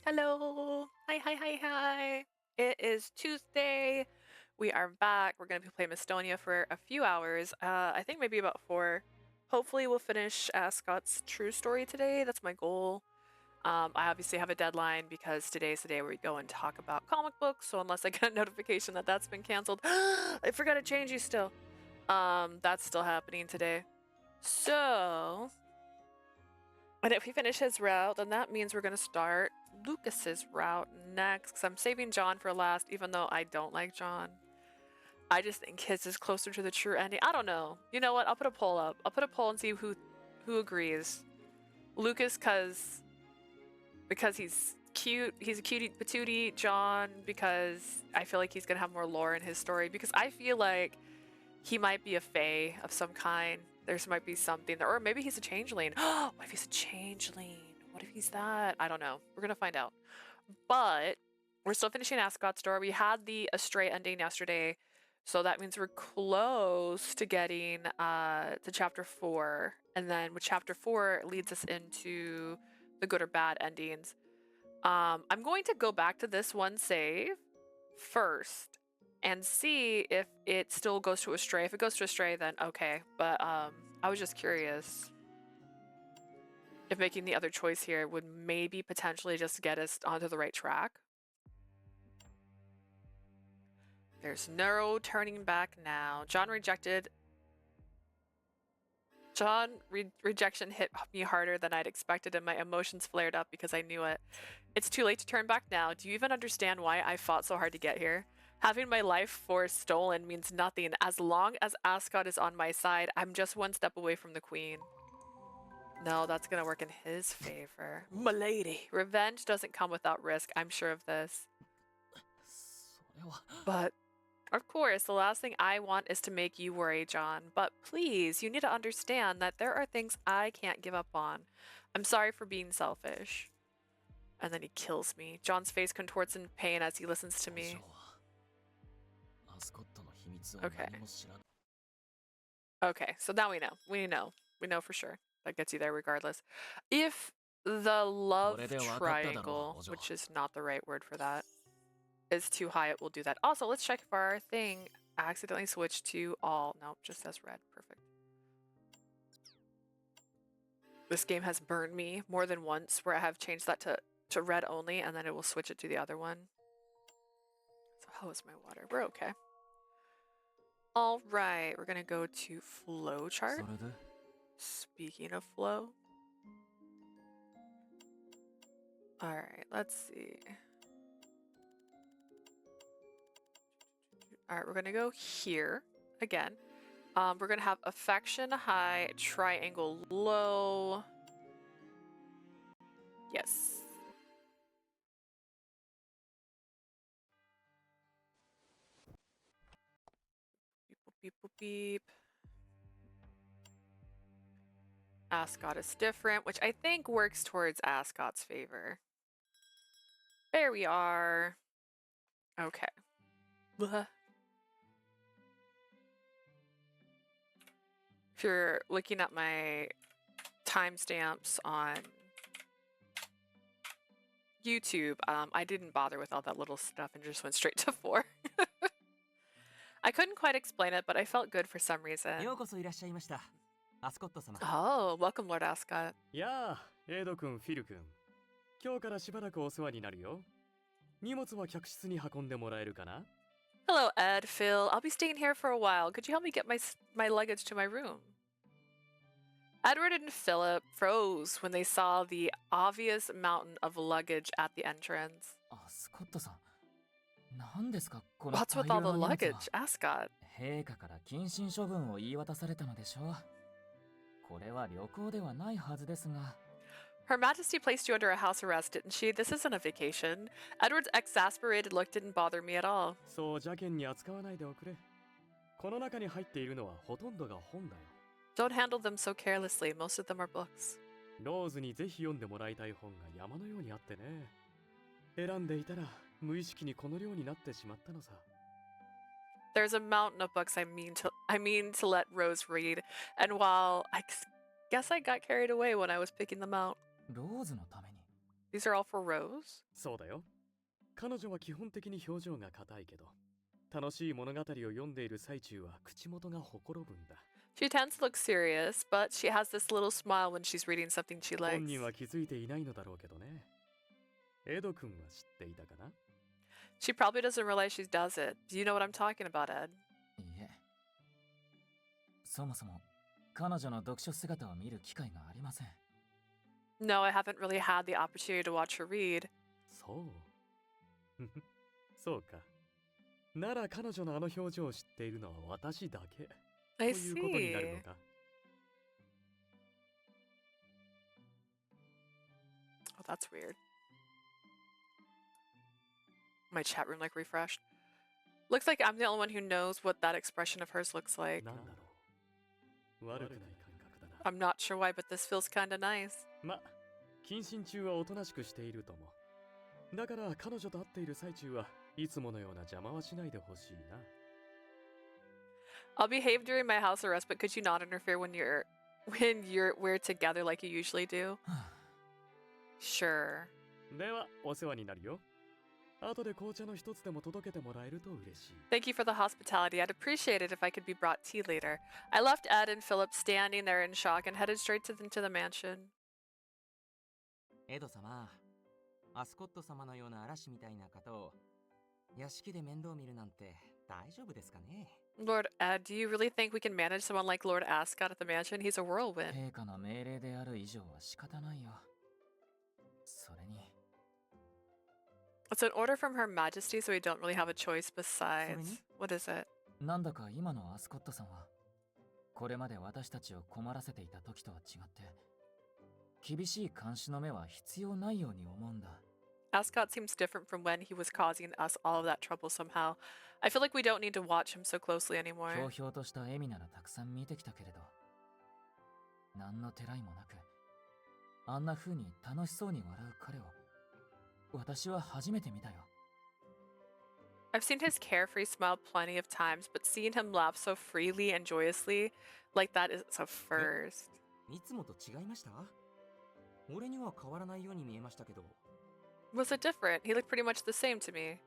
Hello. Hi, hi, hi, hi. It is Tuesday. We are back. We're going to be playing Mistonia for a few hours. I think maybe about 4. Hopefully we'll finish Ascot's true story today. That's my goal. I obviously have a deadline because today's the day where we go and talk about comic books. So unless I get a notification that that's been canceled, I forgot to change you still. That's still happening today. So, and if we finish his route, then that means we're going to start Lucas's route next. Because I'm saving John for last, even though I don't like John. I just think his is closer to the true ending. I don't know. You know what? I'll put a poll up. I'll put a poll and see who agrees. Lucas, because he's cute. He's a cutie patootie. John, because I feel like he's going to have more lore in his story. Because I feel like he might be a fae of some kind. There might be something there. Or maybe he's a changeling. What if he's a changeling? What if he's that? I don't know. We're going to find out. But we're still finishing Ascot's story. We had the Astray ending yesterday. So that means we're close to getting to chapter 4. And then with chapter 4 leads us into the good or bad endings. I'm going to go back to this one save first and see if it still goes to Astray. If it goes to Astray, then okay. But I was just curious if making the other choice here would maybe potentially just get us onto the right track. There's no turning back now. Rejection hit me harder than I'd expected, and my emotions flared up because I knew it. It's too late to turn back now. Do you even understand why I fought so hard to get here? Having my life force stolen means nothing. As long as Ascot is on my side, I'm just one step away from the queen. No, that's gonna work in his favor. Milady. Revenge doesn't come without risk. I'm sure of this. But, of course, the last thing I want is to make you worry, John. But please, you need to understand that there are things I can't give up on. I'm sorry for being selfish. And then he kills me. John's face contorts in pain as he listens to me. Okay. Okay, so now we know. We know for sure. That gets you there regardless. If the love triangle, which is not the right word for that, is too high, it will do that. Also, let's check if our thing accidentally switched to all. Nope, just says red. Perfect. This game has burned me more than once where I have changed that to red only, and then it will switch it to the other one. So how is my water? We're okay. All right, we're gonna go to flow chart. Speaking of flow. All right, let's see. All right, we're gonna go here again. We're gonna have affection high, triangle low. Yes. Beep, boop, beep, boop, beep. Ascot is different, which I think works towards Ascot's favor. There we are. Okay. Blah. If you're looking at my timestamps on YouTube, I didn't bother with all that little stuff and just went straight to 4. I couldn't quite explain it, but I felt good for some reason. Oh, welcome, Lord Ascot. Yeah, Edo-kun, Phil-kun. 今日からしばらくお世話になるよ。荷物は客室に運んでもらえるかな? Hello, Ed, Phil. I'll be staying here for a while. Could you help me get my luggage to my room? Edward and Philip froze when they saw the obvious mountain of luggage at the entrance. What's with all the luggage, Ascot? 陛下から謹慎処分を言い渡されたのでしょう。これは旅行ではないはずですが。 Her Majesty placed you under a house arrest, didn't she? This isn't a vacation. Edward's exasperated look didn't bother me at all. そう邪険に扱わないでおくれ。この中に入っているのはほとんどが本だよ。 Don't handle them so carelessly. Most of them are books. ローズにぜひ読んでもらいたい本が山のようにあってね。選んでいたら無意識にこの量になってしまったのさ。 There's a mountain of books I mean to let Rose read, and while I guess I got carried away when I was picking them out. ローズのために。These are all for Rose? そうだよ。彼女は基本的に表情が硬いけど、楽しい物語を読んでいる最中は口元がほころぶんだ。She tends to look serious, but she has this little smile when she's reading something she 本 likes. 人は気づいていないのだろうけどね。エド君は知っていたかな？ She probably doesn't realize she does it. Do you know what I'm talking about, Ed? いえ。そもそも彼女の読書姿を見る機会がありません。No, I haven't really had the opportunity to watch her read. そう。そうか。なら彼女のあの表情を知っているのは私だけ。と I いうことになるの see. か。Oh, that's weird. My chat room like refreshed. Looks like I'm the only one who knows what that expression of hers looks like. なんだろう。悪くない感覚だな。 I'm not sure why, but this feels kinda nice. ま、謹慎中はおとなしくしているとも。だから彼女と会っている最中はいつものような邪魔はしないでほしいな。I'll behave during my house arrest, but could you not interfere when we're together like you usually do? Sure. ではお世話になるよ。後で紅茶の一つでも届けてもらえると嬉しい。 Thank you for the hospitality. I'd appreciate it if I could be brought tea later. I left Ed and Philip standing there in shock and headed straight into the mansion. エド様、アスコット様のような嵐みたいな方を屋敷で面倒見るなんて大丈夫ですかね？ Lord Ed, do you really think we can manage someone like Lord Ascot at the mansion? He's a whirlwind. 陛下の命令である以上は仕方ないよ。それに。It's an order from Her Majesty, so we don't really have a choice besides. What is it? なんだか今のアスコットさんは、これまで私たちを困らせていた時とは違って、厳しい監視の目は必要ないように思うんだ。Ascot seems different from when he was causing us all of that trouble somehow. I feel like we don't need to watch him so closely ひょ anymore. うひょうとした笑みならたくさん見てきたけれど、何のてらいもなく、あんな風に楽しそうに笑う彼を、私は初めて見たよ。I've seen his carefree smile plenty of times, but seeing him laugh so freely and joyously like that is a first. いつもと違いました？俺には変わらないように見えましたけど。Was it different? He looked pretty much the same to me.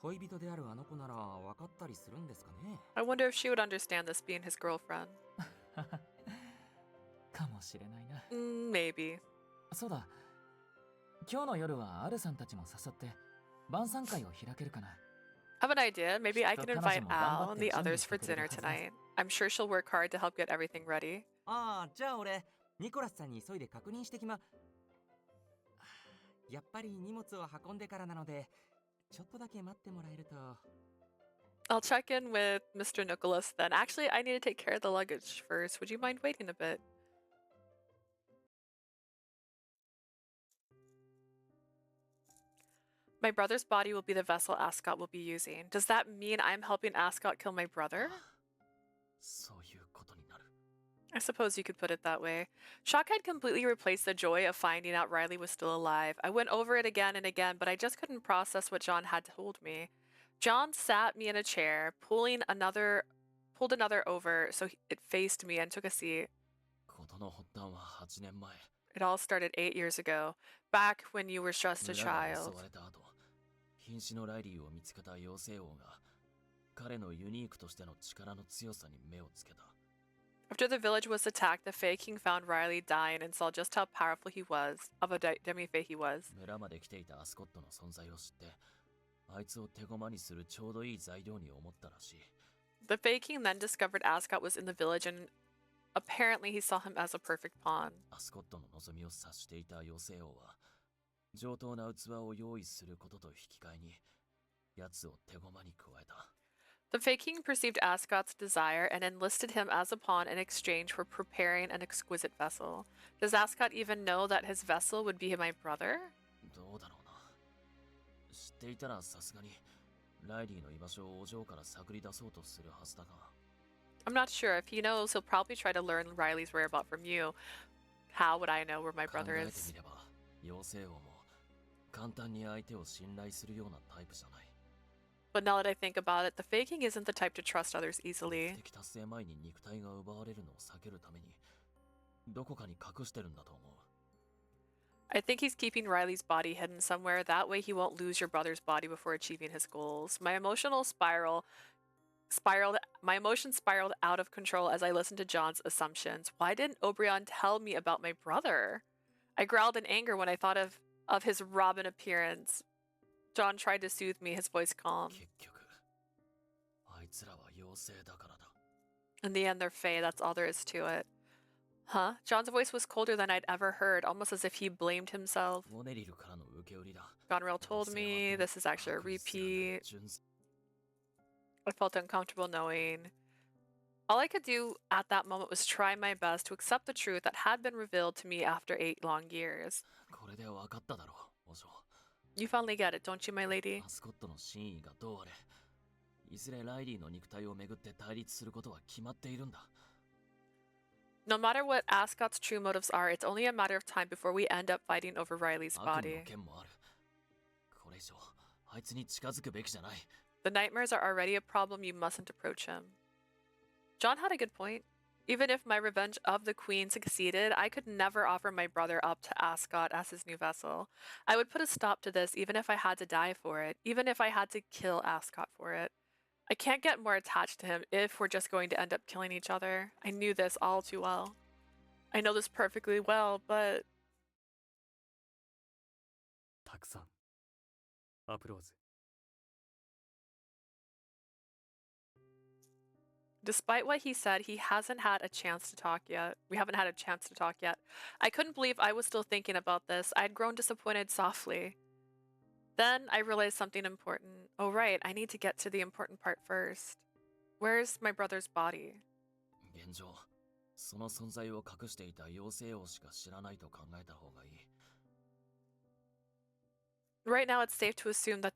恋人であるあの子なら分かったりするんですかね？ I wonder if she would understand this being his girlfriend. かもしれないな。Maybe. そうだ。今日の夜はアルさんたちも誘って晩餐会を開けるかな。Have an idea? Maybe I can invite Al and the きっと彼女も頑張って others for 準備してくれる dinner はずだ。 tonight. I'm sure she'll work hard to help get everything ready. ああ、じゃあ俺、ニコラスさんに急いで確認してきま。やっぱり荷物を運んでからなので、ちょっとだけ待ってもらえると。I'll check in with Mr. Nicholas then. Actually, I need to take care of the luggage first. Would you mind waiting a bit? My brother's body will be the vessel Ascot will be using. Does that mean I'm helping Ascot kill my brother? そういうことになる。 I suppose you could put it that way. Shock had completely replaced the joy of finding out Riley was still alive. I went over it again and again, but I just couldn't process what John had told me. John sat me in a chair, pulled another over so it faced me and took a seat. 事の発端は8年前。 It all started 8 years ago, back when you were just a 村が child. 襲われた後、瀕死のライリーを見つけた妖精王が彼のユニークとしての力の強さに目をつけた。 After the village was attacked, the Fae King found Riley dying and saw just how powerful he was, of a demi-fae he was. 村まで来ていたアスコットの存在を知って、あいつを手駒にするちょうどいい材料に思ったらしい。 The Fae King then discovered Ascot was in the village and apparently he saw him as a perfect pawn. アスコットの望みを察していた妖精王は、上等な器を用意することと引き換えに、奴を手駒に加えた。 The Fae King perceived Ascot's desire and enlisted him as a pawn in exchange for preparing an exquisite vessel. Does Ascot even know that his vessel would be my brother? どうだろうな。知っていたらさすがに、ライリーの居場所をお嬢から探り出そうとするはずだが。 I'm not sure. If he knows, he'll probably try to learn Riley's whereabouts from you. How would I know where my 考 brother えて is? みれば、妖精王も簡単に相手を信頼するようなタイプじゃない。 But now that I think about it, the Fae King isn't the type to trust others easily. 目的達成前に肉体が奪われるのを避けるために、どこかに隠してるんだと思う。I think he's keeping Riley's body hidden somewhere. That way he won't lose your brother's body before achieving his goals. My emotions spiraled out of control as I listened to John's assumptions. Why didn't Obrion tell me about my brother? I growled in anger when I thought of his Robin appearance. John tried to soothe me, his voice calm. 結局あいつらは妖精だからだ。 In the end, they're Fae. That's all there is to it. Huh? John's voice was colder than I'd ever heard, almost as if he blamed himself. モネリルからの受け売りだ。 Gonril told me this is actually a repeat. 純粋 I felt uncomfortable knowing. All I could do at that moment was try my best to accept the truth that had been revealed to me after 8 long years. これで分かっただろう、お嬢。 You finally get it, don't you, my lady? マスコットの真意がどうあれ、いずれライリーの肉体をめぐって対立することは決まっているんだ。 No matter what Ascot's true motives are, it's only a matter of time before we end up fighting over Riley's 悪夢 body. の件もある。これ以上あいつに近づくべきじゃない。 The nightmares are already a problem, you mustn't approach him. John had a good point. Even if my revenge of the queen succeeded, I could never offer my brother up to Ascot as his new vessel. I would put a stop to this even if I had to die for it, even if I had to kill Ascot for it. I can't get more attached to him if we're just going to end up killing each other. I knew this all too well. I know this perfectly well, but たくさんアプローズ。 despite what he said, he hasn't had a chance to talk yet. We haven't had a chance to talk yet. I couldn't believe I was still thinking about this. I'd grown disappointed softly. Then I realized something important. Oh right, I need to get to the important part first. Where's my brother's body? 現状、その存在を隠していた妖精王しか知らないと考えた方がいい。 Right now it's safe to assume that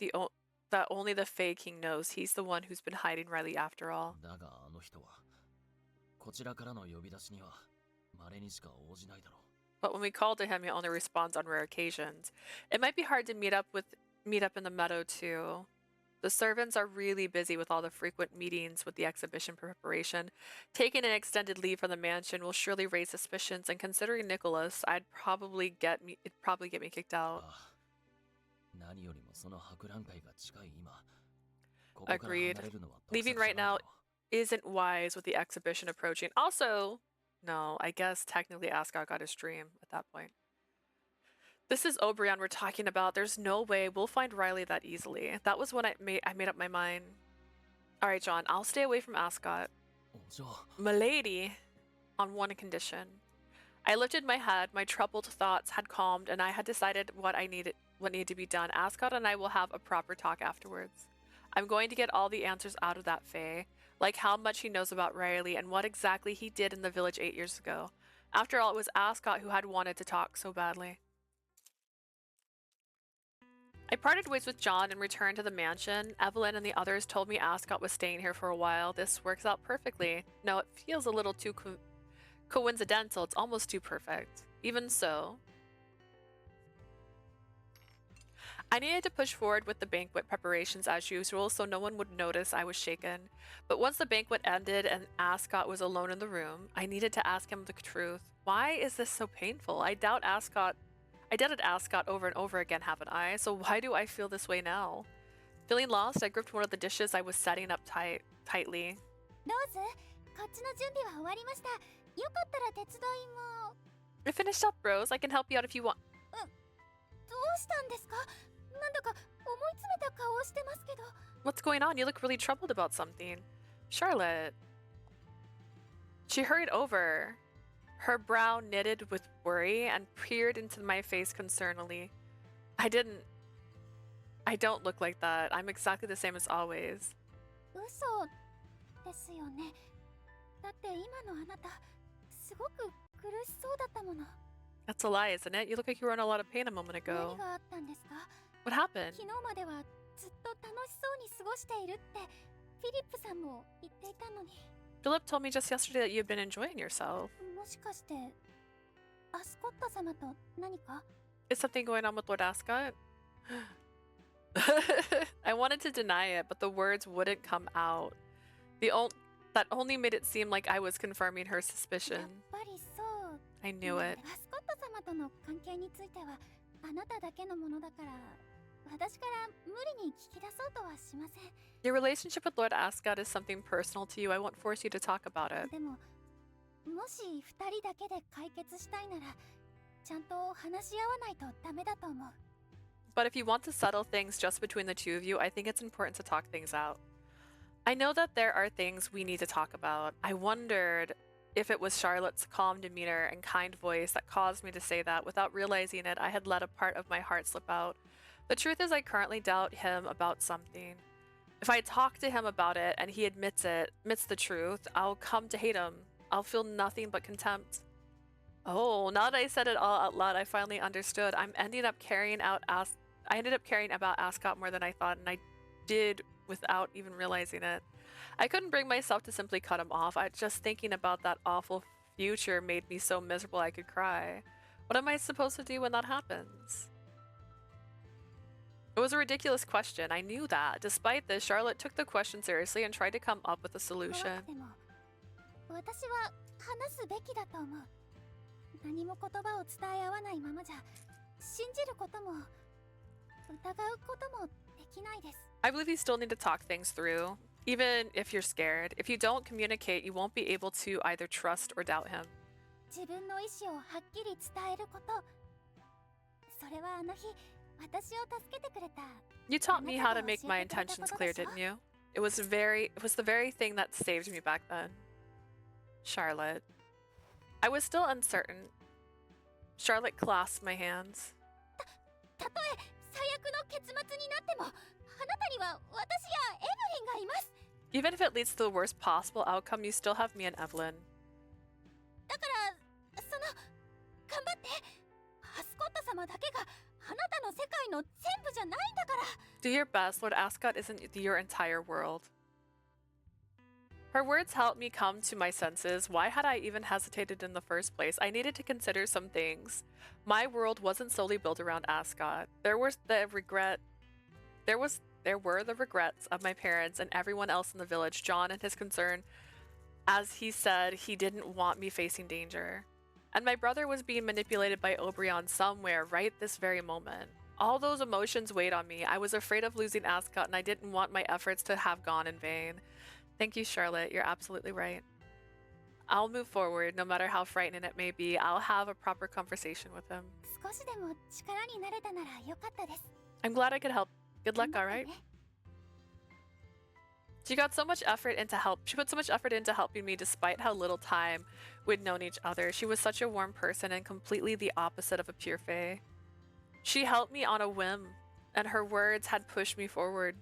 that only the Fae King knows. He's the one who's been hiding Riley after all. だがあの人は、こちらからの呼び出しには稀にしか応じないだろう。 But when we call to him, he only responds on rare occasions. It might be hard to meet up in the meadow too. The servants are really busy with all the frequent meetings with the exhibition preparation. Taking an extended leave from the mansion will surely raise suspicions, and considering Nicholas, it'd probably get me kicked out. ああ、何よりもその博覧会が近い今、ここから Agreed. 離れるのは得策 Leaving じゃ right ないだろ now う。 isn't wise with the exhibition approaching. Also, no, I guess technically Ascot got his dream at that point. This is Obrion we're talking about. There's no way we'll find Riley that easily. That was when I made up my mind. All right, John, I'll stay away from Ascot. お嬢、 Milady, on one condition. I lifted my head, my troubled thoughts had calmed, and I had decided what needed to be done. Ascot and I will have a proper talk afterwards. I'm going to get all the answers out of that Fae, like how much he knows about Riley and what exactly he did in the village 8 years ago. After all, it was Ascot who had wanted to talk so badly. I parted ways with John and returned to the mansion. Evelyn and the others told me Ascot was staying here for a while. This works out perfectly. No, it feels a little too coincidental. It's almost too perfect. Even so, I needed to push forward with the banquet preparations as usual so no one would notice I was shaken. But once the banquet ended and Ascot was alone in the room, I needed to ask him the truth. Why is this so painful? I doubted Ascot over and over again, haven't I? So why do I feel this way now? Feeling lost, I gripped one of the dishes I was setting up tightly. ローズ、こっちの準備は終わりました。よかったら手伝いも。 I finished up, Rose. I can help you out if you want. どうしたんですか？なんだか思い詰めた顔をしてますけど。 What's going on? You look really troubled about something. Charlotte. She hurried over, her brow knitted with worry, and peered into my face concernedly. I don't look like that. I'm exactly the same as always. 嘘ですよね。だって今のあなた、すごく苦しそうだったもの。 That's a lie, isn't it? You look like you were in a lot of pain a moment 何 ago. があったんですか？ What happened? 昨日まではずっと楽しそうに過ごしているってフィリップさんも言っていたのに。 Philip told me just yesterday that you've been enjoying yourself. もしかしてアスコット様と何か？ Is something going on with Lord Ascot? I wanted to deny it, but the words wouldn't come out. That only made it seem like I was confirming her やっ suspicion. ぱりそう I knew it. アスコット様との関係についてはあなただけのものだから私から無理に聞き出そうとはしません。 Your relationship with Lord Ascot is something personal to you. I won't force you to talk about it. でももし2人だけで解決したいならちゃんと話し合わないとダメだと思う。 But if you want to settle things just between the two of you, I think it's important to talk things out. I know that there are things we need to talk about. I wondered if it was Charlotte's calm demeanor and kind voice that caused me to say that. Without realizing it, I had let a part of my heart slip out. The truth is, I currently doubt him about something. If I talk to him about it and he admits the truth, I'll come to hate him. I'll feel nothing but contempt. Oh, now that I said it all out loud, I finally understood. I ended up caring about Ascot more than I thought, and I did without even realizing it. I couldn't bring myself to simply cut him off. Just thinking about that awful future made me so miserable I could cry. What am I supposed to do when that happens? It was a ridiculous question. I knew that. Despite this, Charlotte took the question seriously and tried to come up with a 怖 solution. くても私は話すべきだと思う。何も言葉を伝え合わないままじゃ信じることも疑うこともできないです。 I believe you still need to talk things through, even if you're scared. If you don't communicate, you won't be able to either trust or doubt him. 自分の意思をはっきり伝えること、それはあの日私を助けてくれた。 You taught me how to make my intentions clear, didn't you? It was the very thing that saved me back then. Charlotte. I was still uncertain. Charlotte clasped my hands. たとえ最悪の結末になってもあなたには私やエブリンがいます。 Even if it leads to the worst possible outcome, you still have me and Evelyn. だからその頑張って。アスコット様だけがあなたの世界の全部じゃないんだから。 Do your best. Lord Ascot isn't your entire world. Her words helped me come to my senses. Why had I even hesitated in the first place? I needed to consider some things. My world wasn't solely built around Ascot. There were the regrets of my parents and everyone else in the village. John and his concern, as he said, he didn't want me facing danger. And my brother was being manipulated by Oberon somewhere right this very moment. All those emotions weighed on me. I was afraid of losing Ascot and I didn't want my efforts to have gone in vain. Thank you, Charlotte. You're absolutely right. I'll move forward, no matter how frightening it may be. I'll have a proper conversation with him. 少しでも力になれたならよかったです。 I'm glad I could help. Good luck, alright? She put so much effort into helping me despite how little time we'd known each other. She was such a warm person and completely the opposite of a pure fae. She helped me on a whim, and her words had pushed me forward.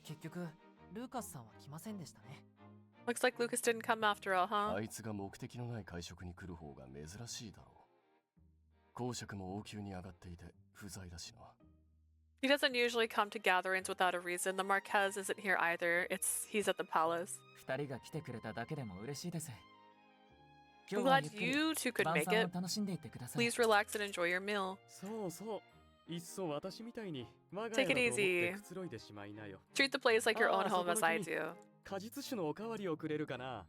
結局ルーカスさんは来ませんでしたね。 Looks like Lucas didn't come after all, huh? あいつが目的のない会食に来る方が珍しいだろう。公爵も王宮に上がっていて不在だしな。He doesn't usually come to gatherings without a reason. The Marquez isn't here either. He's at the palace. 二人が来てくれただけでも嬉しいです。 I'm 今日は glad ゆっくり you two could 晩 make 餐 it. を楽しんでいってください。 Please relax and enjoy your meal. そうそう。いっそ私みたいに我が Take 家 it だと思って easy. くつろいでしまいなよ。 Treat the place like your own Ah, home as I そこの do. 果実酒のおかわりをくれるかな。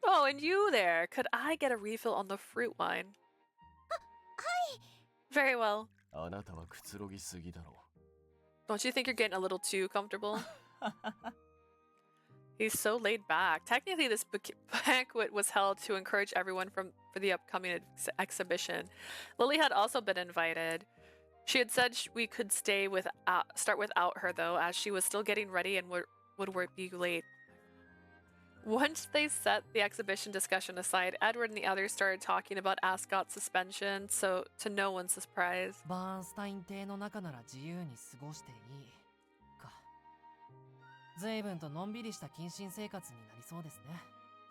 Oh, and you there. Could I get a refill on the fruit wine? Very well. あなたはくつろぎすぎだろ Don't you think you're getting a little too comfortable? He's so laid back. Technically, this banquet was held to encourage everyone for the upcoming exhibition. Lily had also been invited. She had said we could start without her, though, as she was still getting ready and would be late. Once they set the exhibition discussion aside, Edward and the others started talking about Ascot's suspension, so to no one's surprise. バーンスタイン邸の中なら自由に過ごしていいか。随分とのんびりした謹慎生活になりそうですね。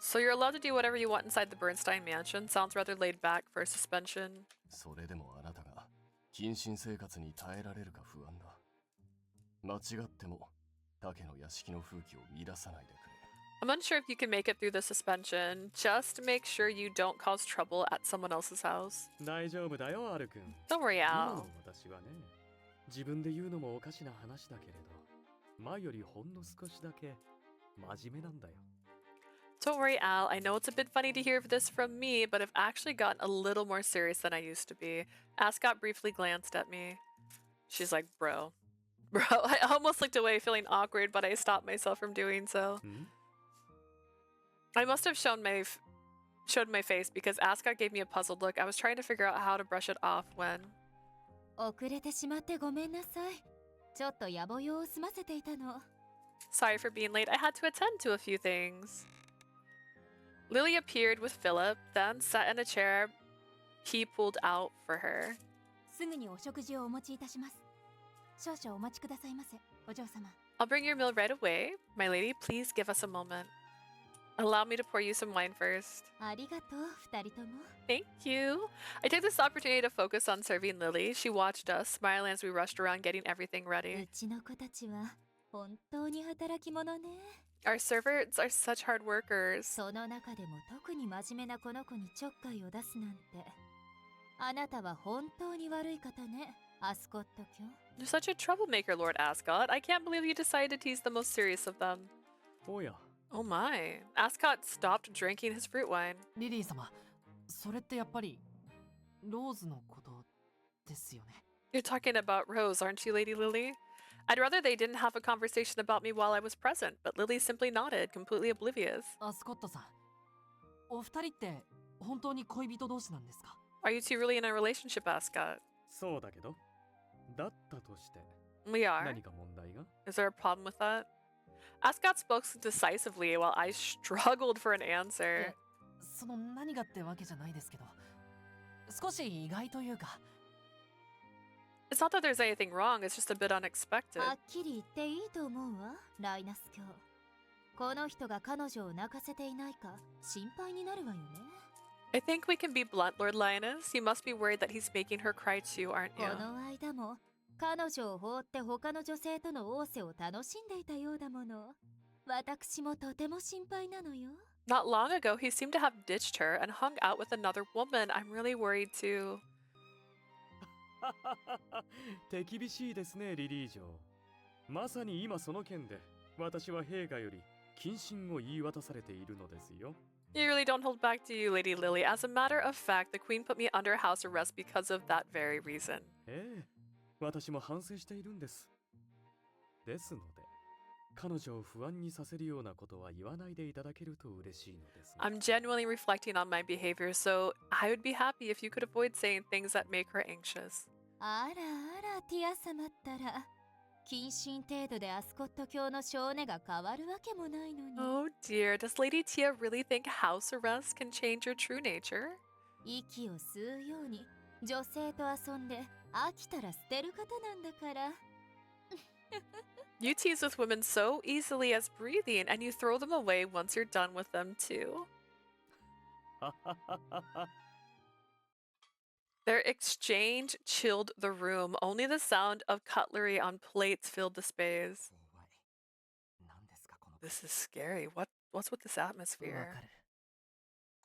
So you're allowed to do whatever you want inside the Bernstein mansion. Sounds rather laid back for a suspension. う。それでもあなたが謹慎生活に耐えられるか不安だ。間違っても竹の屋敷の風紀を乱さないでくれ。I'm unsure if you can make it through the suspension. Just make sure you don't cause trouble at someone else's house. 大丈夫だよ、アル君。 Don't worry, 今 Al. の私はね、自分で言うのもおかしな話だけれど、前よりほんの少しだけ真面目なんだよ。Don't worry, Al. I know it's a bit funny to hear this from me, but I've actually gotten a little more serious than I used to be. Ascot briefly glanced at me. She's like, bro. Bro, I almost looked away feeling awkward, but I stopped myself from doing so. I must have showed my face because Ascot gave me a puzzled look. I was trying to figure out how to brush it off when... 遅れてしまってごめんなさい。ちょっと野暮用を済ませていたの。 Sorry for being late. I had to attend to a few things. Lily appeared with Philip, then sat in a chair he pulled out for her. すぐにお食事をお持ちいたします。少々お待ちくださいませ、お嬢様。 I'll bring your meal right away. My lady, please give us a moment. Allow me to pour you some wine first. ありがとう、二人とも。 Thank you. I took this opportunity to focus on serving Lily. She watched us, smiling as we rushed around getting everything う ready. ちの子たちは本当に働き者ね。 Our servants are such hard workers. その中でも特に真面目なこの子にちょっかいを出すなんて。あなたは本当に悪い方ね、アスコット卿。 You're such a troublemaker, Lord Ascot. I can't believe you decided to tease the most serious of them. おや、 Oh my. Ascot stopped drinking his fruit wine. リリー様、それってやっぱりローズのことですよね。 You're talking about Rose, aren't you, Lady Lily? I'd rather they didn't have a conversation about me while I was present, but Lily simply nodded, completely oblivious. アスコットさん、お二人って本当に恋人同士なんですか？ Are you two really in a relationship, Ascot? そうだけど。だったとして、 We are. 何か問題が？ Is there a problem with that? Ascot spoke decisively while I struggled for an answer. その何がってわけじゃないですけど、少し意外というか。 It's not that there's anything wrong, it's just a bit unexpected. はっきり言っていいと思うわ、ライナス卿。この人が彼女を泣かせていないか心配になるわよね。 I think we can be blunt, Lord Lioness. You must be worried that he's making her cry too, aren't こ you? の間も彼女を放って他の女性との仰せを楽しんでいたようだもの。私もとても心配なのよ。 Not long ago, he seemed to have ditched her and hung out with another woman. I'm really worried too. 手厳しいですね、リリー嬢。まさに今その件で、私は陛下より謹慎を言い渡されているのですよ。You really don't hold back, do you, Lady Lily? As a matter of fact, the Queen put me under house arrest because of that very reason. ええ、私も反省しているんです。ですので、彼女を不安にさせるようなことは言わないでいただけると嬉しいのですが。I'm genuinely reflecting on my behavior, so I would be happy if you could avoid saying things that make her anxious. あらあら、ティア様ったら。謹慎程度でアスコット卿の性根が変わるわけもないのに。 Oh dear, does Lady Tia really think house arrest can change your true nature? 息を吸うように女性と遊んで飽きたら捨てる方なんだから。 You tease with women so easily as breathing, and you throw them away once you're done with them too. Their exchange chilled the room. Only the sound of cutlery on plates filled the space. 怖い。何ですかこの。 This is scary. What's with this わ atmosphere? かる。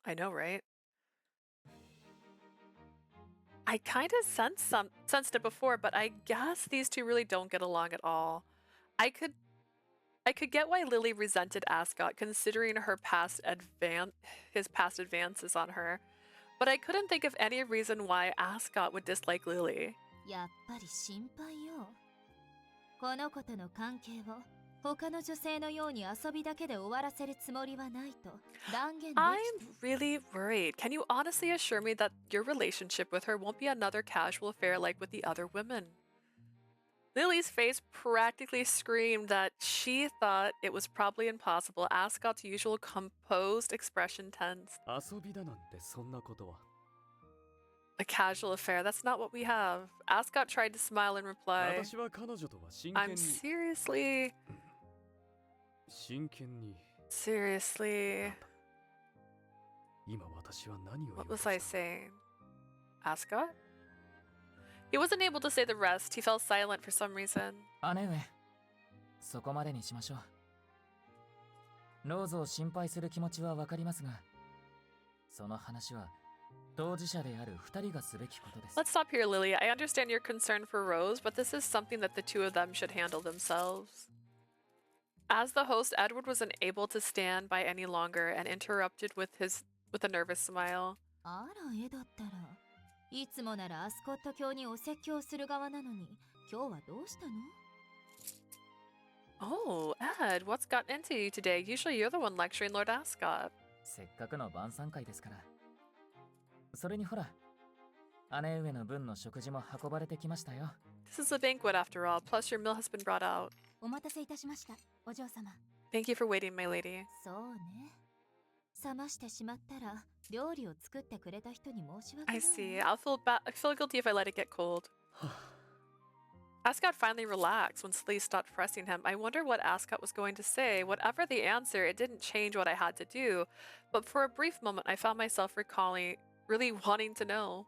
I know, right? I kind of sensed it before, but I guess these two really don't get along at all. I could get why Lily resented Ascot, considering his past advances on her, but I couldn't think of any reason why Ascot would dislike Lily. やっぱり心配よ。この子との関係を他の女性のように遊びだけで終わらせるつもりはないと断言でき I'm really worried. Can you honestly assure me that your relationship with her won't be another casual affair like with the other women? Lily's face practically screamed that she thought it was probably impossible. Ascot's usual composed expression tense. 遊びだなんてそんなことは。 A casual affair, that's not what we have. Ascot tried to smile and reply, 私は彼女とは真剣 I'm に。 seriously... 真剣に。 Seriously... 今私は何を言おう What と was した I の？ saying? Ascot? He wasn't able to say the rest. He fell silent for some reason. 姉上、そこまでにしましょう。ローズを心配する気持ちはわかりますが、その話は当事者である二人がすべきことです。 Let's stop here, Lily. I understand your concern for Rose, but this is something that the two of them should handle themselves. As the host, Edward was unable to stand by any longer and interrupted with a nervous smile. あら、絵だったら。いつもならアスコット卿にお説教する側なのに、今日はどうしたの？ Oh, Ed, what's gotten into you today? Usually you're the one lecturing Lord Ascot. せっかくの晩餐会ですから。それにほら、姉上の分の食事も運ばれてきましたよ。This is a banquet after all, plus your meal has been brought out. お待たせいたしました、お嬢様。Thank you for waiting, my lady. そうね。冷ましてしまったら、料理を作ってくれた人に申し訳ない。I see. I feel guilty if I let it get cold. Ascot finally relaxed when Slee stopped pressing him. I wonder what Ascot was going to say. Whatever the answer, it didn't change what I had to do. But for a brief moment, I found myself really wanting to know.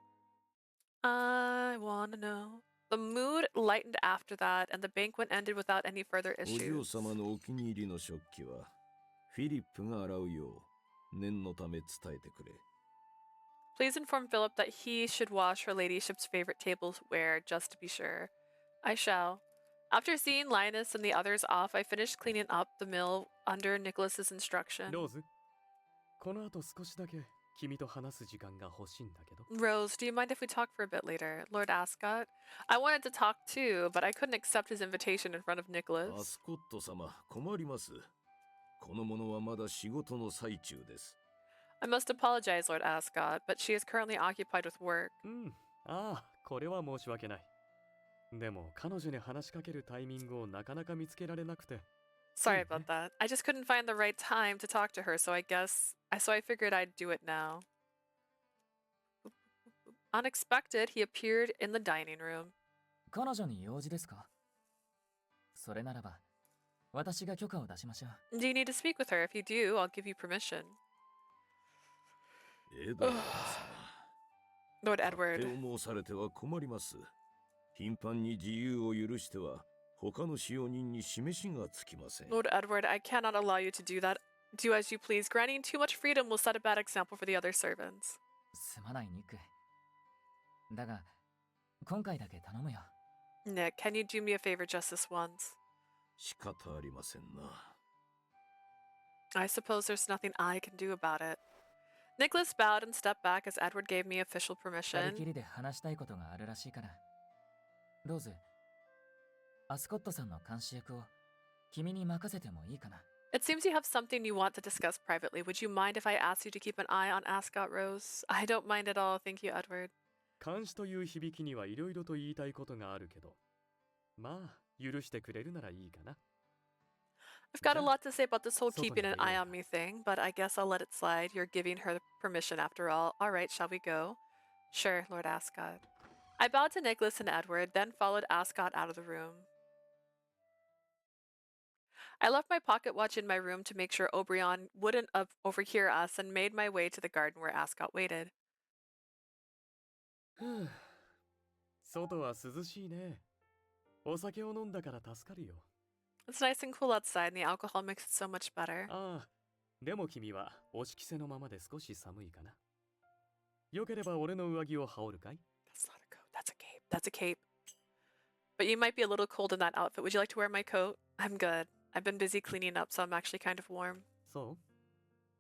I want to know. The mood lightened after that, and the banquet ended without any further お嬢 issues. 様のお気に入りの食器はフィリップが洗うよう念のため伝えてくれ。 Please inform Philip that he should wash her ladyship's favorite tableware just to be sure. I shall. After seeing Linus and the others off, I finished cleaning up the mill under Nicholas's instruction. ローズ、この後少しだけ君と話す時間が欲しいんだけど。 Rose, do you mind if we talk for a bit later? Lord Ascot? I wanted to talk too, but I couldn't accept his invitation in front of ア Nicholas. スコット様、困ります。この者はまだ仕事の最中です。 I must apologize, Lord Ascot, but she is currently occupied with work. ああ、これは申し訳ない。でも彼女に話しかけるタイミングをなかなか見つけられなくて。 Sorry about that. I just couldn't find the right time to talk to her, so I figured I'd do it now. Unexpected, he appeared in the dining room. 彼女に用事ですか？それならば、私が許可を出しましょう。 Do you need to speak with her? If you do, I'll give you permission. エドワード Lord 様、 Edward. 手を申されては困ります。頻繁に自由を許しては他の使用人に示しがつきません。 Lord Edward, I cannot allow you to do that. Do as you please. Granting too much freedom will set a bad example for the other servants. すまないニック。だが、今回だけ頼むよ。 Nick, can you do me a favor just this once? 仕方ありませんな。 I suppose there's nothing I can do about it. Nicholas bowed and stepped back as Edward gave me official 二人き permission. りで話したいことがあるらしいから。ローズ、アスコットさんの監視役を君に任せてもいいかな。 It seems you have something you want to discuss privately. Would you mind if I asked you to keep an eye on Ascot, Rose? I don't mind at all, thank you, Edward. 監視という響きにはいろいろと言いたいことがあるけど、まあ許してくれるならいいかな。 I've got a lot to say about this whole 外に keeping an 出ようか。 eye on me thing, but I guess I'll let it slide. You're giving her permission after all. All right, shall we go? Sure, Lord Ascot. I bowed to Nicholas and Edward, then followed Ascot out of the room. I left my pocket watch in my room to make sure Oberon wouldn't overhear us and made my way to the garden where Ascot waited. ふう、外は涼しいね。お酒を飲んだから助かるよ。 It's nice and cool outside, and the alcohol makes it so much better. ああ、でも君はお仕着せのままで少し寒いかな。よければ俺の上着を羽織るかい？ That's not a coat, that's a cape. That's a cape. But you might be a little cold in that outfit. Would you like to wear my coat? I'm good. I've been busy cleaning up, so I'm actually kind of warm. そう？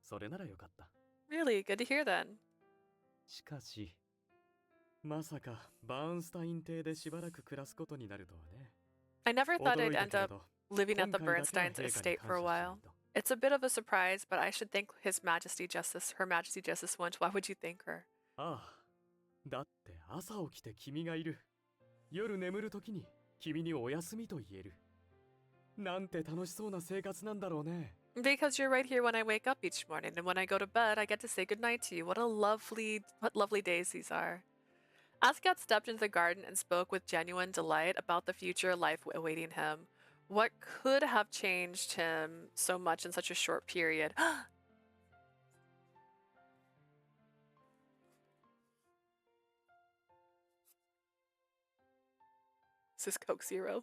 それならよかった。 Really? Good to hear then. しかし、まさかバーンスタイン邸でしばらく暮らすことになるとはね。 I never thought 驚 I'd いた end けれ up ど、 living at 今 the 回だけは Bernstein's 陛下に estate 感 for a 謝しな while. いと。 It's a bit of a surprise, but I should thank His Majesty Justice, Her Majesty Justice once. Why would you thank her? ああ、だって朝起きて君がいる。夜眠るときに君にお休みと言える。なんて楽しそうな生活なんだろうね。 Because you're right here when I wake up each morning, and when I go to bed, I get to say goodnight to you. What lovely days these are. Ascot stepped into the garden and spoke with genuine delight about the future life awaiting him. What could have changed him so much in such a short period? Is this Coke Zero?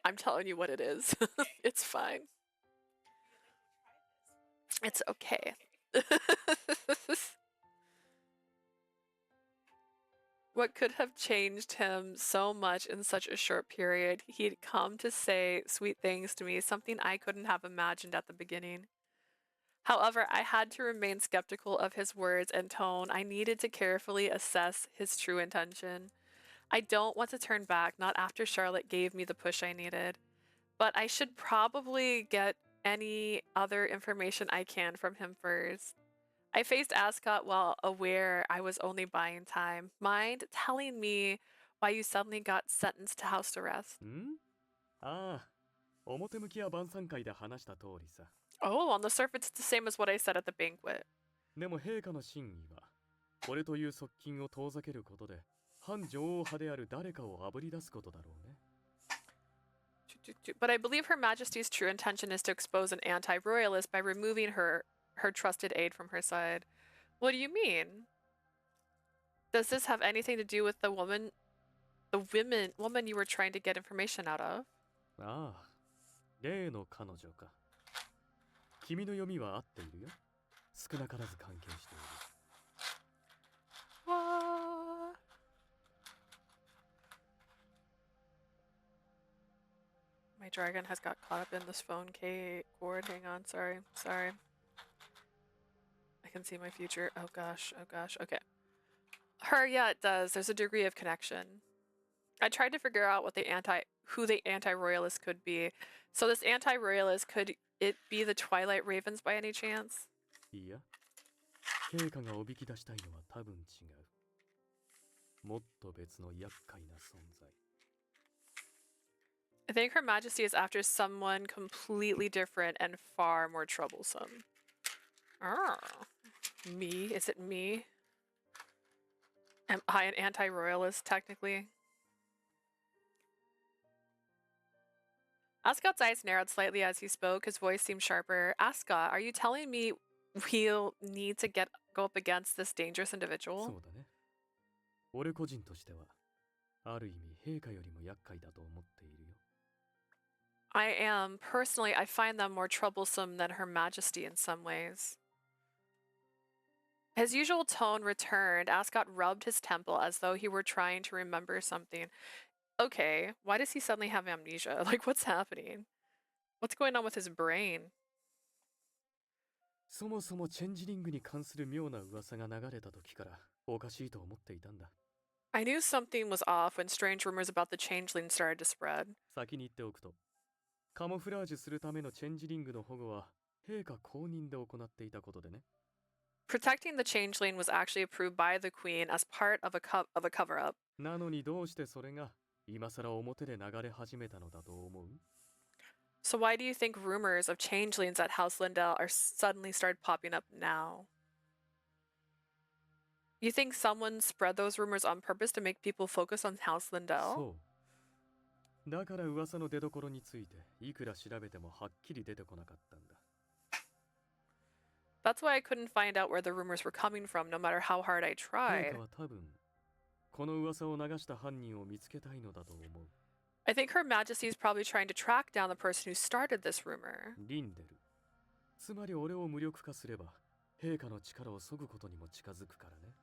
I'm telling you what it is. It's fine. It's okay. What could have changed him so much in such a short period? He'd come to say sweet things to me, something I couldn't have imagined at the beginning. However, I had to remain skeptical of his words and tone. I needed to carefully assess his true intention. I don't want to turn back, not after Charlotte gave me the push I needed. But I should probably get any other information I can from him first. I faced Ascot while aware I was only buying time. Mind telling me why you suddenly got sentenced to house arrest? ああ、表向きは晩餐会で話した通りさ。Oh, on the surface, it's the same as what I said at the banquet. でも陛下の真意は、俺という側近を遠ざけることで、反女王派である誰かをあぶり出すことだろうね。But I believe Her Majesty's true intention is to expose an anti-royalist by removing her trusted aide from her side. What do you mean? Does this have anything to do with the woman you were trying to get information out of? ああ、例の彼女か。君の読みは合っているよ。少なからず関係している。My dragon has got caught up in this phone cord. Hang on, sorry. I can see my future. Oh gosh, okay. Her, yeah, it does. There's a degree of connection. I tried to figure out who the anti-royalist could be. So this anti-royalist, could it be the Twilight Ravens by any chance? いや、陛下がおびき出したいのは多分違う。もっと別の厄介な存在。I think Her Majesty is after someone completely different and far more troublesome. Me? Is it me? Am I an anti-royalist, technically? Ascot's eyes narrowed slightly as he spoke. His voice seemed sharper. Ascot, are you telling me we'll need to go up against this dangerous individual? そうだね。俺個人としては、ある意味陛下よりも厄介だと思っているよ。I am. Personally, I find them more troublesome than Her Majesty in some ways. His usual tone returned. Ascot rubbed his temple as though he were trying to remember something. Okay, why does he suddenly have amnesia? Like, what's happening? What's going on with his brain? そもそもチェンジリングに関する妙な噂が流れた時からおかしいと思っていたんだ。I knew something was off when strange rumors about the changeling started to spread. 先に言っておくと、カモフラージュするためのチェンジリングの保護は陛下公認で行っていたことでね。Protecting the changeling was actually approved by the Queen as part of a cover-up. なのにどうしてそれが今さら表で流れ始めたのだと思う？ So why do you think rumors of changelings at House Lindel are suddenly started popping up now? You think someone spread those rumors on purpose to make people focus on House Lindel? そう。だから噂の出所についていくら調べてもはっきり出てこなかったんだ。That's why I couldn't find out where the rumors were coming from, no matter how hard I 陛 tried. 下は多分この噂を流した犯人を見つけたいのだと思う。 I think Her Majesty is probably trying to track down the person who started this rumor. リンデル。つまり俺を無力化すれば陛下の力を削ぐことにも近づくからね。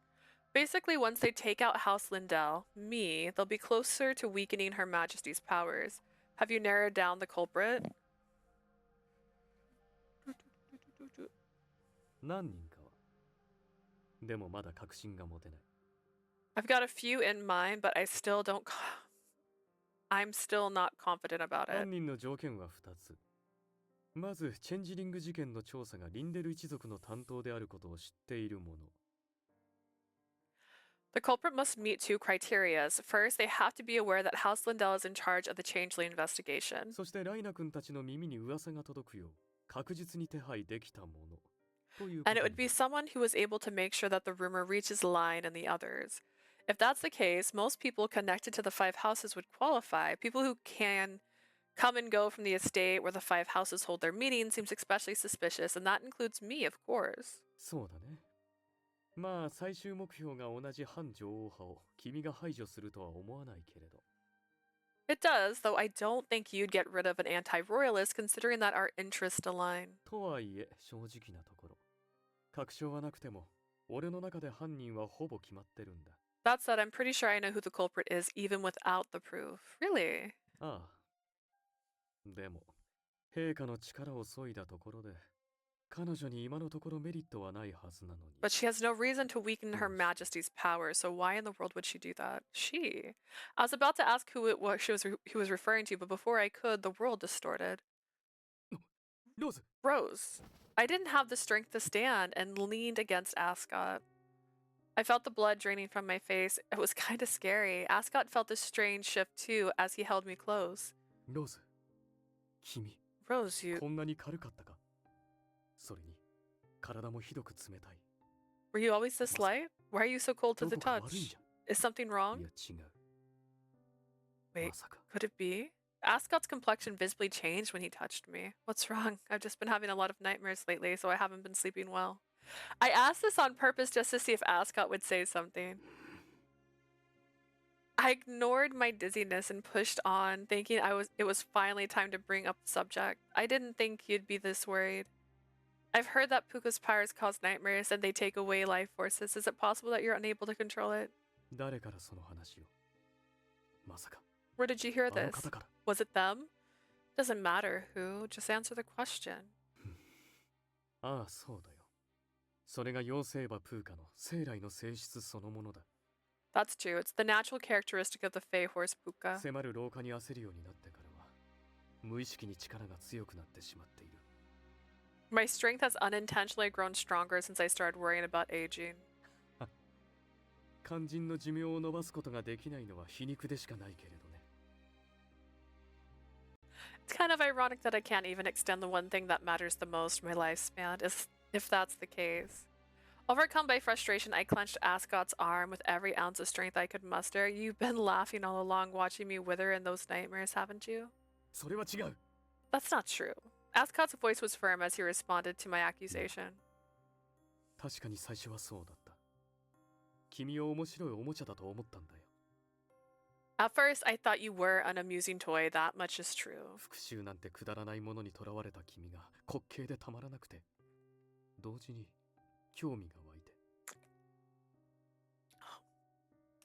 Basically, once they take out House Lindel, me, they'll be closer to weakening Her Majesty's powers. Have you narrowed down the culprit? 何人かは。でもまだ確信が持てない。 I've got a few in mind, but I'm still not confident about it. 犯人の条件は2つ。まず、チェンジリング事件の調査がリンデル一族の担当であることを知っている者。 The culprit must meet two criteria. First, they have to be aware that House Lindel is in charge of the changeling investigation. そしてライナ君たちの耳に噂が届くよう確実に手配できたもの。ということ And it に would be someone who was able to make sure that the rumor reaches the line and the others. If that's the case, most people connected to the five houses would qualify. People who can come and go from the estate where the five houses hold their meetings seems especially suspicious, and that includes me, of course. そうだね。まあ最終目標が同じ反女王派を君が排除するとは思わないけれど。 It does, though I don't think you'd get rid of an anti-royalist considering that our interests align. とはいえ正直なところ。確証はなくても俺の中で犯人はほぼ決まってるんだ。That said, I'm pretty sure I know who the culprit is even without the proof. Really? ああ。でも、陛下の力を削いだところで、彼女に今のところメリットはないはずなのに。 But she has no reason to weaken Her Majesty's power, so why in the world would she do that? She? I was about to ask who it was he was referring to, but before I could, the world distorted. ローズ Rose. I didn't have the strength to stand and leaned against Ascot. I felt the blood draining from my face. It was kind of scary. Ascot felt a strange shift too as he held me close. ローズ君 Rose, you... こんなに軽かったかそれに体もひどく冷たい Were you always this light? Why are you so cold to ど the こか悪いん touch? じゃ Is something い wrong? や違う Wait, まさか could it be? Ascot's complexion visibly changed when he touched me. What's wrong? I've just been having a lot of nightmares lately, so I haven't been sleeping well. I asked this on purpose just to see if Ascot would say something. I ignored my dizziness and pushed on, thinking it was finally time to bring up the subject. I didn't think you'd be this worried. I've heard that Puka's powers cause nightmares and they take away life forces. Is it possible that you're unable to control it? 誰からその話をまさか Where did you hear あの this? 方から Was it them? Doesn't matter who, just answer the question. ああそうだよそれが妖精馬プーカの生来の性質そのものだ That's true. It's the natural characteristic of the Fey horse Puka. 迫る老化に焦るようになってからは無意識に力が強くなってしまっている My strength has unintentionally grown stronger since I started worrying about aging. 肝心の寿命を延ばすことができないのは皮肉でしかないけれどね It's kind of ironic that I can't even extend the one thing that matters the most, my lifespan, if that's the case. Overcome by frustration, I clenched Ascot's arm with every ounce of strength I could muster. You've been laughing all along, watching me wither in those nightmares, haven't you? それは違う That's not true. Ascot's voice was firm as he responded to my accusation. 確かに最初はそうだった君を面白いおもちゃだと思ったんだよ At first, I thought you were an amusing toy, that much is true. 復讐なんてくだらないものにとらわれた君が滑稽でたまらなくて同時に興味が湧いて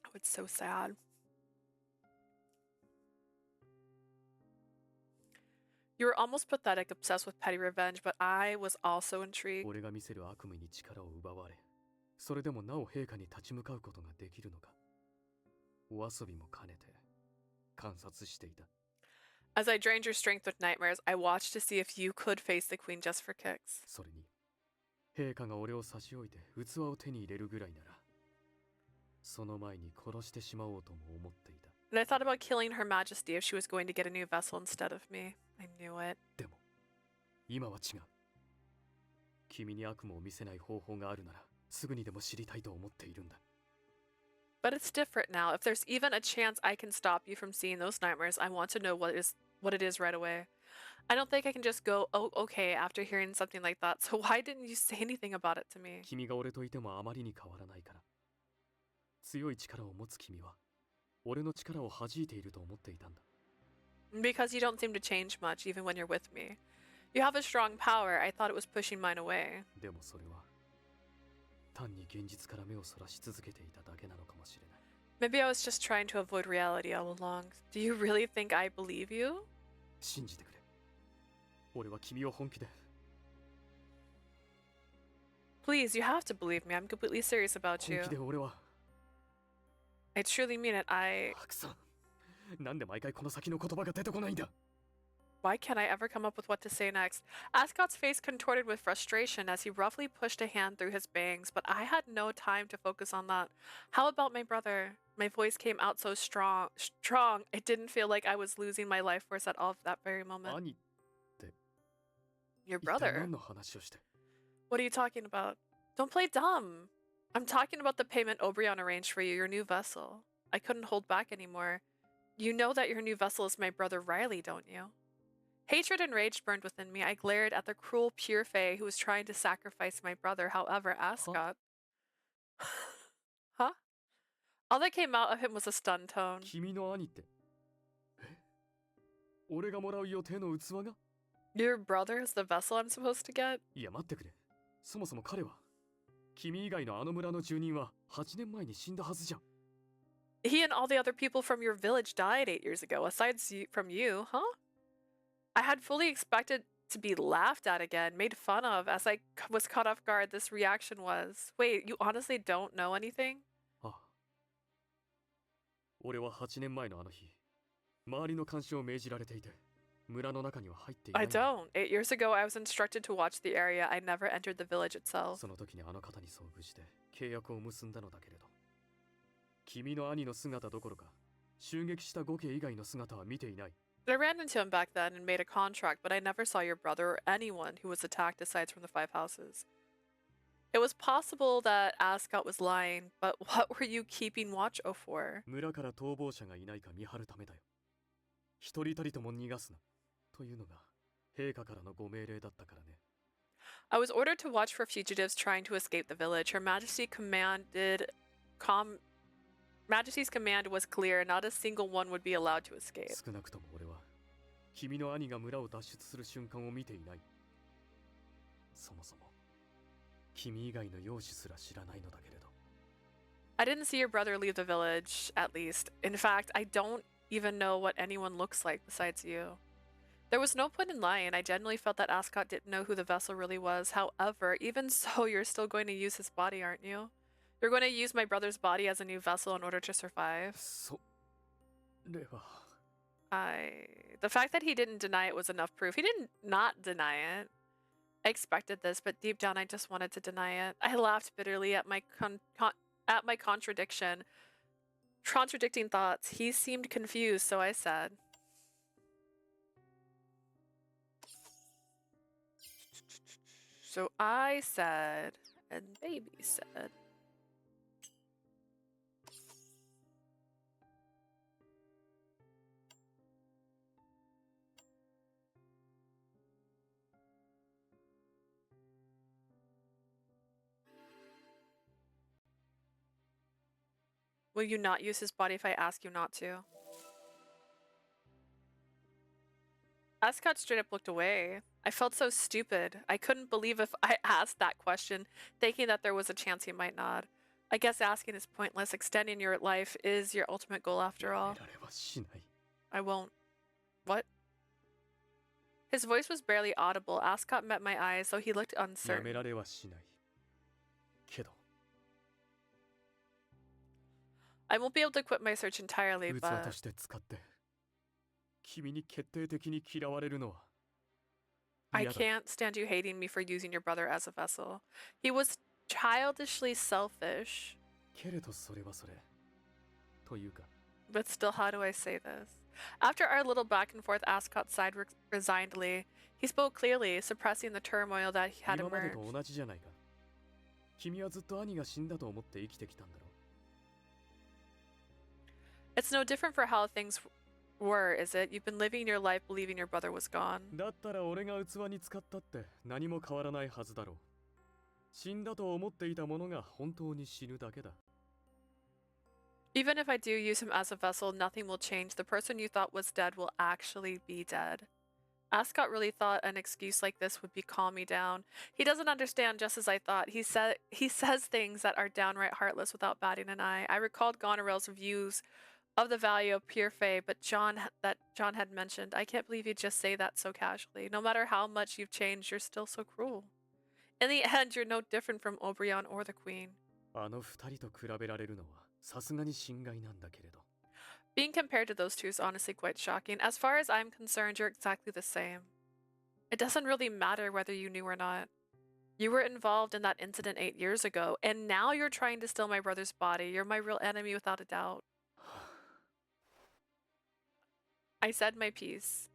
Oh, it's so sad. You were almost pathetic, obsessed with petty revenge, but I was also intrigued. 俺が見せる悪夢に力を奪われそれでもなお陛下に立ち向かうことができるのかお遊びも兼ねて観察していた As I drained your strength with nightmares, I watched to see if you could face the queen just for kicks. それに陛下が俺を差し置いて器を手に入れるぐらいならその前に殺してしまおうとも思っていた And I thought about killing Her Majesty if she was going to get a new vessel instead of me. I knew it. でも今は違う君に悪夢を見せない方法があるならすぐにでも知りたいと思っているんだ But it's different now. If there's even a chance I can stop you from seeing those nightmares, I want to know what it is right away. I don't think I can just go, oh, okay, after hearing something like that. So why didn't you say anything about it to me? 君が俺といてもあまりに変わらないから強い力を持つ君は俺の力を弾いていると思っていたんだ Because you don't seem to change much, even when you're with me. You have a strong power. I thought it was pushing mine away. でもそれは単に現実から目をそらし続けていただけなのかもしれない Maybe I was just trying to avoid reality all along. Do you really think I believe you? 信じてくれ俺は君を本気で Please, you have to believe me. I'm completely serious about 本 you. 気で俺は I truly mean it. たくさんなんで毎回この先の言葉が出てこないんだ Why can't I ever come up with what to say next? Ascot's face contorted with frustration as he roughly pushed a hand through his bangs, but I had no time to focus on that. How about my brother? My voice came out so strong. It didn't feel like I was losing my life force at all at that very moment. 兄 Your 一体 brother? 何の話をして What are you talking about? Don't play dumb. I'm talking about the payment Obrion arranged for you, your new vessel. I couldn't hold back anymore. You know that your new vessel is my brother Riley, don't you? Hatred and rage burned within me. I glared at the cruel pure Fae who was trying to sacrifice my brother. However, Ascot... Huh? All that came out of him was a stunned tone. 君の兄って俺がもらう予定の器が Your brother is the vessel I'm supposed to get? いや待ってくれそもそも彼は君以外のあの村の住人は8年前に死んだはずじゃん He and all the other people from your village died 8 years ago, aside from you, huh? I had fully expected to be laughed at again, made fun of, as I was caught off guard. This reaction was, wait, you honestly don't know anything? ああ。俺は8年前のあの日、周りの監視を命じられていて、村の中には入っていない I don't. 8 years ago, I was instructed to watch the area. I never entered the village itself. その時にあの方に遭遇して契約を結んだのだけれど、君の兄の姿どころか、襲撃した5家以外の姿は見ていない。I ran into him back then and made a contract, but I never saw your brother or anyone who was attacked aside from the 5 houses. It was possible that Ascot was lying, but what were you keeping watch for? 村から逃亡者がいないか見張るためだよ。一人たりとも逃がすな。というのが陛下からのご命令だったからね。I was ordered to watch for fugitives trying to escape the village. Her Majesty's command was clear. Not a single one would be allowed to escape. 少なくとも俺は君の兄が村を脱出する瞬間を見ていない。そもそも君以外の容姿すら知らないのだけれど。I didn't see your brother leave the village, at least. In fact, I don't even know what anyone looks like besides you. There was no point in lying. I genuinely felt that Ascot didn't know who the vessel really was. However, even so, you're still going to use his body, aren't you? You're going to use my brother's body as a new vessel in order to survive. それは。The fact that he didn't deny it was enough proof. He didn't not deny it. I expected this, but deep down I just wanted to deny it. I laughed bitterly at my contradicting thoughts. He seemed confused, so I said, and baby said, will you not use his body if I ask you not to? Ascot straight up looked away. I felt so stupid. I couldn't believe if I asked that question, thinking that there was a chance he might nod. I guess asking is pointless. Extending your life is your ultimate goal after all. I won't. What? His voice was barely audible. Ascot met my eyes, though he looked uncertain. I won't be able to quit my search entirely, but... I can't stand you hating me for using your brother as a vessel. He was childishly selfish. But still, how do I say this? After our little back and forth, Ascot sighed resignedly. He spoke clearly, suppressing the turmoil that had emerged. It's no different for how things were, is it? You've been living your life believing your brother was gone. Even if I do use him as a vessel, nothing will change. The person you thought was dead will actually be dead. Ascot really thought an excuse like this would calm me down. He doesn't understand, just as I thought. He says things that are downright heartless without batting an eye. I recalled Goneril's views of the value of pure fae, but John had mentioned. I can't believe you just say that so casually. No matter how much you've changed, you're still so cruel. In the end, you're no different from Oberon or the Queen. Being compared to those two is honestly quite shocking. As far as I'm concerned, you're exactly the same. It doesn't really matter whether you knew or not. You were involved in that incident 8 years ago, and now you're trying to steal my brother's body. You're my real enemy without a doubt. I said my piece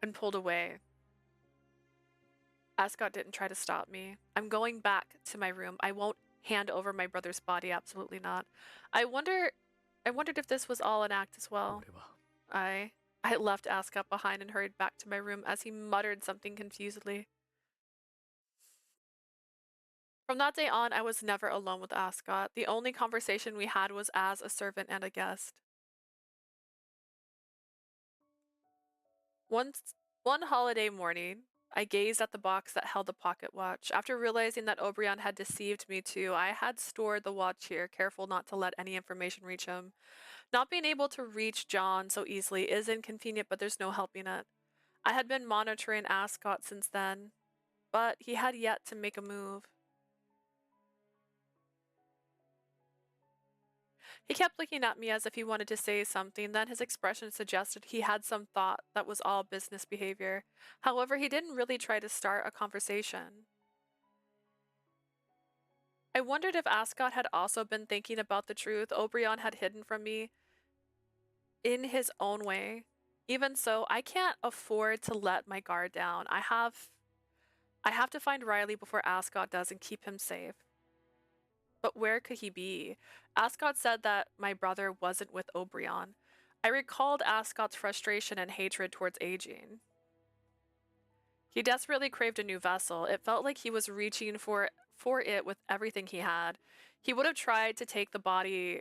and pulled away. Ascot didn't try to stop me. I'm going back to my room. I won't hand over my brother's body, absolutely not. I wondered if this was all an act as well. I left Ascot behind and hurried back to my room as he muttered something confusedly. From that day on, I was never alone with Ascot. The only conversation we had was as a servant and a guest. One holiday morning, I gazed at the box that held the pocket watch. After realizing that Oberon had deceived me too, I had stored the watch here, careful not to let any information reach him. Not being able to reach John so easily is inconvenient, but there's no helping it. I had been monitoring Ascot since then, but he had yet to make a move. He kept looking at me as if he wanted to say something, then his expression suggested he had some thought that was all business behavior. However, he didn't really try to start a conversation. I wondered if Ascot had also been thinking about the truth Oberon had hidden from me in his own way. Even so, I can't afford to let my guard down. I have to find Riley before Ascot does and keep him safe. But where could he be? Ascot said that my brother wasn't with Oberon. I recalled Ascot's frustration and hatred towards aging. He desperately craved a new vessel. It felt like he was reaching for it with everything he had. He would have tried to take the body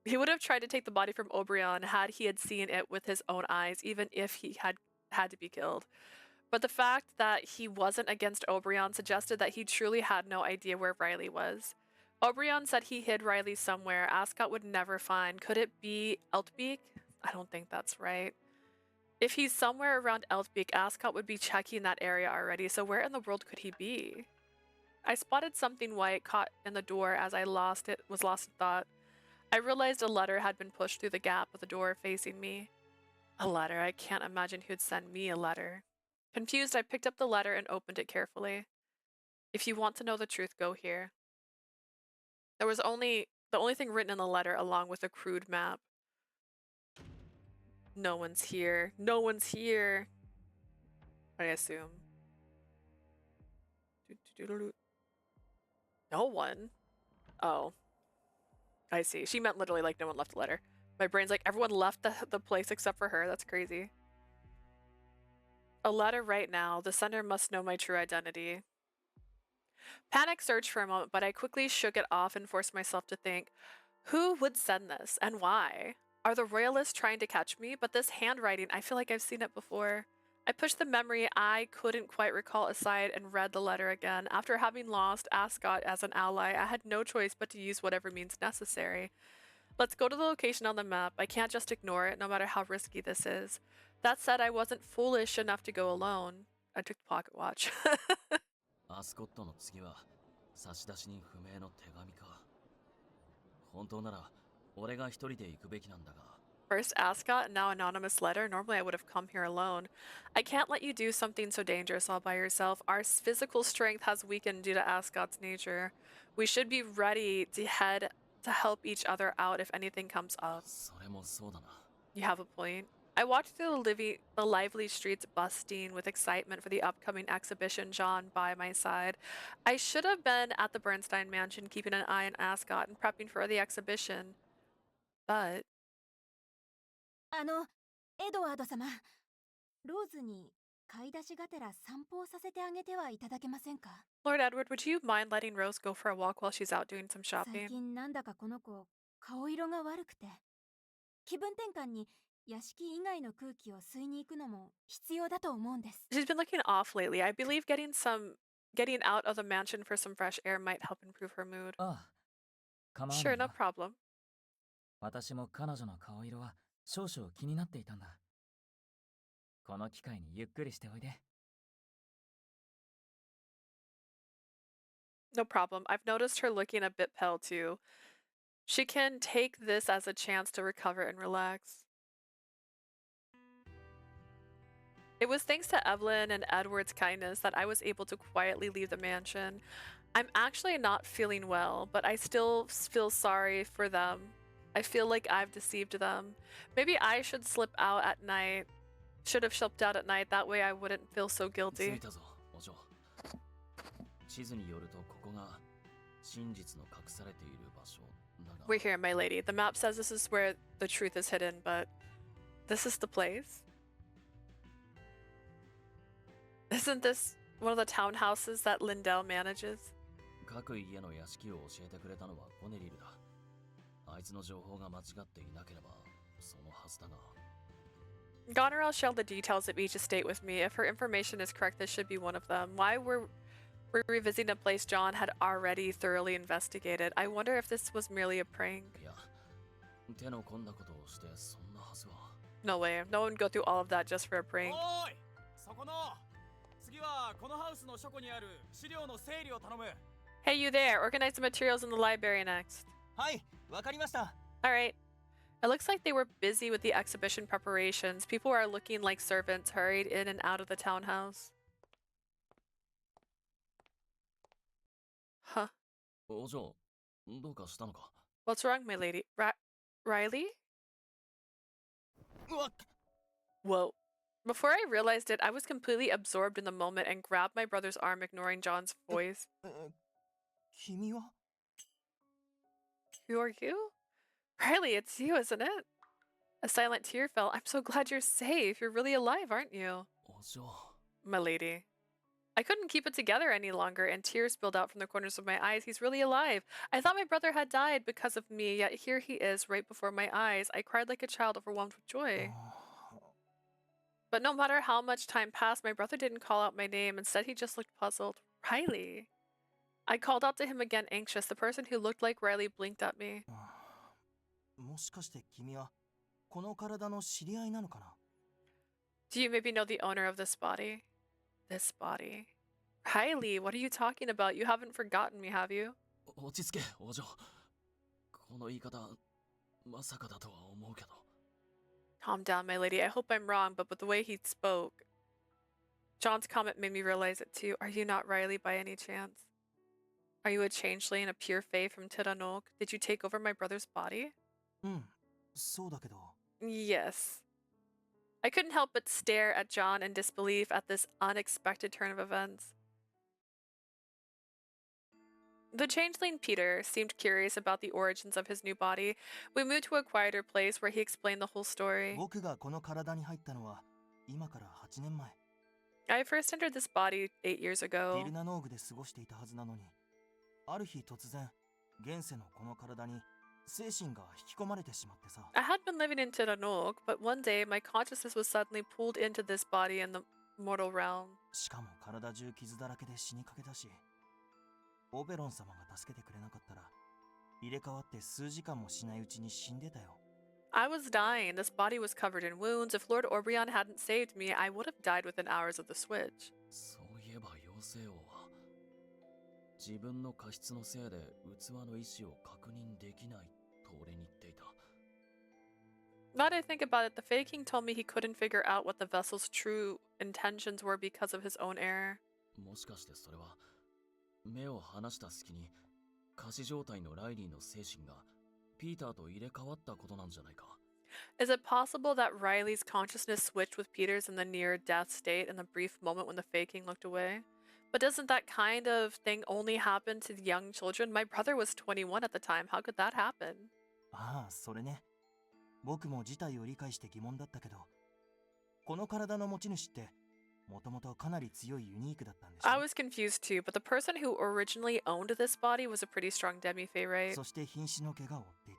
from Oberon had he had seen it with his own eyes, even if he had to be killed. But the fact that he wasn't against Oberon suggested that he truly had no idea where Riley was. Oberon said he hid Riley somewhere Ascot would never find. Could it be Eltbeek? I don't think that's right. If he's somewhere around Eltbeek, Ascot would be checking that area already, so where in the world could he be? I spotted something white caught in the door as I was lost in thought. I realized a letter had been pushed through the gap of the door facing me. A letter? I can't imagine who'd send me a letter. Confused, I picked up the letter and opened it carefully. If you want to know the truth, go here. There was the only thing written in the letter along with a crude map. No one's here. No one's here. I assume. No one? Oh. I see. She meant literally like no one left a letter. My brain's like, everyone left the place except for her. That's crazy. A letter right now. The sender must know my true identity. Panic surged for a moment, but I quickly shook it off and forced myself to think, who would send this and why? Are the royalists trying to catch me? But this handwriting, I feel like I've seen it before. I pushed the memory I couldn't quite recall aside and read the letter again. After having lost Ascot as an ally, I had no choice but to use whatever means necessary. Let's go to the location on the map. I can't just ignore it, no matter how risky this is. That said, I wasn't foolish enough to go alone. I took the pocket watch. アスコットの次は差出人不明の手紙か。本当なら俺が一人で行くべきなんだが。First Ascot, now anonymous letter. Normally I would have come here alone. I can't let you do something so dangerous all by yourself. Our physical strength has weakened due to Ascot's nature. We should be ready to head to help each other out if anything comes up. それもそうだな。 You have a point. I walked through the lively streets busting with excitement for the upcoming exhibition, John by my side. I should have been at the Bernstein mansion keeping an eye on Ascot and prepping for the exhibition. But... エドワード様、ローズに買い出しがてら散歩をさせてあげてはいただけませんか? Lord Edward, would you mind letting Rose go for a walk while she's out doing some 最 shopping? 近なんだかこの子、顔色が悪くて。気分転換に屋敷以外の空気を吸いに行くのも必要だと思うんです。 She's been looking off lately. I believe getting out of the mansion for some fresh air might help improve her mood. ああ、構わない Sure, よ。 no problem. 私も彼女の顔色は少々気になっていたんだ。この機会にゆっくりしておいで。 No problem. I've noticed her looking a bit pale too. She can take this as a chance to recover and relax. It was thanks to Evelyn and Edward's kindness that I was able to quietly leave the mansion. I'm actually not feeling well, but I still feel sorry for them. I feel like I've deceived them. Maybe I should slip out at night. Should have slipped out at night, that way I wouldn't feel so 着 guilty. いたぞ、お嬢。地図によるとここが真実の隠されている場所だが。 We're here, my lady. The map says this is where the truth is hidden, but this is the place? Isn't this one of the townhouses that Lindel manages? 各家の屋敷を教えてくれたのはコネリルだ。あいつの情報が間違っていなければそのはずだが。Goneril shared the details of each estate with me. If her information is correct, this should be one of them. Why were we revisiting a place John had already thoroughly investigated? I wonder if this was merely a prank. いや、手の込んだことをしてそんなはずは。No way. No one would go through all of that just for a prank. おーい、そこの次はこのハウスの書庫にある資料の整理を頼む。 Hey, you there. Organize the materials in the library next. はい、わかりました。 Alright. It looks like they were busy with the exhibition preparations. People are looking like servants hurried in and out of the townhouse. Huh. お嬢、どうかしたのか？ What's wrong, my lady? Riley? うわっ。 Whoa. Before I realized it, I was completely absorbed in the moment and grabbed my brother's arm, ignoring John's voice. 君は？ Who are you? Riley, it's you, isn't it? A silent tear fell. I'm so glad you're safe. You're really alive, aren't you? お嬢。 My lady. I couldn't keep it together any longer, and tears spilled out from the corners of my eyes. He's really alive. I thought my brother had died because of me, yet here he is, right before my eyes. I cried like a child overwhelmed with joy. But no matter how much time passed, my brother didn't call out my name. Instead, he just looked puzzled. Riley. I called out to him again, anxious. The person who looked like Riley blinked at me. もしかして君はこの体の知り合いなのかな？ Do you maybe know the owner of this body? This body. Riley, what are you talking about? You haven't forgotten me, have you? 落ち着け、お嬢。この言い方、まさかだとは思うけど。 Calm down, my lady. I hope I'm wrong, but with the way he spoke. John's comment made me realize it too. Are you not Riley by any chance? Are you a changeling, a pure fae from Tiranok? Did you take over my brother's body? うん、そうだけど。 Yes. I couldn't help but stare at John in disbelief at this unexpected turn of events. The changeling Peter seemed curious about the origins of his new body. We moved to a quieter place where he explained the whole story. 僕がこの体に入ったのは今から8年前。 I first entered this body 8 years デ ago. ィルナノーグで過ごしていたはずなのに、ある日突然、現世のこの体に精神が引き込まれてしまってさ。 I had been living in Tiranok, but one day my consciousness was suddenly pulled into this body in the mortal realm. しかも体中傷だらけで死にかけたし、オベロン様が助けてくれなかったら、入れ替わって数時間もしないうちに死んでたよ。 I was dying. This body was covered in wounds. If Lord Orbrion hadn't saved me, I would have died within hours of the switch. そういえば妖精王は、自分の過失のせいで器の意志を確認できないと俺に言っていた。 Now that I think about it, the Fae King told me he couldn't figure out what the vessel's true intentions were because of his own error. もしかしてそれは、目を離した隙に、仮死状態のライリーの精神がピーターと入れ替わったことなんじゃないか。 Is it possible that Riley's consciousness switched with Peter's in the near-death state in the brief moment when the Fae King looked away? But doesn't that kind of thing only happen to young children? My brother was 21 at the time. How could that happen? ああ、それね。僕も事態を理解して疑問だったけど、この体の持ち主って、もともとかなり強いユニークだったんでしょ。 I was confused too, but the person who originally owned this body was a pretty strong demi-fae, right? そして瀕死の怪我を負ってい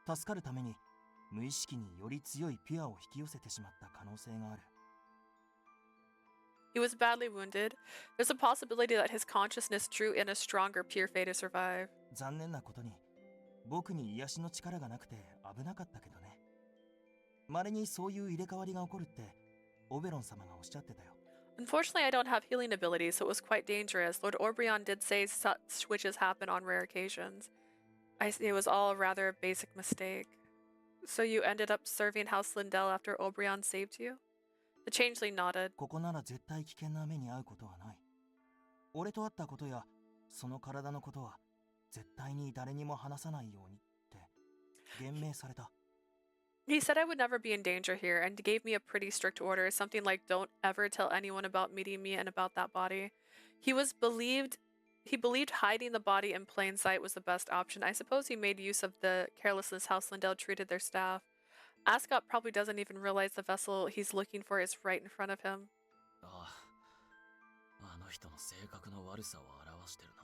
た。助かるために、無意識により強いピュアを引き寄せてしまった可能性がある。 He was badly wounded. There's a possibility that his consciousness drew in a stronger pure fae to survive. 残念なことに、僕に癒しの力がなくて危なかったけどね。稀にそういう入れ替わりが起こるって、オベロン様がおっしゃってたよ。 Unfortunately, I don't have healing abilities, so it was quite dangerous. Lord Orbrion did say such switches happen on rare occasions. It was all a rather basic mistake. So you ended up serving House Lindel after Orbrion saved you? The changeling nodded. ここなら絶対危険な目に遭うことはない。俺と会ったことや、その体のことは、絶対に誰にも話さないようにって、言命された。 He said I would never be in danger here and gave me a pretty strict order, something like don't ever tell anyone about meeting me and about that body. He believed hiding the body in plain sight was the best option. I suppose he made use of the carelessness House Lindel treated their staff. Ascot probably doesn't even realize the vessel he's looking for is right in front of him. ああ、あの人の性格の悪さを表してるな。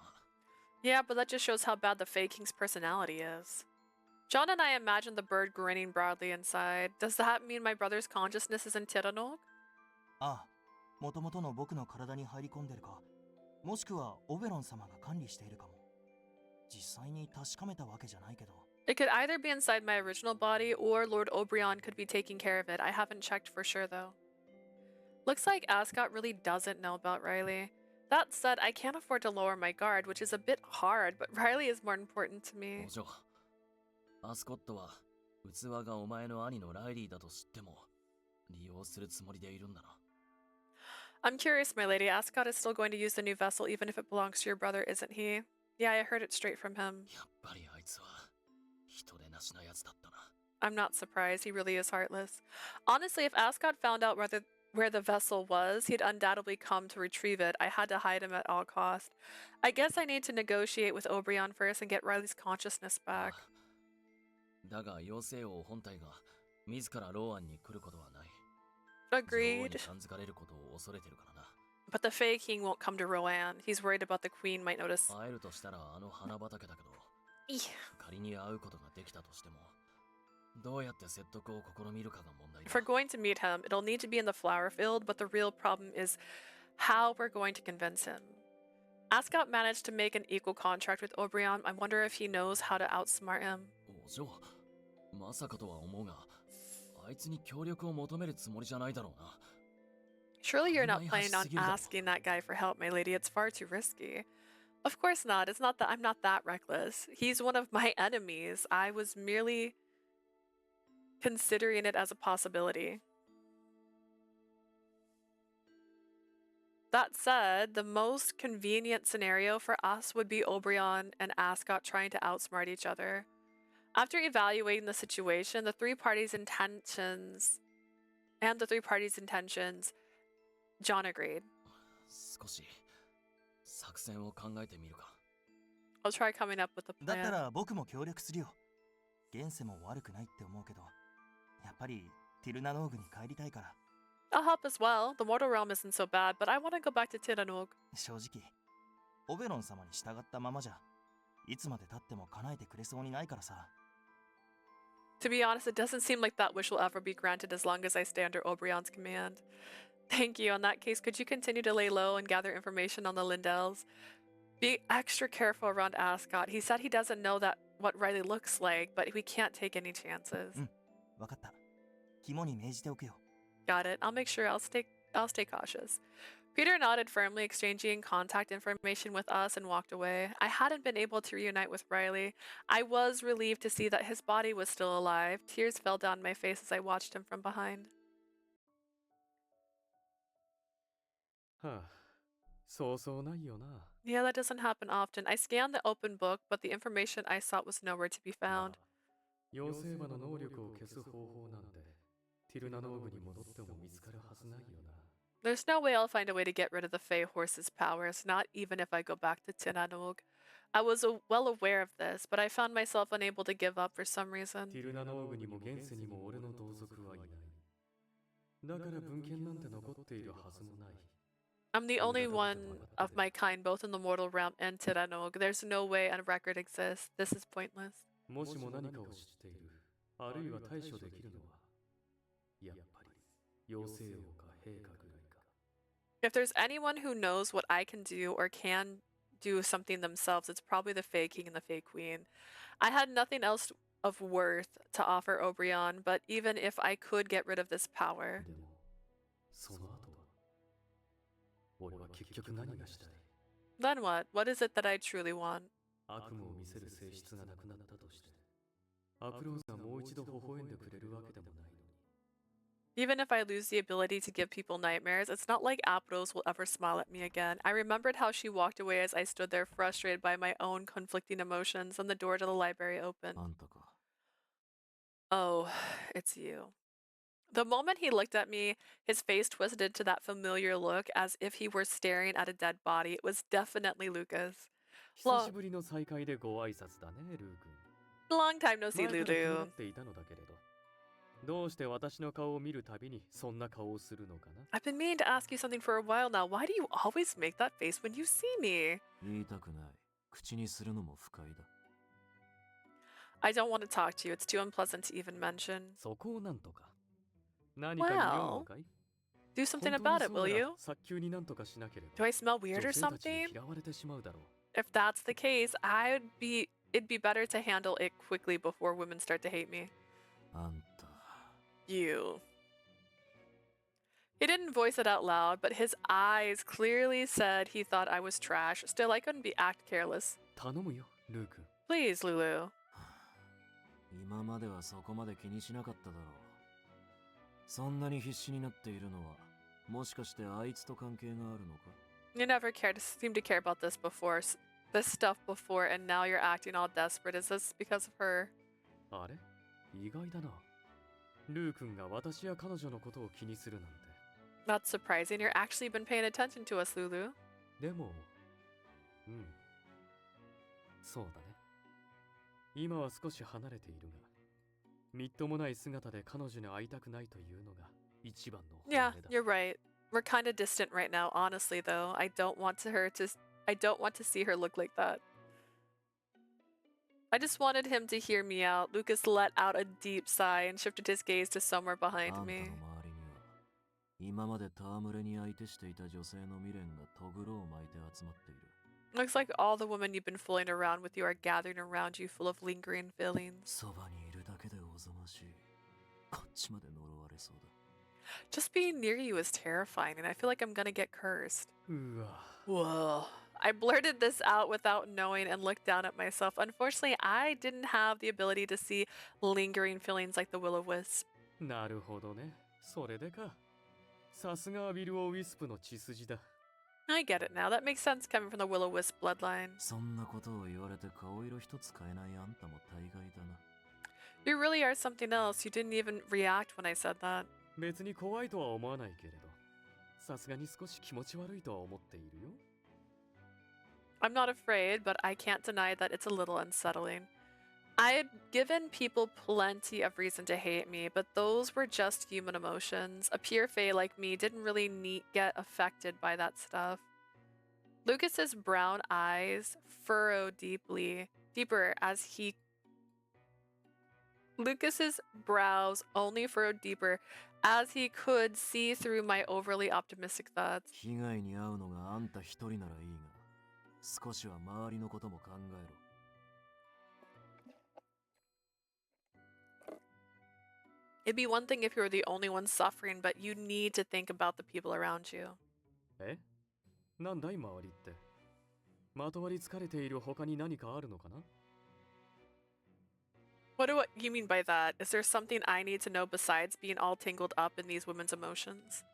Yeah, but that just shows how bad the Fae King's personality is. John and I imagined the bird grinning broadly inside. Does that mean my brother's consciousness is in Tiranook? ああ、もともとの僕の体に入り込んでるか、もしくはオベロン様が管理しているかも。実際に確かめたわけじゃないけど。It could either be inside my original body or Lord Obrion could be taking care of it. I haven't checked for sure though. Looks like Ascot really doesn't know about Riley. That said, I can't afford to lower my guard, which is a bit hard, but Riley is more important to me. アスコットは器がお前の兄のライリーだと知っても利用するつもりでいるんだな。I'm curious, my lady. Ascot is still going to use the new vessel even if it belongs to your brother, isn't he? Yeah, I heard it straight from him. やっぱりあいつは人でなしなやつだったな。I'm not surprised. He really is heartless. Honestly, if Ascot found out where the vessel was, he'd undoubtedly come to retrieve it. I had to hide him at all costs. I guess I need to negotiate with Obrion first and get Riley's consciousness back. だが妖精王本体が自らローアンに来ることはない。Agreed. But the Fae King won't come to Roanne. He's worried about the Queen might notice. 会えるとしたらあの花畑だけど、仮に会うことができたとしても、どうやって説得を試みるかが問題だ。If we're going to meet him, it'll need to be in the flower field, but the real problem is how we're going to convince him. Ascot managed to make an equal contract with Obrion. I wonder if he knows how to outsmart him. お嬢、まさかとは思うが、あいつに協力を求めるつもりじゃないだろうな。Surely you're not planning on asking that guy for help, my lady. It's far too risky. Of course not. It's not that I'm not that reckless. He's one of my enemies. I was merely considering it as a possibility. That said, the most convenient scenario for us would be Obrion and Ascot trying to outsmart each other. After evaluating the situation, the three parties' intentions, John agreed. 少し作戦を考えてみるか。I'll try coming up with a plan. だったら僕も協力するよ。現世も悪くないって思うけど、やっぱりティルナノーグに帰りたいから。I'll help as well. The mortal realm isn't so bad, but I want to go back to Tiranook. 正直、オベロン様に従ったままじゃ、いつまで経っても叶えてくれそうにないからさ。To be honest, it doesn't seem like that wish will ever be granted as long as I stay under Obrion's command. Thank you. In that case, could you continue to lay low and gather information on the Lindels? Be extra careful around Ascot. He said he doesn't know what Riley looks like, but we can't take any chances. わかった。肝に銘じておくよ。Got it. I'll make sure I'll stay cautious. Peter nodded firmly, exchanging contact information with us, and walked away. I hadn't been able to reunite with Riley. I was relieved to see that his body was still alive. Tears fell down my face as I watched him from behind. はあ、そうそうないよな。Yeah, that doesn't happen often. I scanned the open book, but the information I sought was nowhere to be found. 妖精馬の能力を消す方法なんて、ティルナノーグに戻っても見つかるはずないよな。There's no way I'll find a way to get rid of the Fey horse's powers, not even if I go back to Tiranook. I was well aware of this, but I found myself unable to give up for some reason. ティルナノーグにも現世にも俺の同族はいない。だから文献なんて残っているはずもない。I'm the only one of my kind, both in the mortal realm and Tiranook. There's no way a record exists. This is pointless. もしも何かを知っている、あるいは対処できるのは、やっぱり妖精王か陛下ぐらいか。If there's anyone who knows what I can do or can do something themselves, it's probably the Fae King and the Fae Queen. I had nothing else of worth to offer Obrion, but even if I could get rid of this power... でも、その後は、俺は結局何がしたい？ Then what? What is it that I truly want? 悪夢を見せる性質がなくなったとして、アプローズがもう一度微笑んでくれるわけでもないのに。Even if I lose the ability to give people nightmares, it's not like Apros will ever smile at me again. I remembered how she walked away as I stood there frustrated by my own conflicting emotions, and the door to the library opened. Oh, it's you. The moment he looked at me, his face twisted to that familiar look as if he were staring at a dead body. It was definitely Lucas. 久しぶりの再会でご挨拶だね、ルー君。 Long time no see, 前から気にな Lulu. っていたのだけれど、どうして私の顔を見るたびにそんな顔をするのかな？ I've been meaning to ask you something for a while now. Why do you always make that face when you see me? 言いたくない。口にするのも不快だ。I don't want to talk to you. It's too unpleasant to even mention. そこをなんとか。何かに匂うのかい Do something 本当 about に it, そう will なら you? 早急になんとかしなければ Do I smell weird 女 or 性たちに something? 嫌われてしまうだろう If that's the case, it'd be better to handle it quickly before women start to hate me. あんた You. He didn't voice it out loud, but his eyes clearly said he thought I was trash. Still, I couldn't act careless. 頼むよルー君 Please, Lulu. 今まではそこまで気にしなかっただろう。そんなに必死になっているのはもしかしてあいつと関係があるのか You never seemed to care about this stuff before, and now you're acting all desperate. Is this because of her? あれ意外だなルー君が私や彼女のことを気にするなんて That's surprising. You're actually been paying attention to us, Lulu. でもそうだね今は少し離れているがみっともない姿で彼女に会いたくないというのが一番の本 Yeah, 音だ you're right. We're kind of distant right now, honestly, though. I don't want to see her look like that. I just wanted him to hear me out. Lucas let out a deep sigh and shifted his gaze to somewhere あ behind んたの me. 周りには今まで戯れに相手していた女性の未練がとぐろを巻いて集まっている Looks like all the women you've been fooling around with you are gathering around you full of lingering feelings. そばにいるだけでおぞましいこっちまで呪われそうだ Just being near you is terrifying, and I feel like I'm gonna get cursed. うわ Whoa. I blurted this out without knowing and looked down at myself. Unfortunately, I didn't have the ability to see lingering feelings like the will-o-wisp. なるほどねそれでかさすがはウィル・オ・ウィスプの血筋だ I get it now. That makes sense coming from the will-o-wisp bloodline. そんなことを言われて顔色一つ変えないあんたも大概だな You really are something else. You didn't even react when I said that. 別に怖いとは思わないけれどさすがに少し気持ち悪いとは思っているよ I'm not afraid, but I can't deny that it's a little unsettling. I had given people plenty of reason to hate me, but those were just human emotions. A pure fae like me didn't really get affected by that stuff. Lucas's brown eyes furrowed deeper as he... Lucas's brows only furrowed deeper as he could see through my overly optimistic thoughts. 被害に遭うのがあんた一人ならいいが少しは周りのことも考えろ It'd be one thing if you were the only one suffering, but you need to think about the people around you. えなんだい周りってまとわりつかれている他に何かあるのかな What do you mean by that? Is there something I need to know besides being all tangled up in these women's emotions?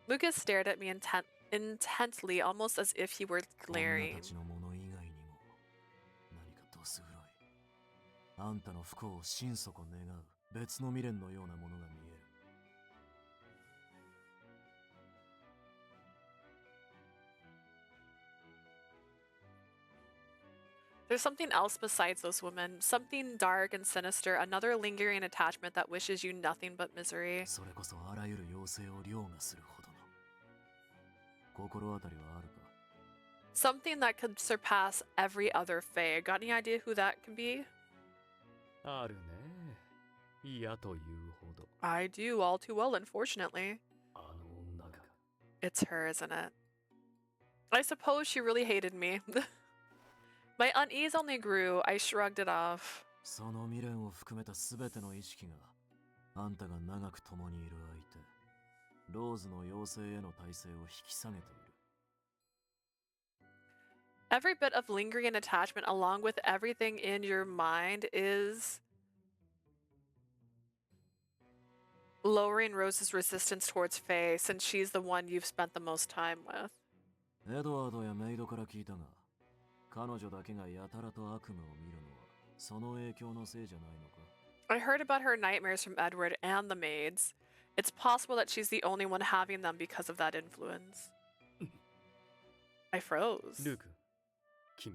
Lucas stared at me intently, almost as if he were 女 glaring. たちのもの以外にも何かどす黒いあんたの不幸を心底願う別の未練のようなものが見える There's something else besides those women, something dark and sinister, another lingering attachment that wishes you nothing but misery. それこそあらゆる妖精を凌駕するほどの心当たりはあるか Something that could surpass every other fae. Got any idea who that could be? あるね嫌というほど I do, all too well, unfortunately. あの女が It's her, isn't it? I suppose she really hated me. My unease only grew. I shrugged it off. その未練を含めた全ての意識があんたが長く共にいる相手ローズの妖精への耐性を引き下げている Every bit of lingering attachment, along with everything in your mind, is lowering Rose's resistance towards Faye, since she's the one you've spent the most time with. エドワードやメイドから聞いたが彼女だけがやたらと悪夢を見るのはその影響のせいじゃないのか I heard about her nightmares from Edward and the maids. It's possible that she's the only one having them because of that influence. I froze. ルーク君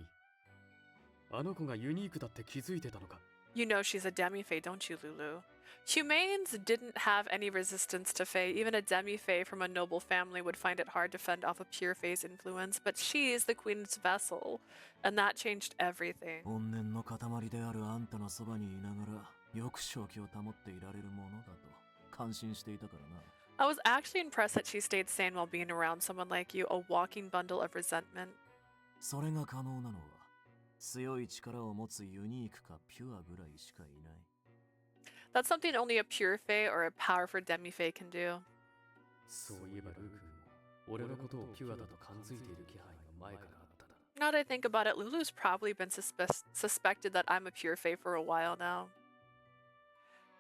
あの子がユニークだって気づいてたのか You know she's a demi-fae, don't you, Lulu? Humanes didn't have any resistance to Fae. Even a demi-Fae from a noble family would find it hard to fend off a pure Fae's influence, but she's the queen's vessel, and that changed everything. 怨念の塊であるあんたのそばにいながらよく正気を保っていられるものだと感心していたからな。I was actually impressed that she stayed sane while being around someone like you, a walking bundle of resentment. それが可能なのは強い力を持つユニークかピュアぐらいしかいない。That's something only a pure Fae or a powerful demi-Fae can do. そういえばルークも俺のことをピュアだと感づいている気配が前からあっただ。Now that I think about it, Lulu's probably been suspected that I'm a pure Fae for a while now.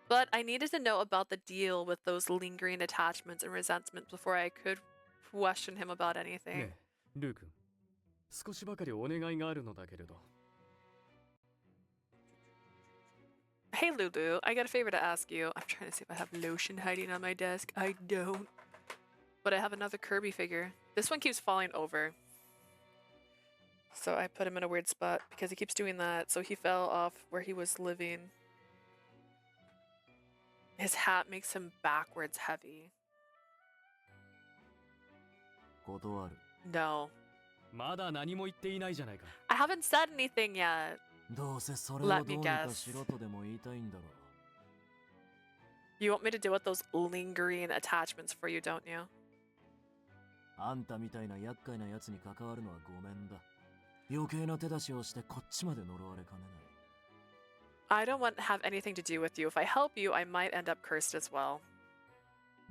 But I needed to know about the deal with those lingering attachments and resentments before I could question him about anything. ねえ、ルー君、少しばかりお願いがあるのだけれど。Hey Lulu, I got a favor to ask you. I'm trying to see if I have lotion hiding on my desk. I don't. But I have another Kirby figure. This one keeps falling over. So I put him in a weird spot because he keeps doing that. So he fell off where he was living. His hat makes him backwards heavy. 断る。No. まだ何も言っていないじゃないか。I haven't said anything yet. どうせそれをどうにかしろとでも言いたいんだろう。You want me to deal with those lingering attachments for you, don't you? あんたみたいな厄介なやつに関わるのはごめんだ。余計な手出しをしてこっちまで呪われかねない。I don't want to have anything to do with you. If I help you, I might end up cursed as well.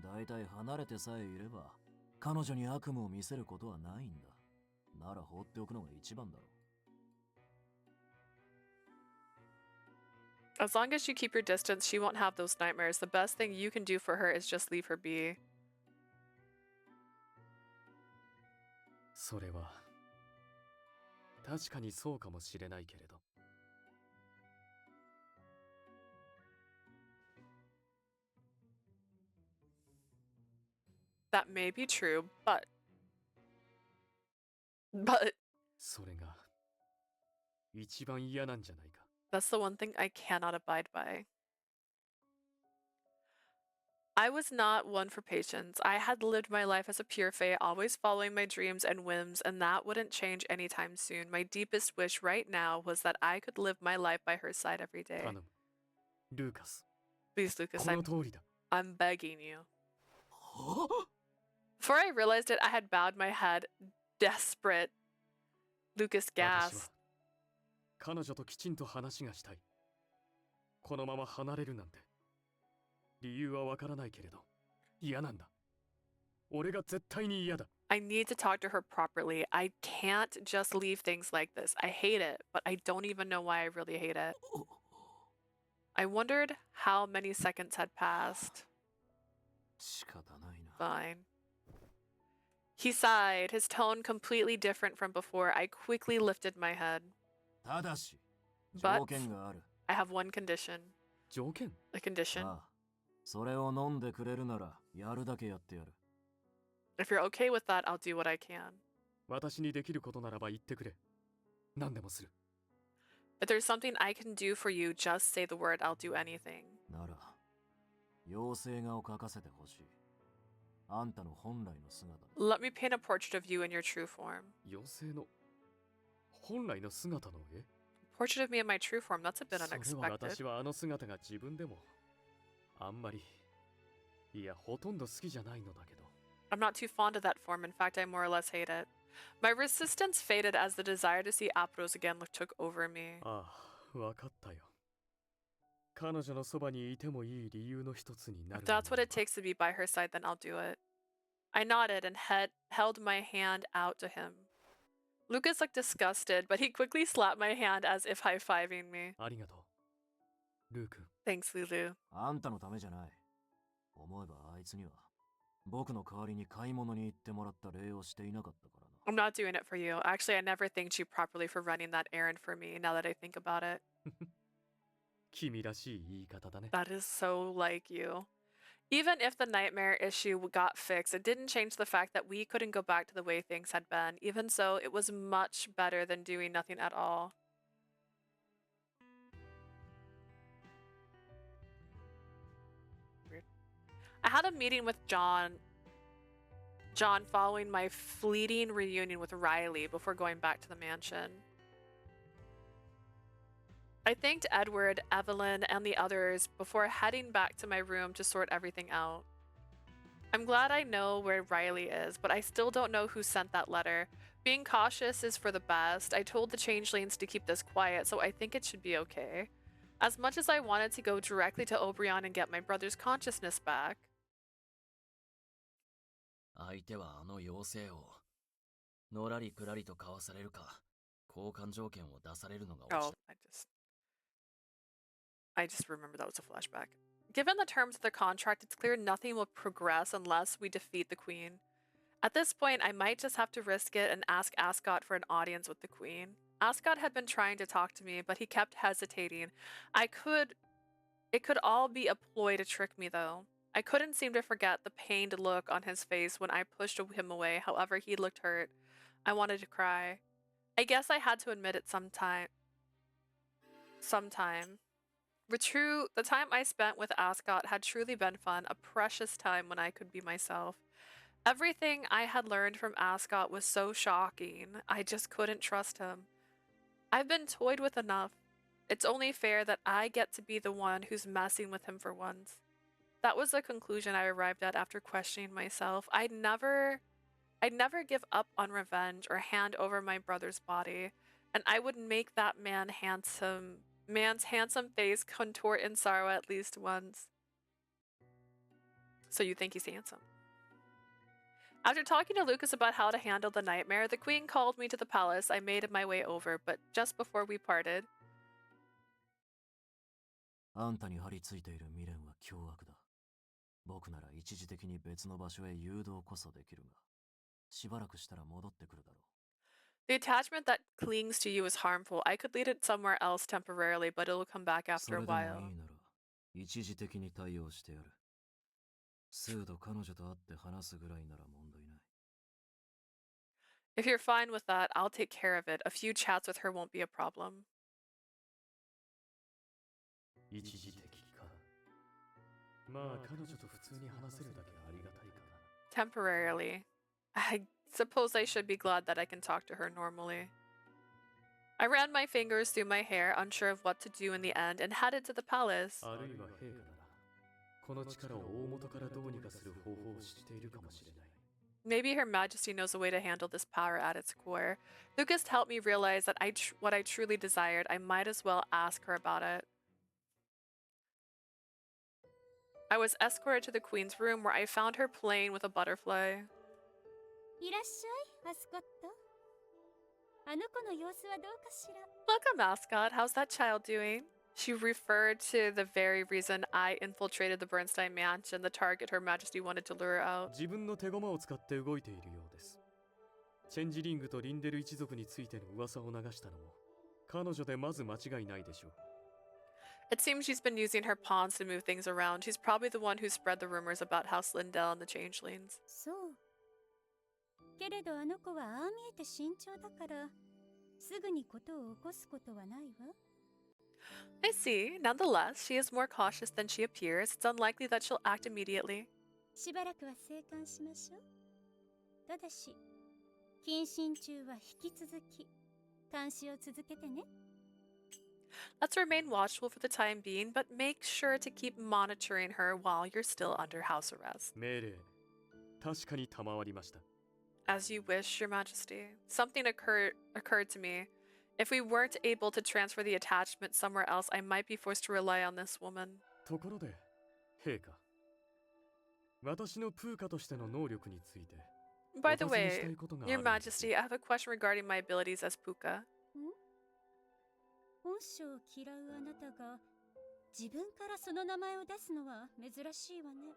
だいたい離れてさえいれば彼女に悪夢を見せることはないんだ。なら放っておくのが一番だろう。As long as you keep your distance, she won't have those nightmares. The best thing you can do for her is just leave her be. それは確かにそうかもしれないけれど。That may be true, but それが一番嫌なんじゃないか。that's the one thing I cannot abide by. I was not one for patience. I had lived my life as a pure Fae, always following my dreams and whims, and that wouldn't change anytime soon. My deepest wish right now was that I could live my life by her side every day. 頼む、ルーカス。 Please, Lucas, この通りだ。I'm begging you. Before I realized it, I had bowed my head, desperate. Lucas 私は gasped. 彼女ときちんと話がしたい。このまま離れるなんて。理由はわからないけれど、嫌なんだ。俺が絶対に嫌だ。I need to talk to her properly. I can't just leave things like this. I hate it, but I don't even know why I really hate it. I wondered how many seconds had passed. 仕方ないな。 Fine. He sighed, his tone completely different from before. I quickly lifted my head. ただし、 But 条件がある。 I have one condition. 条件？ A condition. ああ、それを飲んでくれるならやるだけやってやる。 If you're okay with that, I'll do what I can. 私にできることならば言ってくれ。何でもする。 If there's something I can do for you, just say the word. I'll do anything. なら、妖精画を描かせてほしい。あんたの本来の姿で。 Let me paint a portrait of you in your true form. 妖精の本来の姿の絵？ Portrait of me in my true form. That's a bit それは unexpected. 私はあの姿が自分でもあんまり、いやほとんど好きじゃないのだけど。 I'm not too fond of that form. In fact, I more or less hate it. My resistance faded as the desire to see Apros again took over me. ああ、わかったよ。彼女のそばにいてもいい理由の一つになる If のなら that's what it takes to be by her side, then I'll do it. I nodded and held my hand out to him. Lucas looked disgusted, but he quickly slapped my hand as if high-fiving me. ありがとう。ルー君。 Thanks, Lulu. あんたのためじゃない。思えばあいつには僕の代わりに買い物に行ってもらった礼をしていなかったからな。I'm not doing it for you. Actually, I never thanked you properly for running that errand for me, now that I think about it. 君らしい言い方だね。 That is so like you. Even if the nightmare issue got fixed, it didn't change the fact that we couldn't go back to the way things had been. Even so, it was much better than doing nothing at all. I had a meeting with John following my fleeting reunion with Riley before going back to the mansion. I thanked Edward, Evelyn, and the others before heading back to my room to sort everything out. I'm glad I know where Riley is, but I still don't know who sent that letter. Being cautious is for the best. I told the changelings to keep this quiet, so I think it should be okay. As much as I wanted to go directly to Oberon and get my brother's consciousness back. 相手はあの妖精をのらりくらりと交わされるか交換条件を出されるのが落ち Oh, I just remember that was a flashback. Given the terms of the contract, it's clear nothing will progress unless we defeat the Queen. At this point, I might just have to risk it and ask Ascot for an audience with the Queen. Ascot had been trying to talk to me, but he kept hesitating. It could all be a ploy to trick me, though. I couldn't seem to forget the pained look on his face when I pushed him away, however he looked hurt. I wanted to cry. I guess I had to admit it sometime. The time I spent with Ascot had truly been fun, a precious time when I could be myself. Everything I had learned from Ascot was so shocking, I just couldn't trust him. I've been toyed with enough. It's only fair that I get to be the one who's messing with him for once. That was the conclusion I arrived at after questioning myself. I'd never give up on revenge or hand over my brother's body, and I would make that man's handsome face contort in sorrow at least once. So you think he's handsome? After talking to Lucas about how to handle the nightmare, the Queen called me to the palace. I made my way over, but just before we parted, あんたに張り付いている未練は凶悪だ。僕なら一時的に別の場所へ誘導こそできるが、しばらくしたら戻ってくるだろう。the attachment that clings to you is harmful. I could lead it somewhere else temporarily, but it'll come back そ after れ a でもいい while. なら、一時的に対応してやる。数度彼女と会って話すぐらいなら問題ない。If you're fine with that, I'll take care of it. A few chats with her won't be a problem. 一時的か。まあ彼女と普通に話せるだけありがたいかな。 Temporarily. I suppose I should be glad that I can talk to her normally. I ran my fingers through my hair, unsure of what to do in the end, and headed to the palace. あるいは陛下なら、この力を大元からどうにかする方法を知っているかもしれない。 Maybe Her Majesty knows a way to handle this power at its core. Lucas helped me realize that what I truly desired, I might as well ask her about it. I was escorted to the Queen's room where I found her playing with a butterfly. いらっしゃい、アスコット。あの子の様子はどうかしら。 Welcome, Ascot. How's that child doing? She referred to the very reason I infiltrated the Bernstein mansion, the target Her Majesty wanted to lure out. 自分の手駒を使って動いているようです。チェンジリングとリンデル一族についての噂を流したのも彼女でまず間違いないでしょう。 It seems she's been using her pawns to move things around. She's probably the one who spread the rumors about House Lindel and the changelings. そう。けれどあの子はああ見えて慎重だから、すぐにことを起こすことはないわ。 I see. Nonetheless, she is more cautious than she appears. It's unlikely that she'll act immediately. しばらくは静観しましょう。ただし、謹慎中は引き続き監視を続けてね。 Let's remain watchful for the time being, but make sure to keep monitoring her while you're still under house arrest. 命令、確かに賜りました。 As you wish, Your Majesty. Something occurred to me. If we weren't able to transfer the attachment somewhere else, I might be forced to rely on this woman. ところで、陛下。私のプーカとしての能力について。 By the way, Your Majesty, I have a question regarding my abilities as Puka. 本性を嫌うあなたが自分からその名前を出すのは珍しいわね。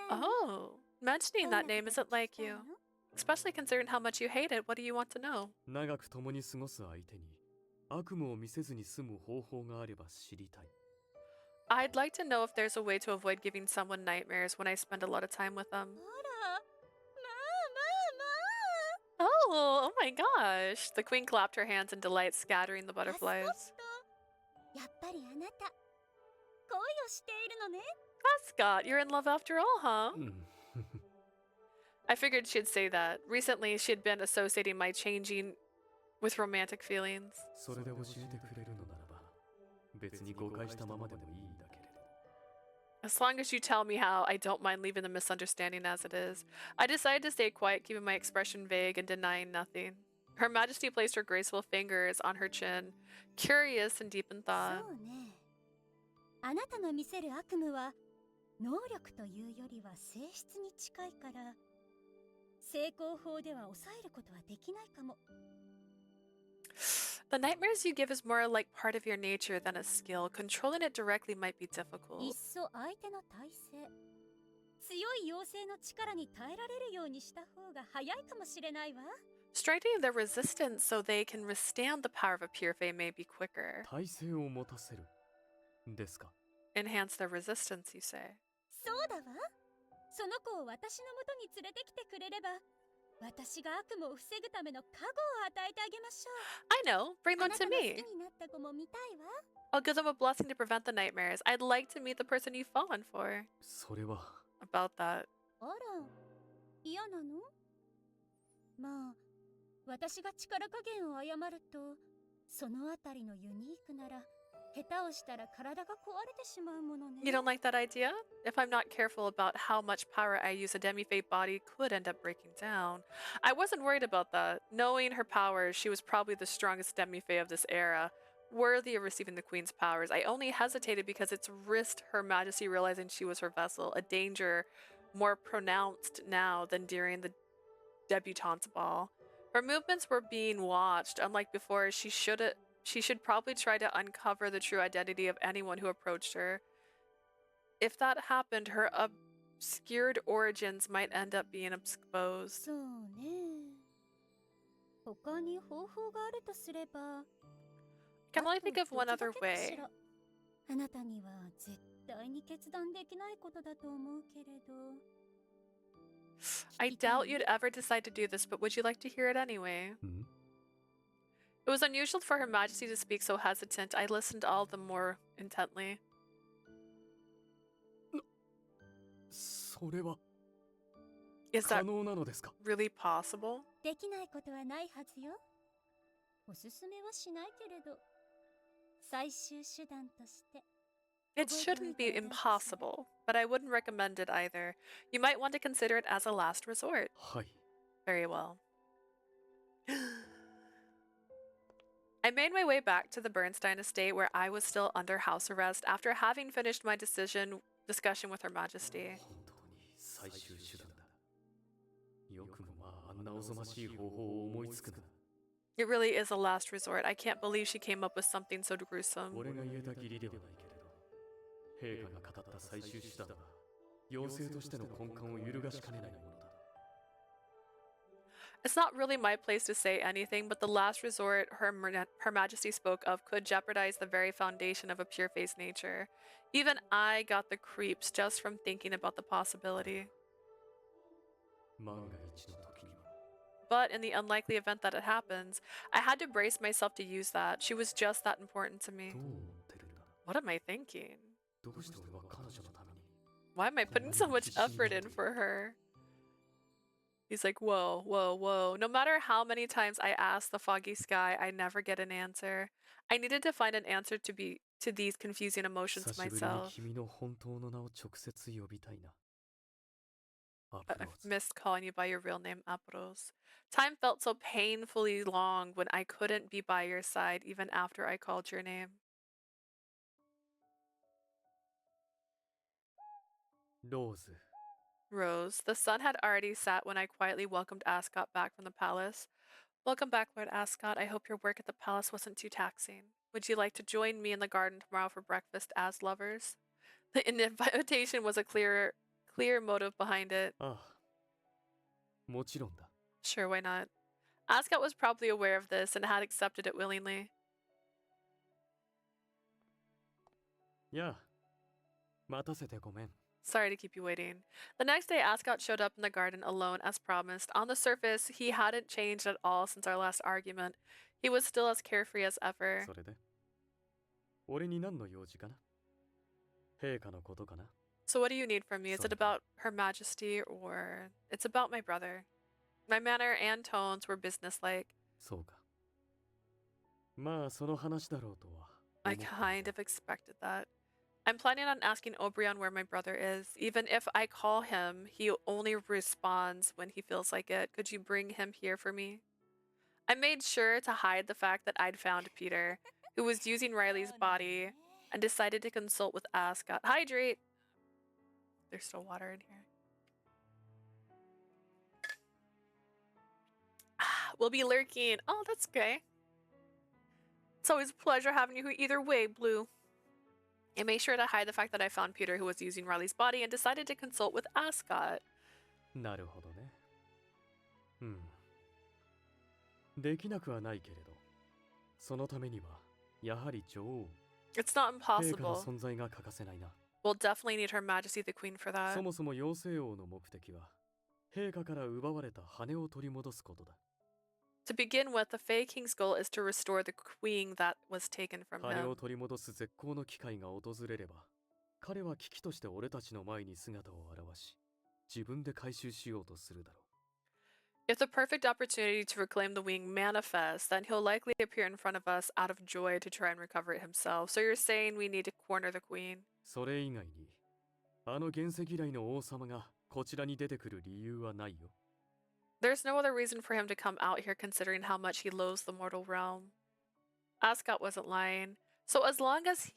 Oh, mentioning that name isn't like you. Especially considering how much you hate it, what do you want to know? 長く共に過ごす相手に悪夢を見せずに済む方法があれば知りたい。 I'd like to know if there's a way to avoid giving someone nightmares when I spend a lot of time with them. あら、Oh my gosh! The queen clapped her hands in delight, scattering the butterflies. やっぱりあなた、恋をしているのね。 Ascot, you're in love after all, huh? うん I figured she'd say that. Recently, she had been associating my changing with romantic feelings. それで教えてくれるのならば別に誤解したままでもいいんだけれど As long as you tell me how, I don't mind leaving the misunderstanding as it is. I decided to stay quiet, keeping my expression vague and denying nothing. Her Majesty placed her graceful fingers on her chin, curious and deep in そ thought. うね。あなたの見せる悪夢は能力というよりは性質に近いから成功法では抑えることはできないかも。 The nightmares you give is more like part of your nature than a skill. Controlling it directly might be いっ difficult. そ相手の体勢、強い妖精の力に耐えられるようにした方が早いかもしれないわ。 Strengthening their resistance so they can withstand the power of a pure fae may be quicker. 体勢を持たせるですか Enhance their resistance, you say. そうだわ。その子を私のもとに連れてきてくれれば、私が悪夢を防ぐための加護を与えてあげましょう。 I know. Bring あ them な to たの好 me. きになった子も見たいわ。 I'll give them a blessing to prevent the nightmares. I'd like to meet the person you've fallen for. それは About that. あら、嫌なの？まあ、私が力加減を誤ると、そのあたりのユニークなら、下手をしたら体が壊れてしまうものね。 You don't like that idea? If I'm not careful about how much power I use, a demi-fate body could end up breaking down. I wasn't worried about that. Knowing her powers, she was probably the strongest demi-fate of this era, worthy of receiving the Queen's powers. I only hesitated because it's risked Her Majesty realizing she was her vessel, a danger more pronounced now than during the debutante's ball. Her movements were being watched. Unlike before, she should probably try to uncover the true identity of anyone who approached her. If that happened, her obscured origins might end up being exposed. そうね。他に方法があるとすれば、 I can only think of one あと other 一つだけかし way. ら。あなたには絶対に決断できないことだと思うけれど。 I doubt you'd ever decide to do this, but would you like to hear it anyway? ん It was unusual for Her Majesty to speak so hesitant. I listened all the more intently. それは Is 可 that 能なのですか really possible? できないことはないはずよ。おすすめはしないけれど、最終手段として。 It shouldn't be impossible, but I wouldn't recommend it either. You might want to consider it as a last resort. はい Very well. I made my way back to the Bernstein estate where I was still under house arrest after having finished my discussion with Her Majesty. 本当に最終手段だよくもまああんなおぞましい方法を思いつくな It really is a last resort. I can't believe she came up with something so gruesome. 俺が言えた義理ではないけれど陛下が語った最終手段は妖精としての根幹を揺るがしかねないものだ It's not really my place to say anything, but the last resort Her Majesty spoke of could jeopardize the very foundation of a pure face nature. Even I got the creeps just from thinking about the possibility. 万が一の時には But in the unlikely event that it happens, I had to brace myself to use that. She was just that important to me. どう思ってるんだ What am I thinking? どうして俺は彼女のために Why am I putting so much effort in for her? He's like, whoa, whoa, whoa. No matter how many times I ask the foggy sky, I never get an answer. I needed to find an answer to these confusing emotions 久しぶりに myself. 君の本当の名を直接呼びたいなアプ I ローズ missed calling you by your real name, Apros. Time felt so painfully long when I couldn't be by your side even after I called your name. ローズ Rose, the sun had already set when I quietly welcomed Ascot back from the palace. Welcome back, Lord Ascot. I hope your work at the palace wasn't too taxing. Would you like to join me in the garden tomorrow for breakfast as lovers? The invitation was a clear motive behind it. ああもちろんだ Sure, why not? Ascot was probably aware of this and had accepted it willingly. やあ待たせてごめん Sorry to keep you waiting. The next day, Ascot showed up in the garden alone as promised. On the surface, he hadn't changed at all since our last argument. He was still as carefree as ever. それで俺に何の用事かな陛下のことかな。 So what do you need from me? Is it Sorry. about Her Majesty or it's about my brother? My manner and tones were businesslike. そうか。まあその話だろうとは I 思ったんだ。 kind of expected that. I'm planning on asking Obrion where my brother is. Even if I call him, he only responds when he feels like it. Could you bring him here for me? I made sure to hide the fact that I'd found Peter, who was using Riley's body, and decided to consult with Ascot. Hydrate! There's still water in here. We'll be lurking. Oh, that's okay. It's always a pleasure having you either way, Blue. I made sure to hide the fact that I found Peter, who was using Riley's body, and decided to consult with Ascot. なるほどね。うん。できなくはないけれど、そのためにはやはり女王、 It's not 陛下の impossible. 存在が欠かせないな。 We'll definitely need Her Majesty the Queen for that. そもそも妖精王の目的は、陛下から奪われた羽を取り戻すことだ。 To begin with, the Fae King's goal is to restore the queen that was taken from 羽を him. 取り戻す絶好の機会が訪れれば、彼は危機として俺たちの前に姿を現し、自分で回収しようとするだろう。 If the perfect opportunity to reclaim the wing manifests, then he'll likely appear in front of us out of joy to try and recover it himself. So you're saying we need to corner the queen? それ以外に、あの原石嫌いの王様がこちらに出てくる理由はないよ。 There's no other reason for him to come out here considering how much he loathes the mortal realm. Ascot wasn't lying. So as long as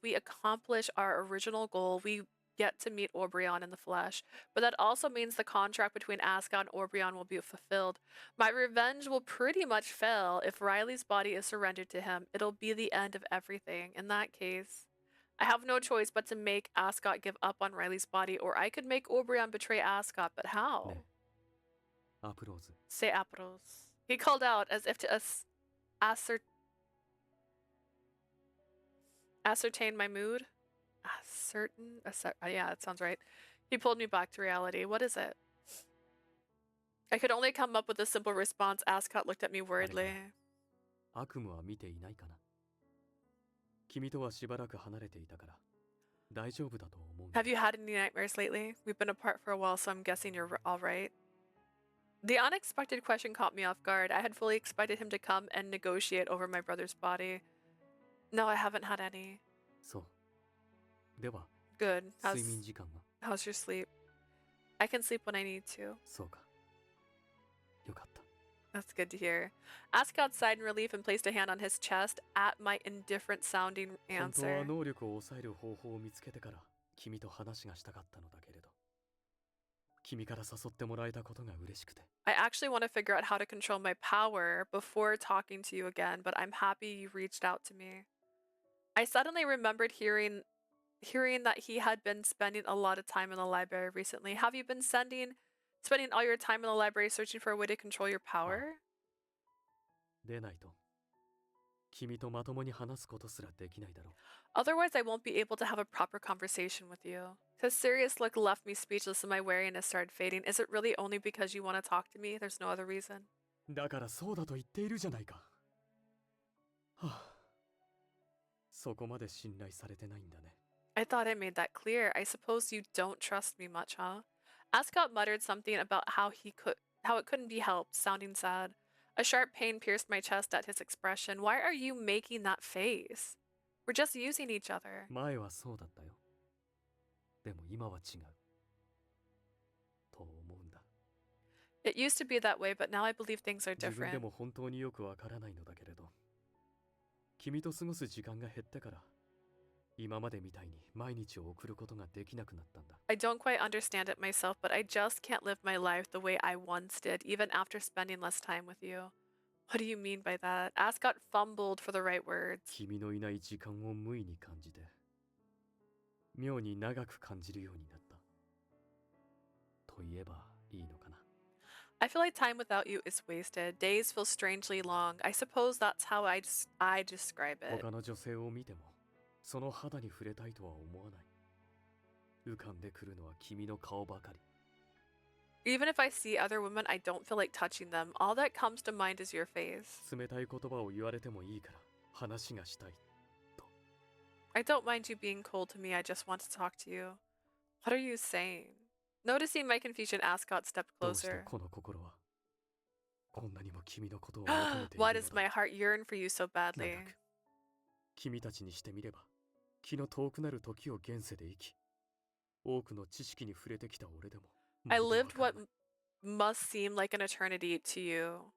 we accomplish our original goal, we get to meet Obrion in the flesh. But that also means the contract between Ascot and Obrion will be fulfilled. My revenge will pretty much fail if Riley's body is surrendered to him. It'll be the end of everything. In that case, I have no choice but to make Ascot give up on Riley's body, or I could make Obrion betray Ascot, but how? ね、アプローズ。 Say Apros. He called out as if to ascertain my mood. Yeah, that sounds right. He pulled me back to reality. What is it? I could only come up with a simple response. Ascot looked at me worriedly. 悪夢は見ていないかな。君とはしばらく離れていたから大丈夫だと思うんだ。 Have you had any nightmares lately? We've been apart for a while, so I'm guessing you're all right. The unexpected question caught me off guard. I had fully expected him to come and negotiate over my brother's body. No, I haven't had any. そう。では、 Good. 睡眠時間は How's your sleep? I can sleep when I need to. そうか。よかった。 That's good to hear. Ascot sighed in relief and placed a hand on his chest at my indifferent sounding 本当は answer. 能力を抑える方法を見つけてから君と話がしたかったのだけれど、君から誘ってもらえたことが嬉しくて。 I actually want to figure out how to control my power before talking to you again, but I'm happy you reached out to me. I suddenly remembered hearing that he had been spending a lot of time in the library recently. Have you been spending all your time in the library searching for a way to control your power? でないと、君とまともに話すことすらできないだろう。 Otherwise, I won't be able to have a proper conversation with you. His serious look left me speechless and my wariness started fading. Is it really only because you want to talk to me? There's no other reason. だからそうだと言っているじゃないか。はあ、そこまで信頼されてないんだね。 I thought I made that clear. I suppose you don't trust me much, huh? Ascot muttered something about how it couldn't be helped, sounding sad. A sharp pain pierced my chest at his expression. Why are you making that face? We're just using each other. 前はそうだったよ。でも今は違う。と思うんだ。 It used to be that way, but now I believe things are 自分で different. も本当によくわからないのだけれど、君と過ごす時間が減ってから、今までみたいに毎日を送ることができなくなったんだ。 I don't quite understand it myself, but I just can't live my life the way I once did, even after spending less time with you. What do you mean by that? Ascot fumbled for the right words. 君のいない時間を無意に感じて、妙に長く感じるようになった。と言えばいいのかな。 I feel like time without you is wasted. Days feel strangely long. I suppose that's how I describe it. 他の女性を見ても、その肌に触れたいとは思わない。浮かんでくるのは君の顔ばかり。 Even if I see other women, I don't feel like touching them. All that comes to mind is your face. 冷たい言葉を言われてもいいから話がしたいと。I don't mind you being cold to me, I just want to talk to you. What are you saying? Noticing my confusion, Ascot stepped どうして closer. この心はこんなにも君のことを求めている Why の does だ my heart yearn for you so 長 badly? く君たちにしてみれば気の遠くなる時を現世で生き多くの知識に触れてきた俺でも I まるでわ lived から what ない must seem like an eternity to you.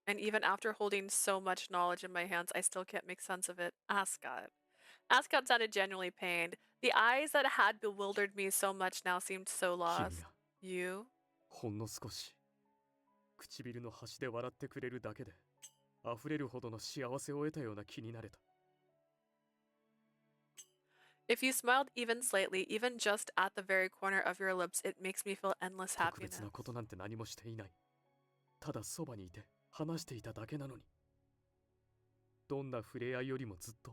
And even after holding so much knowledge in my hands, I still can't make sense of it. Ascot. Ascot sounded genuinely pained. The eyes that had bewildered me so much now seemed so 君 lost. が You? ほんの少し唇の端で笑ってくれるだけで溢れるほどの幸せを得たような気になれた If you smiled even slightly, even just at the very corner of your lips, it makes me feel endless 特別 happiness. なことなんて何もしていないただそばにいて話していただけなのにどんな触れ合いよりもずっと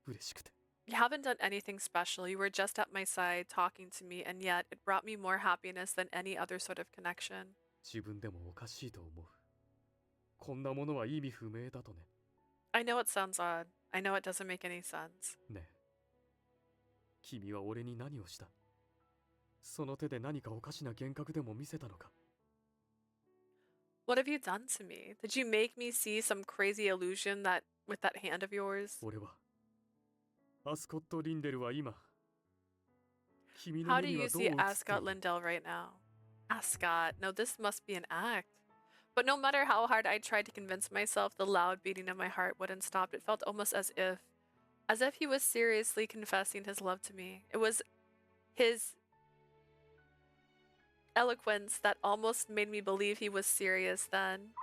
嬉しくて You haven't done anything special. You were just at my side talking to me, and yet it brought me more happiness than any other sort of connection. 自分でもおかしいと思うこんなものは意味不明だとね I know it sounds odd. I know it doesn't make any sense. ねえ君は俺に何をしたその手で何かおかしな幻覚でも見せたのか What have you done to me? Did you make me see some crazy illusion that with that hand of yours? 俺はアスコット・リンデルは今君の How 目 do には you どう see 映ってい Ascot る Lindel right now? Ascot, no, this must be an act. But no matter how hard I tried to convince myself, the loud beating of my heart wouldn't stop. It felt almost as if he was seriously confessing his love to me. It was his eloquence that almost made me believe he was serious then.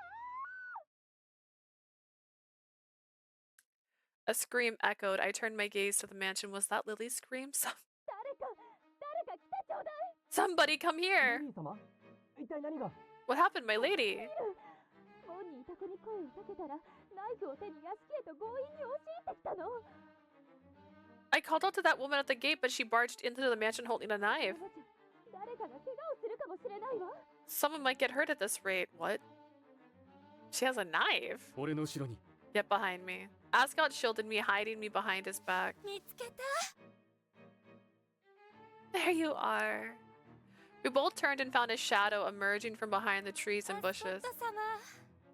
A scream echoed. I turned my gaze to the mansion. Was that Lily's scream? Somebody come here! What happened, my lady? I called out to that woman at the gate, but she barged into the mansion holding a knife. Someone might get hurt at this rate. What? She has a knife? 俺の後ろに Get behind me. Ascot shielded me, hiding me behind his back. There you are. We both turned and found a shadow emerging from behind the trees and bushes.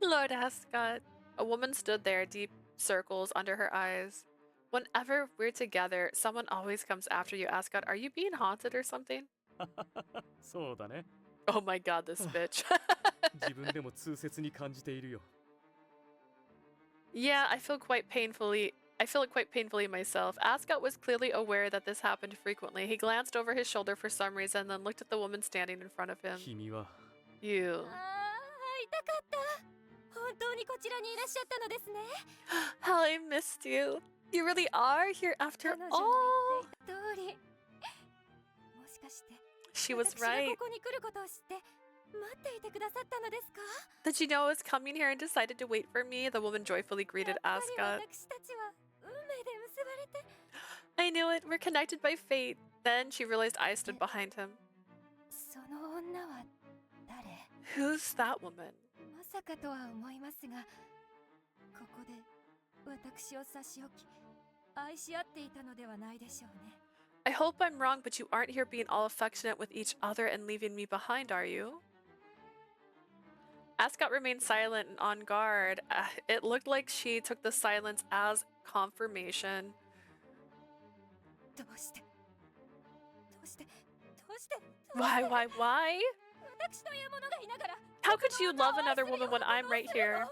Lord Ascot. A woman stood there, deep circles under her eyes. Whenever we're together, someone always comes after you, Ascot. Are you being haunted or something? そうだね Oh my god, this bitch. 自分でも痛切に感じているよ Yeah, I feel it quite painfully myself. Ascot was clearly aware that this happened frequently. He glanced over his shoulder for some reason, then looked at the woman standing in front of him. 君は You. How I missed you. You really are here after all. She was right. Did you know I was coming here and decided to wait for me? The woman joyfully greeted Ascot. I knew it. We're connected by fate. Then she realized I stood behind him. Who's that woman? I hope I'm wrong, but you aren't here being all affectionate with each other and leaving me behind, are you? Ascot remained silent and on guard. It looked like she took the silence as confirmation. Why? How could you love another woman when I'm right here?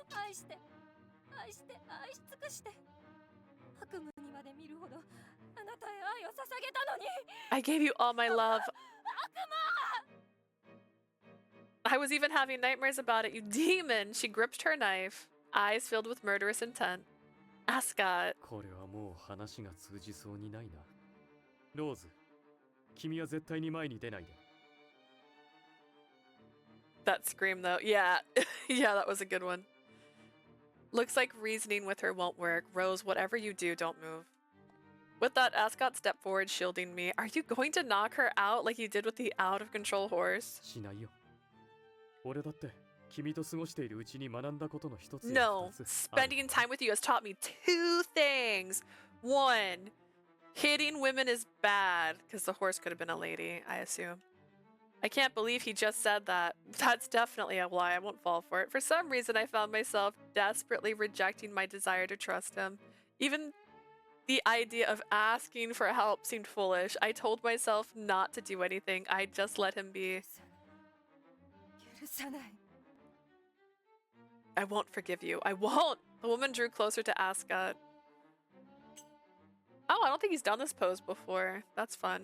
I gave you all my love. I was even having nightmares about it, you demon! She gripped her knife, eyes filled with murderous intent. Ascot. これはもう話が通じそうにないなローズ君は絶対に前に出ないで That scream though, yeah. Yeah, that was a good one. Looks like reasoning with her won't work. Rose, whatever you do, don't move. With that, Ascot stepped forward, shielding me. Are you going to knock her out like you did with the out-of-control horse? しないよ俺だって君と過ごしているうちに学んだことの一つ No, spending time with you has taught me two things. 1. Hitting women is bad, because the horse could have been a lady, I assume. I can't believe he just said that. That's definitely a lie. I won't fall for it. For some reason, I found myself desperately rejecting my desire to trust him. Even the idea of asking for help seemed foolish. I told myself not to do anything. I just let him be. I won't forgive you. I won't! The woman drew closer to Ascot. Oh, I don't think he's done this pose before. That's fun.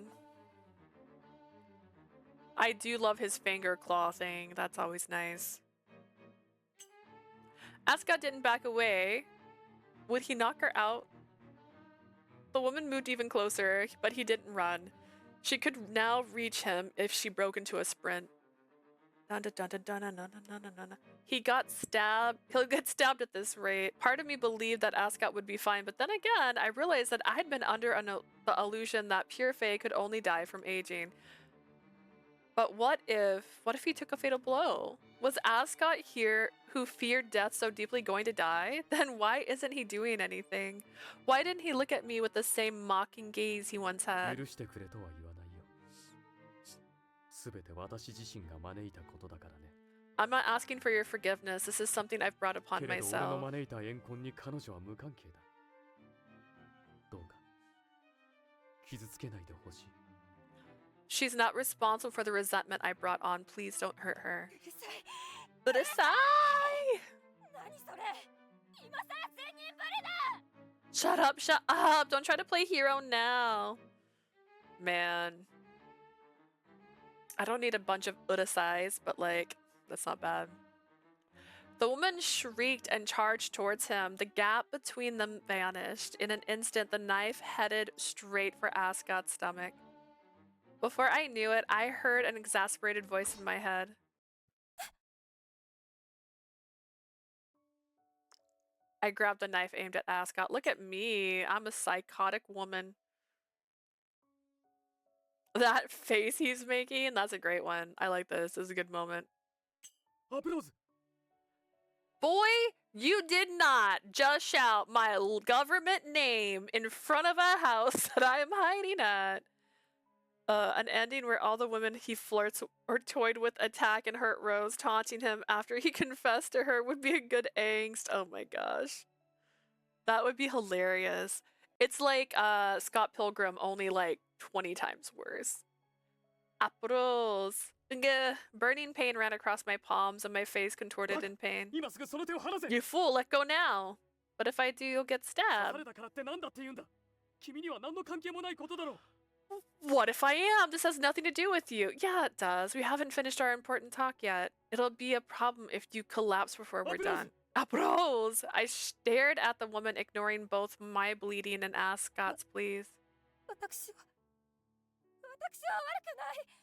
I do love his finger claw thing. That's always nice. Ascot didn't back away. Would he knock her out? The woman moved even closer, but he didn't run. She could now reach him if she broke into a sprint. He got stabbed. He'll get stabbed at this rate. Part of me believed that Ascot would be fine, but then again, I realized that I had been under the illusion that pure Fae could only die from aging. But what if he took a fatal blow? Was Ascot here, who feared death so deeply, going to die? Then why isn't he doing anything? Why didn't he look at me with the same mocking gaze he once had? I'm not asking for your forgiveness. This is something I've brought upon myself. She's not responsible for the resentment I brought on. Please don't hurt her. Urusai! Shut up, shut up! Don't try to play hero now. Man. I don't need a bunch of urusais, but like, that's not bad. The woman shrieked and charged towards him. The gap between them vanished. In an instant, the knife headed straight for Ascot's stomach. Before I knew it, I heard an exasperated voice in my head. I grabbed the knife aimed at Ascot. Look at me. I'm a psychotic woman. That face he's making, that's a great one. I like this. This is a good moment. Boy, you did not just shout my government name in front of a house that I am hiding at. An ending where all the women he flirts or toyed with attack and hurt Rose, taunting him after he confessed to her would be a good angst. Oh my gosh. That would be hilarious. It's like Scott Pilgrim, only like 20 times worse. Apuros. Burning pain ran across my palms and my face contorted in pain. You fool, let go now. But if I do, you'll get stabbed. What if I am? This has nothing to do with you. Yeah, it does. We haven't finished our important talk yet. It'll be a problem if you collapse before we're done. Apros! I stared at the woman, ignoring both my bleeding and Ascot's pleas.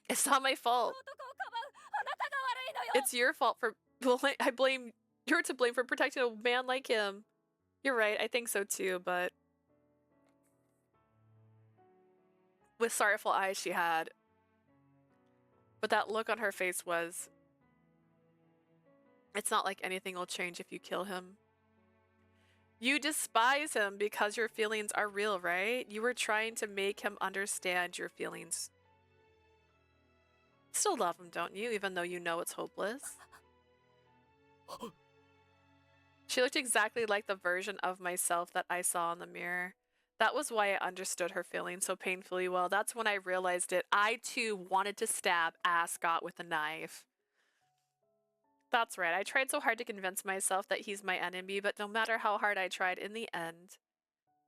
It's not my fault. It's your fault for... You're to blame for protecting a man like him. You're right, I think so too, but... With sorrowful eyes she had. But that look on her face was... It's not like anything will change if you kill him. You despise him because your feelings are real, right? You were trying to make him understand your feelings. Still love him, don't you? Even though you know it's hopeless. She looked exactly like the version of myself that I saw in the mirror. That was why I understood her feelings so painfully well. That's when I realized it. I too wanted to stab Ascot with a knife. That's right. I tried so hard to convince myself that he's my enemy, but no matter how hard I tried, in the end,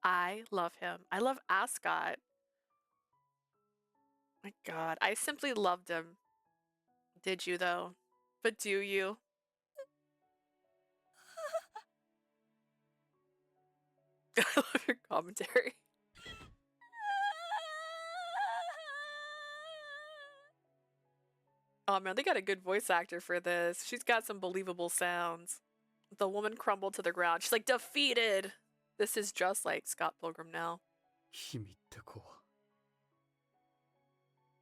I love him. I love Ascot. My God, I simply loved him. Did you though? But do you? I love your commentary. Oh man, they got a good voice actor for this. She's got some believable sounds. The woman crumbled to the ground. She's like, defeated! This is just like Scott Pilgrim now.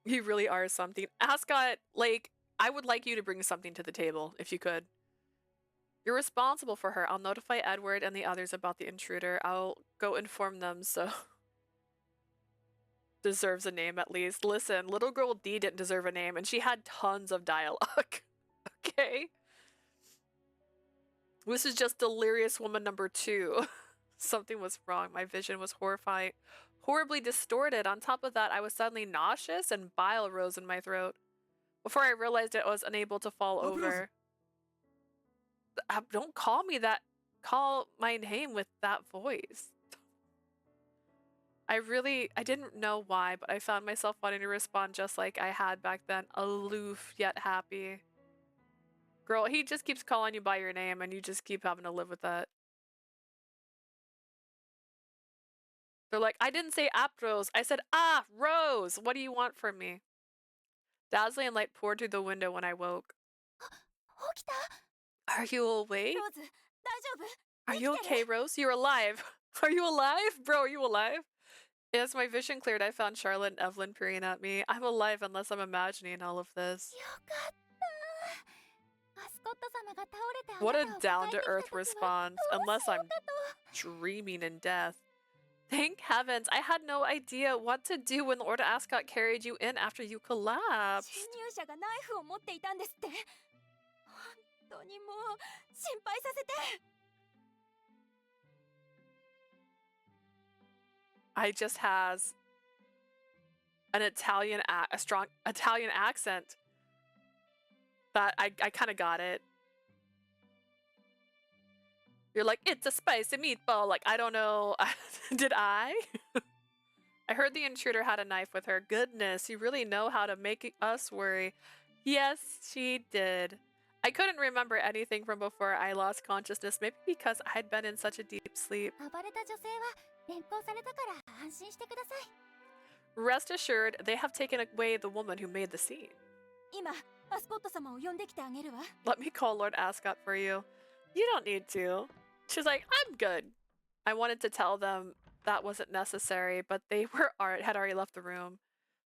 You really are something. Ascot, like, I would like you to bring something to the table, if you could. You're responsible for her. I'll notify Edward and the others about the intruder. I'll go inform them so... Deserves a name at least. Listen, little girl D didn't deserve a name and she had tons of dialogue. Okay? This is just delirious woman number 2. Something was wrong. My vision was horribly distorted. On top of that, I was suddenly nauseous and bile rose in my throat. Before I realized it, I was unable to fall over. Don't call me that. Call my name with that voice. I didn't know why, but I found myself wanting to respond just like I had back then, aloof yet happy. Girl, he just keeps calling you by your name and you just keep having to live with that. They're like, I didn't say Aprose, I said Rose! What do you want from me? Dazzling light poured through the window when I woke. Are you awake? Are you okay, Rose? You're alive. Are you alive? Bro, are you alive? As my vision cleared, I found Charlotte and Evelyn peering at me. I'm alive unless I'm imagining all of this. What a down-to-earth response, unless I'm dreaming in death. Thank heavens, I had no idea what to do when Lord Ascot carried you in after you collapsed. I just has a strong Italian accent. That I kind of got it. You're like, it's a spicy meatball. Like, I don't know. Did I? I heard the intruder had a knife with her. Goodness, you really know how to make us worry. Yes, she did. I couldn't remember anything from before I lost consciousness, maybe because I'd been in such a deep sleep. Rest assured, they have taken away the woman who made the scene. Let me call Lord Ascot for you. You don't need to. She's like, I'm good. I wanted to tell them that wasn't necessary, but they had already left the room.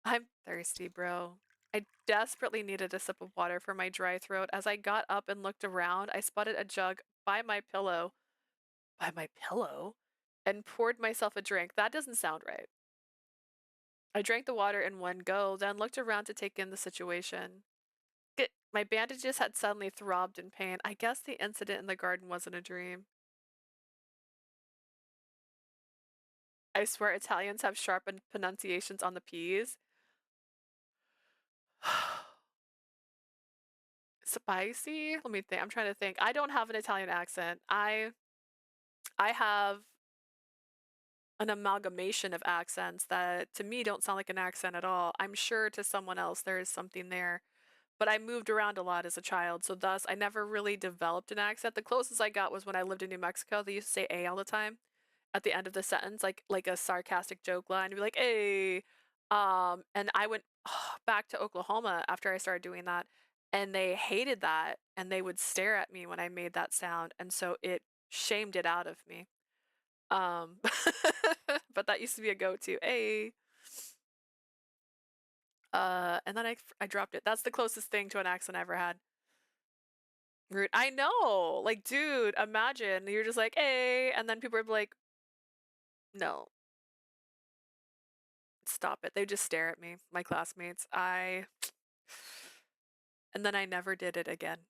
I'm thirsty, bro. I desperately needed a sip of water for my dry throat. As I got up and looked around, I spotted a jug by my pillow. By my pillow? And poured myself a drink. That doesn't sound right. I drank the water in one go, then looked around to take in the situation. My bandages had suddenly throbbed in pain. I guess the incident in the garden wasn't a dream. I swear Italians have sharp pronunciations on the P's. Spicy? Let me think. I'm trying to think. I don't have an Italian accent. I have an amalgamation of accents that to me don't sound like an accent at all. I'm sure to someone else there is something there. But I moved around a lot as a child, so thus I never really developed an accent. The closest I got was when I lived in New Mexico. They used to say A all the time at the end of the sentence, like a sarcastic joke line. It'd be like, "Hey." And I went back to Oklahoma after I started doing that, and they hated that, and they would stare at me when I made that sound, and so it shamed it out of me. But that used to be a go-to. Hey. And then I dropped it. That's the closest thing to an accent I ever had. Rude. I know. Like, dude, imagine you're just like, hey, and then people are like, no. Stop it. They just stare at me, my classmates. And then I never did it again.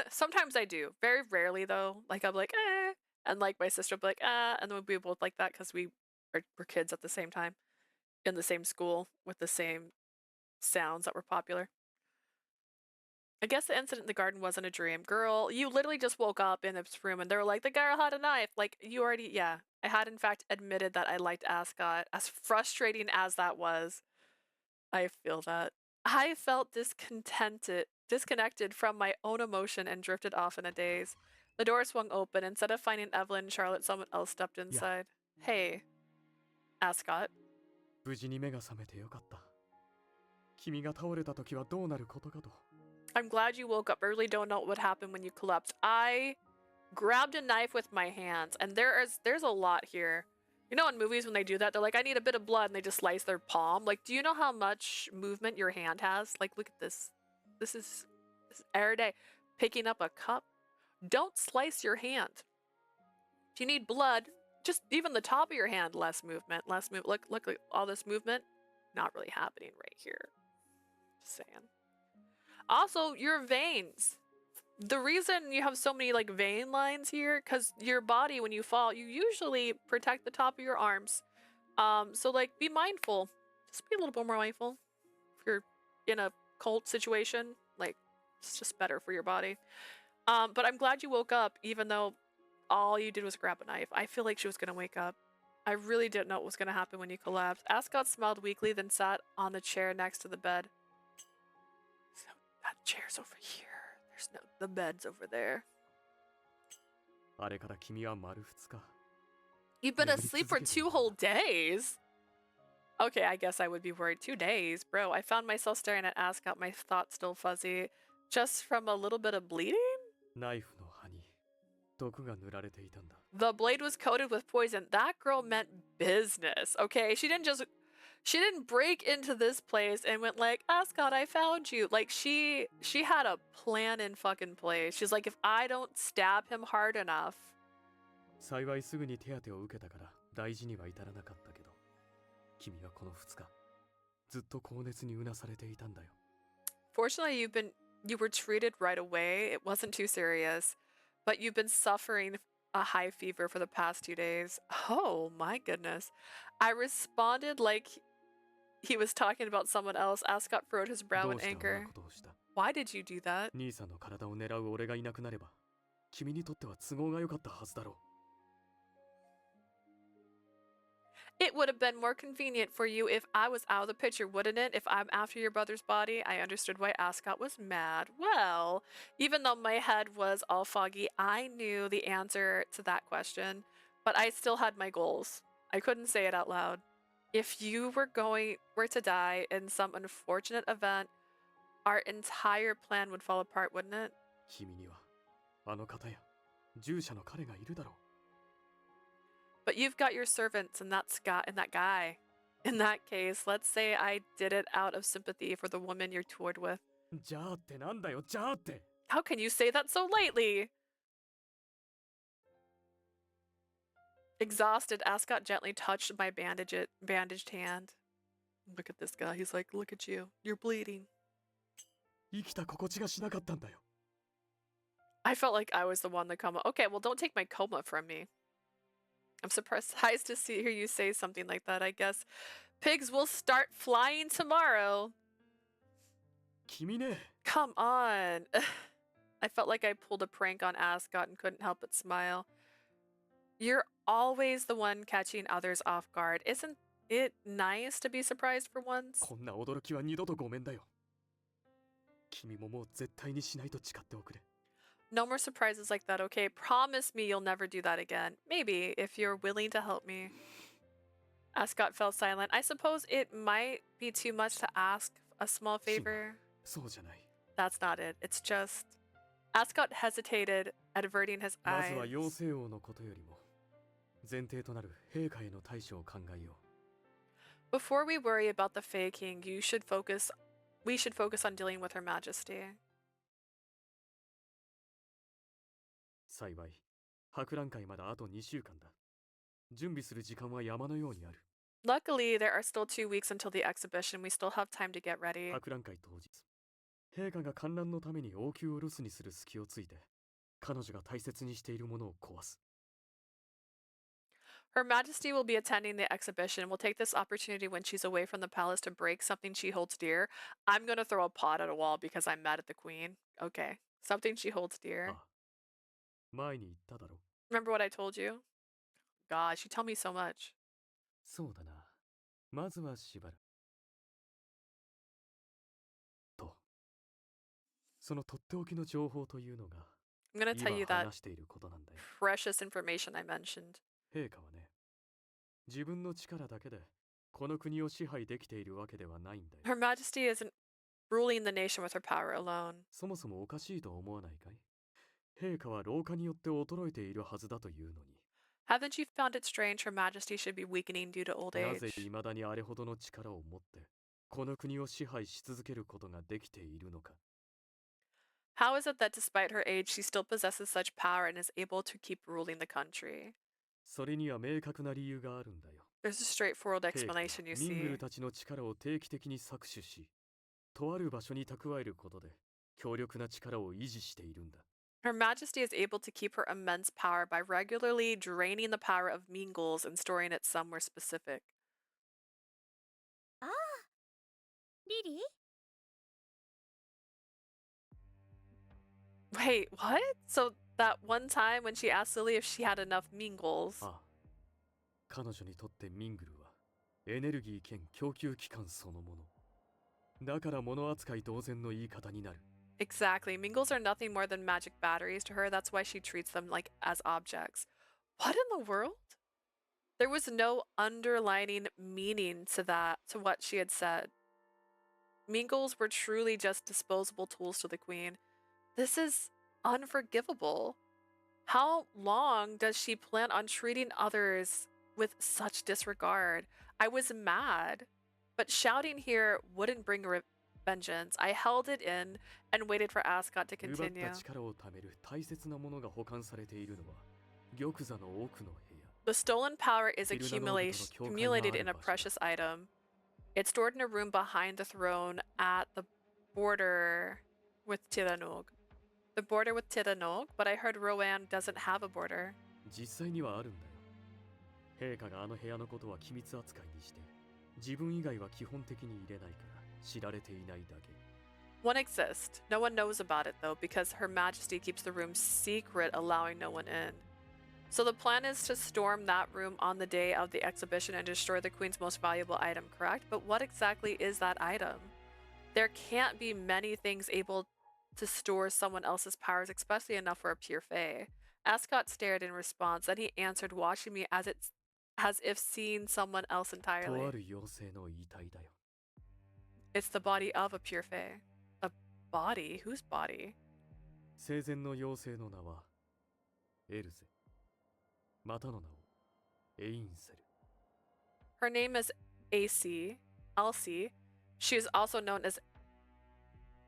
Sometimes I do. Very rarely, though. Like, I'm like, eh. And, like, my sister will be like, and then we'll be both like that because we're kids at the same time in the same school with the same sounds that were popular. I guess the incident in the garden wasn't a dream. Girl, you literally just woke up in this room and they were like, the girl had a knife. Like, you already, yeah. I had, in fact, admitted that I liked Ascot. As frustrating as that was, I feel that. I felt disconnected from my own emotion and drifted off in a daze. The door swung open. Instead of finding Evelyn and Charlotte, someone else stepped inside. Yeah. Hey, Ascot. 無事に目が覚めてよかった。君が倒れた時はどうなることかと。I'm glad you woke up. I really don't know what would happen when you collapsed. I grabbed a knife with my hands, and there's a lot here. You know in movies when they do that, they're like, I need a bit of blood, and they just slice their palm. Like, do you know how much movement your hand has? Like, look at this. This is every day. Picking up a cup, Don't slice your hand. If you need blood, just even the top of your hand, less movement, less move. Look, all this movement, not really happening right here. Just saying. Also, your veins. The reason you have so many like vein lines here, because your body, when you fall, you usually protect the top of your arms. So like, be mindful. Just be a little bit more mindful. If you're in a cult situation, like, it's just better for your body. But I'm glad you woke up, even though all you did was grab a knife. I feel like she was gonna wake up. I really didn't know what was gonna happen when you collapsed. Ascot smiled weakly, then sat on the chair next to the bed. So that chair's over here. The bed's over there. あれから君は丸2日 You've been asleep for 2 whole days? Okay, I guess I would be worried. 2 days? Bro, I found myself staring at Ascot, my thoughts still fuzzy. Just from a little bit of bleeding? ナイフの刃に毒が塗られていたんだ The blade was coated with poison. That girl meant business, okay? She didn't break into this place and went like, Ascot, I found you. Like, she had a plan in fucking place. She's like, if I don't stab him hard enough. 幸いすぐに手当てを受けたから大事には至らなかったけど君はこの2日ずっと高熱にうなされていたんだよ Fortunately, you were treated right away. It wasn't too serious. But you've been suffering a high fever for the past 2 days. Oh my goodness. I responded like he was talking about someone else. Ascot furrowed his brow in anger. Why did you do that? 兄さんの体を狙う俺がいなくなれば君にとっては都合が良かったはずだろう It would have been more convenient for you if I was out of the picture, wouldn't it? If I'm after your brother's body, I understood why Ascot was mad. Well, even though my head was all foggy, I knew the answer to that question, but I still had my goals. I couldn't say it out loud. If you were to die in some unfortunate event, our entire plan would fall apart, wouldn't it? 君にはあの方や従者の彼がいるだろう But you've got your servants and that guy. In that case, let's say I did it out of sympathy for the woman you're toured with. じゃあってなんだよじゃあって How can you say that so lightly? Exhausted, Ascot gently touched my bandaged hand. Look at this guy. He's like, look at you. You're bleeding. 生きた心地がしなかったんだよ I felt like I was the one that coma. Okay, well, don't take my coma from me. I'm surprised to hear you say something like that, I guess. Pigs will start flying tomorrow. 君ね Come on. I felt like I pulled a prank on Ascot and couldn't help but smile. You're always the one catching others off guard. Isn't it nice to be surprised for once? こんな驚きは二度とごめんだよ君ももう絶対にしないと誓っておくれ No more surprises like that, okay? Promise me you'll never do that again. Maybe, if you're willing to help me. Ascot fell silent. I suppose it might be too much to ask a small favor. そうじゃない That's not it. It's just... Ascot hesitated, averting his まずは eyes. 妖精王のことよりも前提となる陛下への対処を考えよう Before we worry about the Fae King, we should focus on dealing with Her Majesty. 幸い博覧会まだあと2週間だ準備する時間は山のようにある Luckily, there are still 2 weeks until the exhibition. We still have time to get ready. 博覧会当日陛下が観覧のために王宮を留守にする隙をついて彼女が大切にしているものを壊す Her Majesty will be attending the exhibition. We'll take this opportunity when she's away from the palace to break something she holds dear. I'm gonna throw a pot at a wall because I'm mad at the queen. Okay. Something she holds dear. あ前に言っただろ Remember what I told you? Gosh, you tell me so much. そうだなまずはしばらくとそのとっておきの情報というのが I'm gonna tell you 今 that 話していることなんだよ precious information I mentioned. 陛下はね自分の力だけでこの国を支配できているわけではないんだよ Her Majesty isn't ruling the nation with her power alone. そもそもおかしいと思わないかい陛下は老化によって衰えているはずだというのに Haven't you found it strange Her Majesty should be weakening due to old なぜ age? 未だにあれほどの力を持ってこの国を支配し続けることができているのか How is it that despite her age, she still possesses such power and is able to keep ruling the country? それには明確な理由があるんだよ。 There's a straightforward 兵器は explanation, you ミング see. ルたちの力を定期的に搾取し、とある場所に蓄えることで強力な力を維持しているんだ。 Her Majesty is able to keep her immense power by regularly draining the power of Mingles and storing it somewhere specific. ああ、リリー？ Wait, what? So that one time when she asked Lily if she had enough Mingles. ああ、彼女にとってミングルはエネルギー兼供給機関そのもの。だから物扱い同然の言い方になる。 Exactly. Mingles are nothing more than magic batteries to her. That's why she treats them like as objects. What in the world? There was no underlining meaning to what she had said. Mingles were truly just disposable tools to the queen. This is unforgivable. How long does she plan on treating others with such disregard? I was mad, but shouting here wouldn't bring vengeance. I held it in and waited for Ascot to 奪っ continue. た力を貯める大切なものが保管されているのは玉座の奥の部屋。 The stolen power is Iruna no accumulated in a precious item. It's stored in a room behind the throne at the border with Tiranog. The border with Tiranog, but I heard Rowan doesn't have a border. 実際にはあるんだよ。陛下があの部屋のことは機密扱いにして、自分以外は基本的に入れないから知られていないだけ。 One exists. No one knows about it though, because Her Majesty keeps the room secret, allowing no one in. So the plan is to storm that room on the day of the exhibition and destroy the Queen's most valuable item, correct? But what exactly is that item? There can't be many things able to store someone else's powers, especially enough for a pure fae. Ascot stared in response, then he answered, watching me as if seeing someone else と entirely. ある妖精の遺体だよ。 It's the body of a pure fae. A body? Whose body? 生前の妖精の名はエルゼ。またの名をエインセル。 Her name is AC, Elsie. She is also known as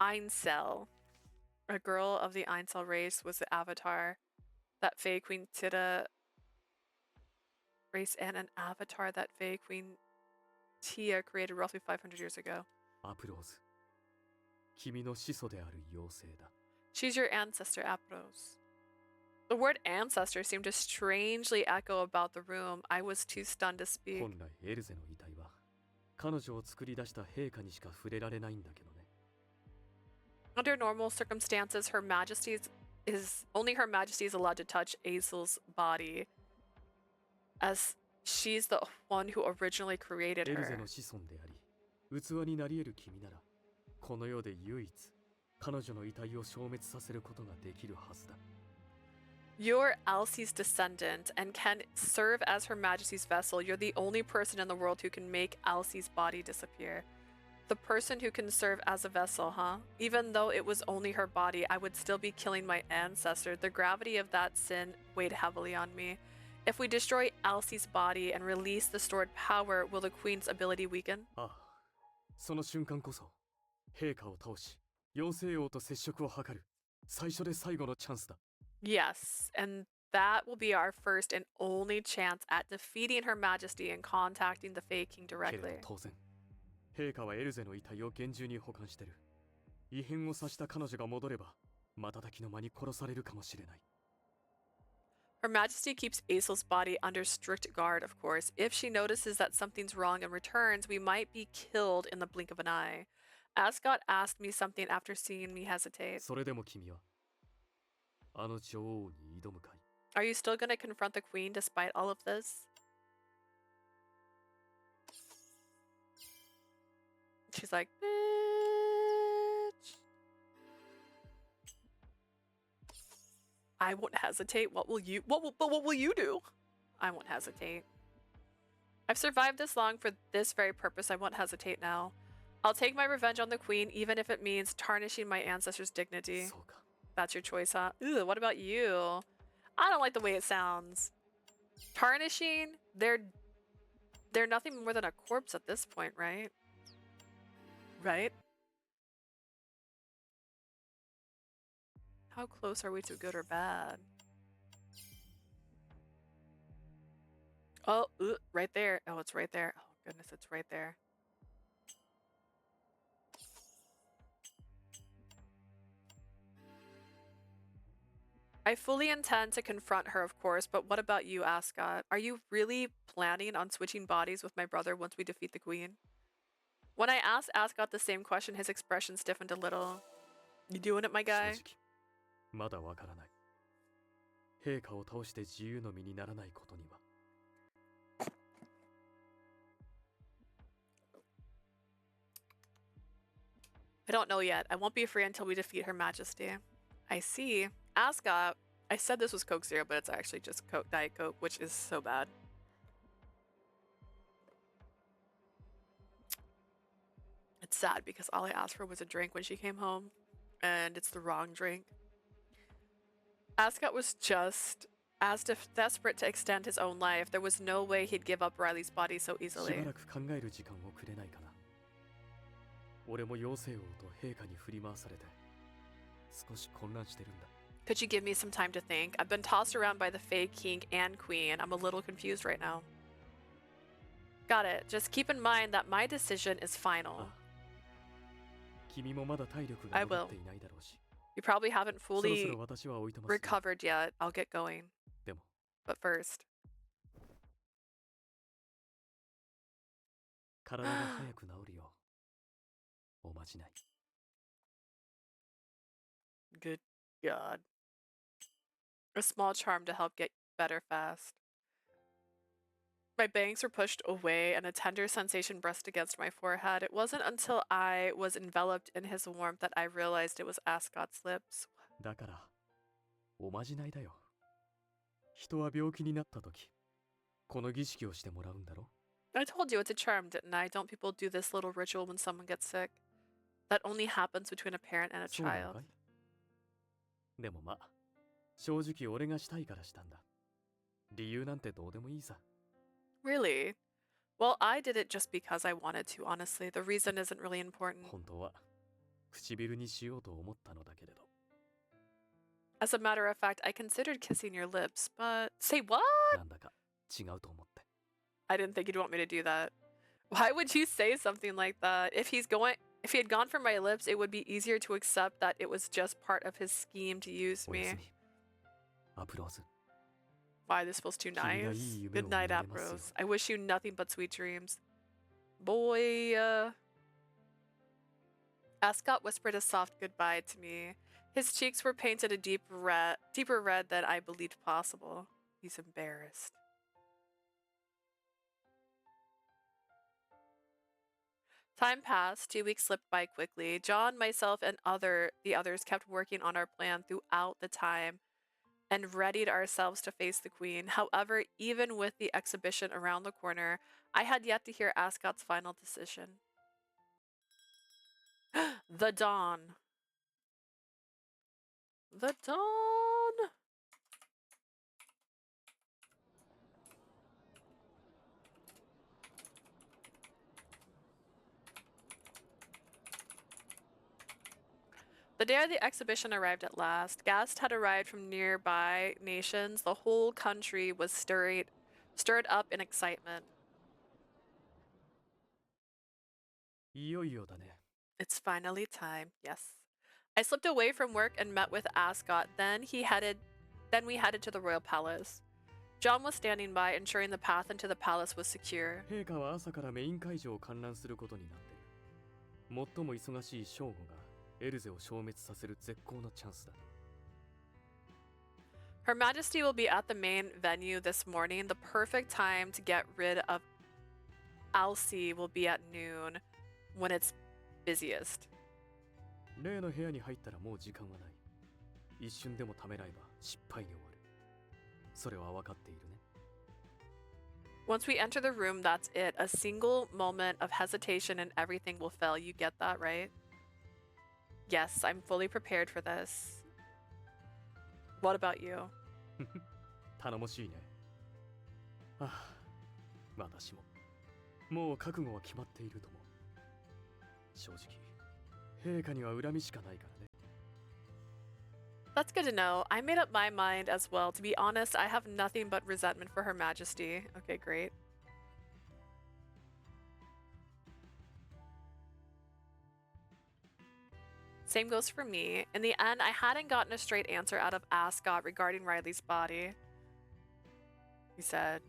Einsel. A girl of the Einsel race was the avatar that Fae Queen Tida race and an avatar that Fae Queen Tia created roughly 500 years ago. アプローズ。君の始祖である妖精だ。 She's your ancestor, Apros. The word ancestor seemed to strangely echo about the room. I was too stunned to speak. 本来エルゼの遺体は彼女を作り出した陛下にしか触れられないんだけどね。 Under normal circumstances, only Her Majesty is allowed to touch Azel's body, as she's the one who originally created エルゼ her. の子孫であり、器になり得る君なら、この世で唯一彼女の遺体を消滅させることができるはずだ。 You're Elsie's descendant and can serve as Her Majesty's vessel. You're the only person in the world who can make Elsie's body disappear. The person who can serve as a vessel, huh? Even though it was only her body, I would still be killing my ancestor. The gravity of that sin weighed heavily on me. If we destroy Elsie's body and release the stored power, will the Queen's ability weaken? ああ、その瞬間こそ陛下を倒し、妖精王と接触を図る最初で最後のチャンスだ。 Yes, and that will be our first and only chance at defeating Her Majesty and contacting the Fae King けれ directly. ど当然、陛下はエルゼの遺体を厳重に保管してる。異変を察した彼女が戻れば、瞬きの間に殺されるかもしれない。 Her Majesty keeps Azel's body under strict guard, of course. If she notices that something's wrong and returns, we might be killed in the blink of an eye. Ascot asked me something after seeing me hesitate. それでも君は、あの女王に挑むかい？ Are you still gonna confront the Queen despite all of this? She's like, bitch. I won't hesitate. What will you do? I won't hesitate. I've survived this long for this very purpose. I won't hesitate now. I'll take my revenge on the Queen, even if it means tarnishing my ancestors' dignity. そうか。 That's your choice, huh? Ooh, what about you? I don't like the way it sounds. Tarnishing? They're nothing more than a corpse at this point, right? Right? How close are we to good or bad? Oh, right there. Oh, it's right there. Oh, goodness, it's right there. I fully intend to confront her, of course, but what about you, Ascot? Are you really planning on switching bodies with my brother once we defeat the queen? When I asked Ascot the same question, his expression stiffened a little. You doing it, my guy? 正直まだわからない。陛下を倒して自由の身にならないことには。I don't know yet. I won't be free until we defeat Her Majesty. I see. Ascot, I said this was Coke Zero, but it's actually just Coke, Diet Coke, which is so bad. It's sad because all I asked for was a drink when she came home, and it's the wrong drink. Ascot was just as desperate to extend his own life. There was no way he'd give up Riley's body so し easily. ばらく考える時間をくれないかな。俺も妖精王と陛下に振り回されて少し混乱してるんだ。Could you give me some time to think? I've been tossed around by the Fae King and Queen. I'm a little confused right now. Got it. Just keep in mind that my decision is final. 君もまだ体力が I 戻 will. っていないだろうし。 You probably haven't そろそ fully ろ私はおいとますよ。 recovered yet. I'll get going. でも But first. 体が早く治るようおまじない。 Good God. A small charm to help get better fast. My bangs were pushed away and a tender sensation brushed against my forehead. It wasn't until I was enveloped in his warmth that I realized it was Ascot's lips. だからおまじないだよ。人は病気になった時この儀式をしてもらうんだろ。 I told you it's a charm, didn't I? Don't people do this little ritual when someone gets sick? That only happens between a parent and a そうなの child. かい？でもまあ正直俺がしたいからしたんだ。理由なんてどうでもいいさ。 Really? Well, I did it just because I wanted to, honestly. The reason isn't really important. 本当は唇にしようと思ったのだけれど。 As a matter of fact, I considered kissing your lips, but... Say what? なんだか違うと思って。 I didn't think you'd want me to do that. Why would you say something like that? If he had gone for my lips, it would be easier to accept that it was just part of his scheme to use おやす me. み。アプローズ。 Why, this feels too 君がい nice. い夢を Good 見 night, れますよ。 Apros. I wish you nothing but sweet dreams. Boy, Ascot whispered a soft goodbye to me. His cheeks were painted a deeper red than I believed possible. He's embarrassed. Time passed. 2 weeks slipped by quickly. John, myself, and the others kept working on our plan throughout the time and readied ourselves to face the queen. However, even with the exhibition around the corner, I had yet to hear Ascot's final decision. The Dawn. The Dawn. The day of the exhibition arrived at last. Guests had arrived from nearby nations. The whole country was stirred up in excitement. いよいよだね。 It's finally time. Yes. I slipped away from work and met with Ascot. Then we headed to the royal palace. John was standing by, ensuring the path into the palace was secure. 陛下は朝からメイン会場を観覧することになってる。最も忙しい正午がエルゼを消滅させる絶好のチャンスだ。 Her Majesty will be at the main venue this morning. The perfect time to get rid of Alcee will be at noon, when it's busiest. 例の部屋に入ったらもう時間はない。一瞬でもためらえば失敗に終わる。それは分かっているね。 Once we enter the room, that's it. A single moment of hesitation and everything will fail. You get that, right? Yes, I'm fully prepared for this. What about you? 頼もしいね。ああ、私も。もう覚悟は決まっていると思う。正直、陛下には恨みしかないからね。That's good to know. I made up my mind as well. To be honest, I have nothing but resentment for Her Majesty. Okay, great. Same goes for me. In the end, I hadn't gotten a straight answer out of Ascot regarding Riley's body. He said,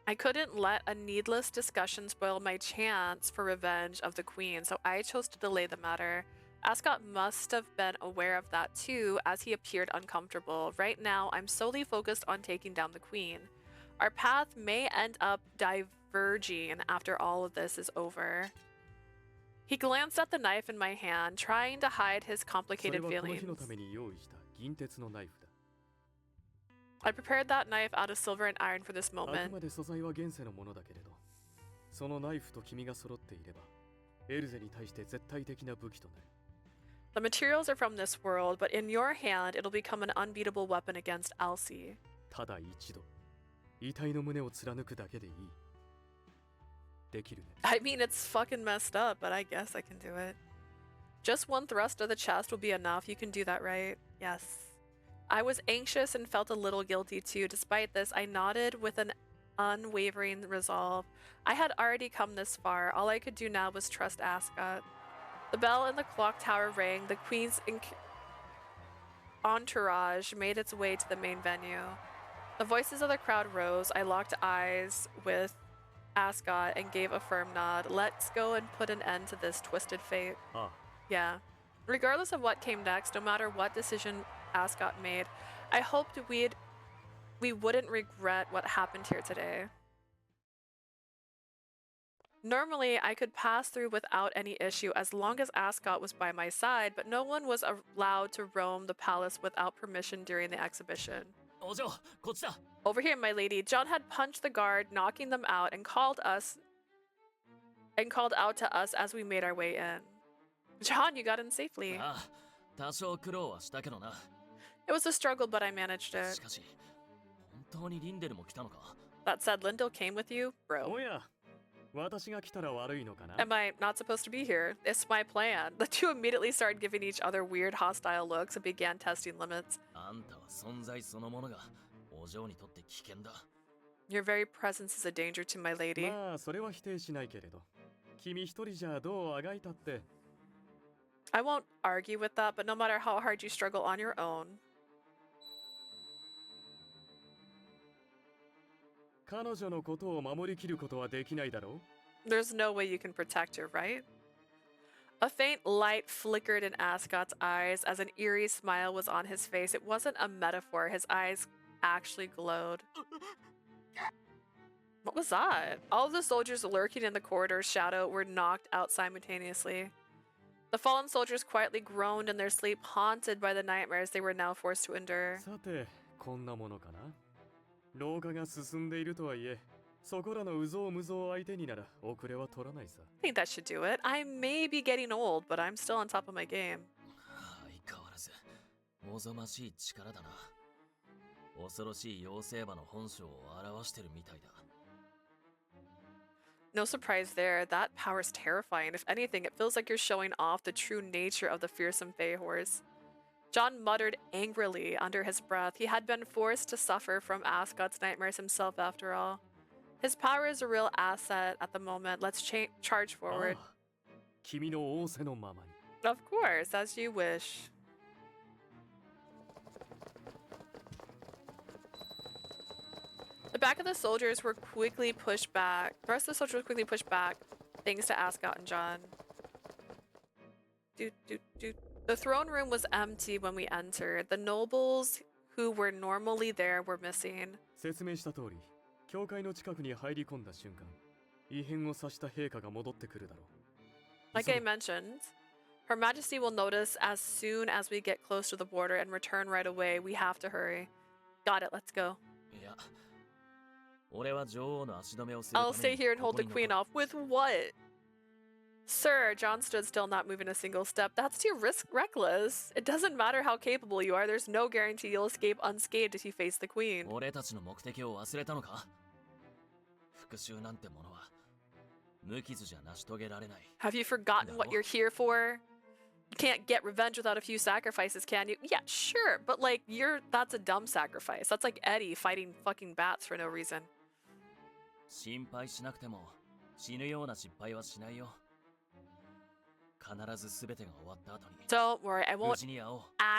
I couldn't let a needless discussion spoil my chance for revenge of the queen, so I chose to delay the matter. Ascot must have been aware of that too, as he appeared uncomfortable. Right now, I'm solely focused on taking down the queen. Our path may end up diverging after all of this is over. He glanced at the knife in my hand, trying to hide his complicated feelings. I prepared that knife out of silver and iron for this moment. The materials are from this world, but in your hand, it'll become an unbeatable weapon against Elsie. I mean, it's fucking messed up, but I guess I can do it. Just one thrust of the chest will be enough. You can do that, right? Yes. I was anxious and felt a little guilty too. Despite this, I nodded with an unwavering resolve. I had already come this far. All I could do now was trust Ascot. The bell in the clock tower rang. The queen's entourage made its way to the main venue. The voices of the crowd rose. I locked eyes with Ascot and gave a firm nod. Let's go and put an end to this twisted fate. Yeah. Regardless of what came next, no matter what decision Ascot made, I hoped we wouldn't regret what happened here today. Normally, I could pass through without any issue as long as Ascot was by my side, but no one was allowed to roam the palace without permission during the exhibition. Over here, my lady. John had punched the guard, knocking them out, and called out to us as we made our way in. John, you got in safely. It was a struggle, but I managed it. That said, Lindel came with you? Bro. Am I not supposed to be here? It's my plan. The two immediately started giving each other weird, hostile looks and began testing limits. Your very presence is a danger to my lady. I won't argue with that, but no matter how hard you struggle on your own. There's no way you can protect her, right? A faint light flickered in Ascot's eyes as an eerie smile was on his face. It wasn't a metaphor. His eyes actually glowed. What was that? All of the soldiers lurking in the corridor's shadow were knocked out simultaneously. The fallen soldiers quietly groaned in their sleep, haunted by the nightmares they were now forced to endure. I think that should do it. I may be getting old, but I'm still on top of my game. No surprise there, that power's terrifying. If anything, it feels like you're showing off the true nature of the fearsome Fey horse. John muttered angrily under his breath. He had been forced to suffer from Ascot's nightmares himself after all. His power is a real asset at the moment. Let's charge forward. Of course, as you wish. The back of the soldiers were quickly pushed back. The rest of the soldiers were quickly pushed back, thanks to Ascot and John. The throne room was empty when we entered. The nobles who were normally there were missing. Like I mentioned, Her Majesty will notice as soon as we get close to the border and return right away. We have to hurry. Got it, let's go. I'll stay here and hold the queen off. With what? Sir, John stood still, not moving a single step. That's too reckless. It doesn't matter how capable you are. There's no guarantee you'll escape unscathed if you face the queen. Have you forgotten what you're here for? You can't get revenge without a few sacrifices, can you? Yeah, sure, but like that's a dumb sacrifice. That's like Eddie fighting fucking bats for no reason. Don't worry, I won't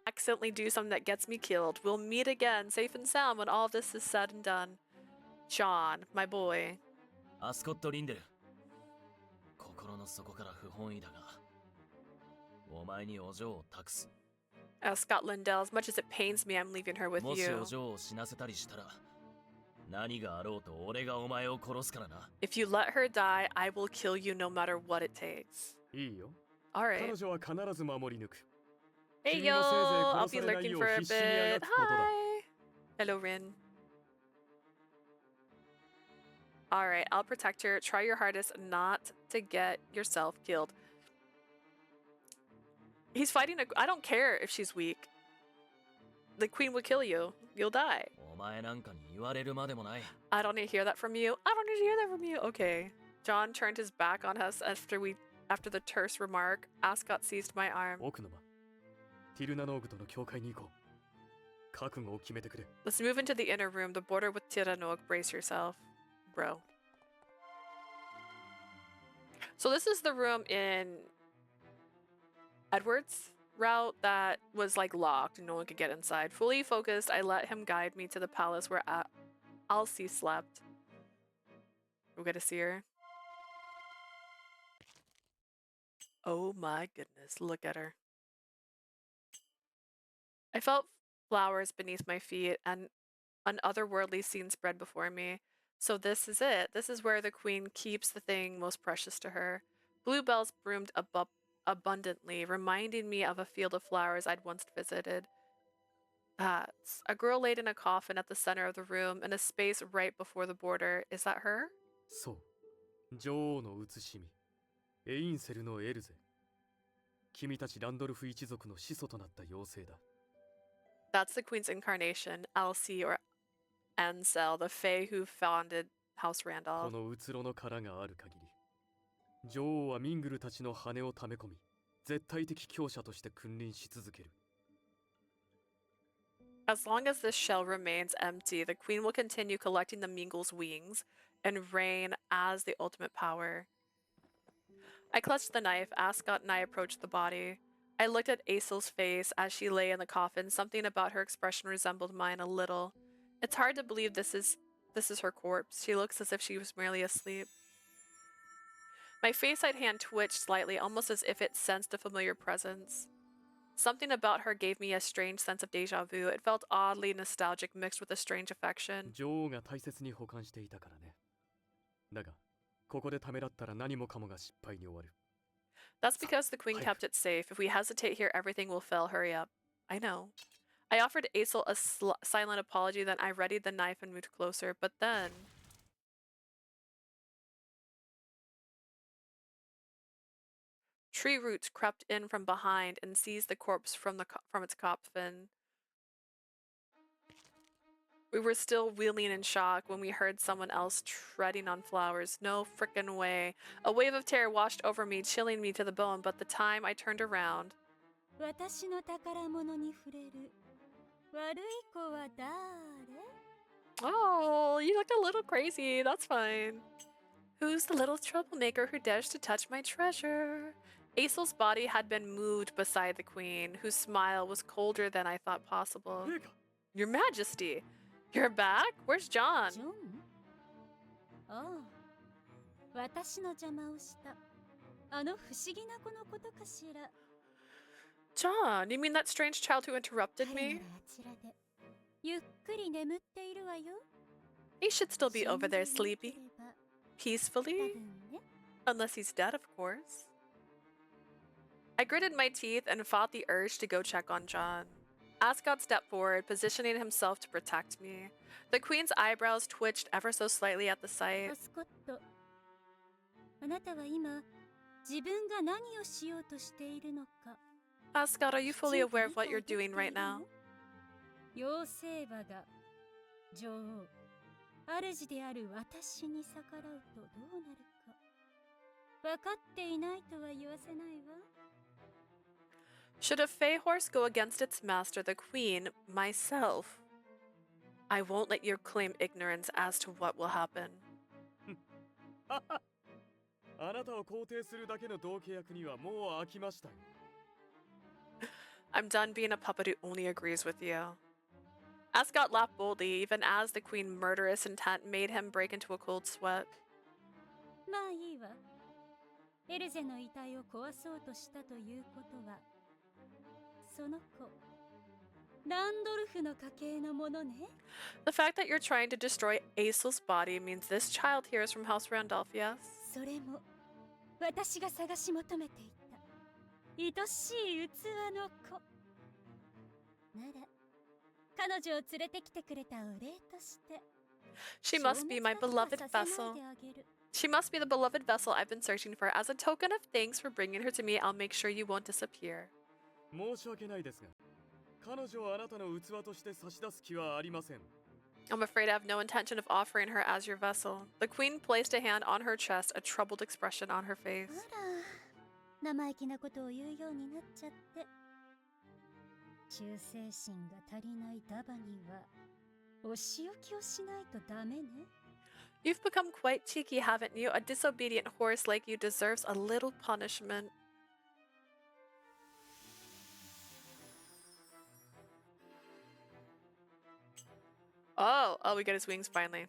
accidentally do something that gets me killed. We'll meet again, safe and sound, when all of this is said and done. John, my boy. Ascot Lindel. 心の底から不本意だが、お前にお嬢を託す。Ascot Lindel, as much as it pains me, I'm leaving her with もし you. お嬢を死なせたりしたら、何があろうと俺がお前を殺すからな。If you let her die, I will kill you no matter what it takes. いいよ。Alright. 彼女は必ず守り抜く。 Hey yo, I'll be lurking for a bit. Hi. Hello, Rin. Alright, I'll protect her. Try your hardest not to get yourself killed. He's fighting I don't care if she's weak. The queen will kill you. You'll die. I don't need to hear that from you. I don't need to hear that from you. Okay. John turned his back on us after the terse remark. Ascot seized my arm. Let's move into the inner room, the border with Tiranoog. Brace yourself. Bro. So this is the room in Edward's route that was like locked and no one could get inside. Fully focused, I let him guide me to the palace where Alcy slept. We're gonna see her. Oh my goodness, look at her. I felt flowers beneath my feet and an otherworldly scene spread before me. So this is it. This is where the queen keeps the thing most precious to her. Bluebells bloomed abundantly, reminding me of a field of flowers I'd once visited. That's a girl laid in a coffin at the center of the room in a space right before the border. Is that her? そう。女王の写しみ。エインセルのエルゼ。君たちランドルフ一族の始祖となった妖精だ。That's the queen's incarnation, Alcy or Ansel, the Fae who founded House Randolph. このうつろの殻がある限り、女王はミングルたちの羽を溜め込み、絶対的強者として君臨し続ける。As long as this shell remains empty, the queen will continue collecting the Mingle's wings and reign as the ultimate power. I clutched the knife. Ascot and I approached the body. I looked at Aesel's face as she lay in the coffin. Something about her expression resembled mine a little. It's hard to believe this is her corpse. She looks as if she was merely asleep. My face-side hand twitched slightly, almost as if it sensed a familiar presence. Something about her gave me a strange sense of déjà vu. It felt oddly nostalgic, mixed with a strange affection. 女王が大切に保管していたからね。だが、ここでためらったら何もかもが失敗に終わる。That's because the queen kept it safe. If we hesitate here, everything will fail. Hurry up. I know. I offered Aesel a silent apology, then I readied the knife and moved closer. But then... tree roots crept in from behind and seized the corpse from its coffin. We were still wheeling in shock when we heard someone else treading on flowers. No frickin' way. A wave of terror washed over me, chilling me to the bone, but the time I turned around... Oh, you look a little crazy. That's fine. Who's the little troublemaker who dares to touch my treasure? Aesel's body had been moved beside the queen, whose smile was colder than I thought possible. Your Majesty! You're back? Where's John? Oh. John, you mean that strange child who interrupted me? He should still be over there sleeping. Peacefully? Unless he's dead, of course. I gritted my teeth and fought the urge to go check on John. Ascot stepped forward, positioning himself to protect me. The queen's eyebrows twitched ever so slightly at the sight. Ascot, are you fully aware of what you're doing right now? 分かっていないとは言わせないわ。 Should a Fey horse go against its master, the queen, myself, I won't let you claim ignorance as to what will happen. あなたを肯定するだけの同契約にはもう飽きましたよ。 I'm done being a puppet who only agrees with you. Ascot laughed boldly, even as the queen's murderous intent made him break into a cold sweat. まあいいわ。エルゼの遺体を壊そうとしたということは、その子、ランドルフの家系のものね。 The fact that you're trying to destroy Aesel's body means this child here is from House Randolph, yes? それも私が探し求めていた愛しい器の子なら、彼女を連れてきてくれたお礼として She must be my beloved vessel. She must be the beloved vessel I've been searching for. As a token of thanks for bringing her to me, I'll make sure you won't disappear. 申し訳ないですが、彼女はあなたの器として差し出す気はありません。 I'm afraid I have no intention of offering her as your vessel. The queen placed a hand on her chest, a troubled expression on her face. あら、生意気なことを言うようになっちゃって。忠誠心が足りないダバにはお仕置きをしないとダメね。 You've become quite cheeky, haven't you? A disobedient horse like you deserves a little punishment. Oh, we get his wings finally.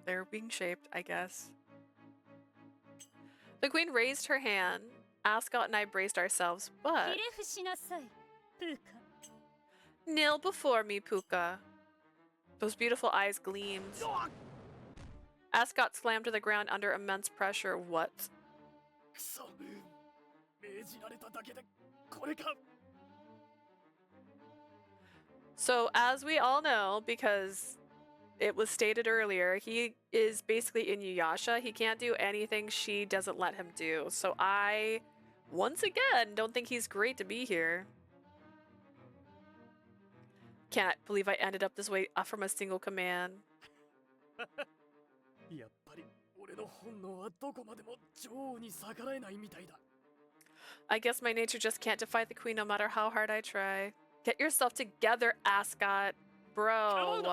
They're wing-shaped, I guess. The queen raised her hand. Ascot and I braced ourselves, but... ひれ伏しなさい、プーカ。 Kneel before me, Puka. Those beautiful eyes gleamed. Ascot slammed to the ground under immense pressure. What? くそ、命じられただけでこれか。 So, as we all know, because it was stated earlier, he is basically Inuyasha. He can't do anything she doesn't let him do. So I, once again, don't think he's great to be here. Can't believe I ended up this way from a single command. やっぱり俺の本能はどこまでも女王に逆らえないみたいだ。 I guess my nature just can't defy the queen no matter how hard I try. Get yourself together, Ascot. Bro.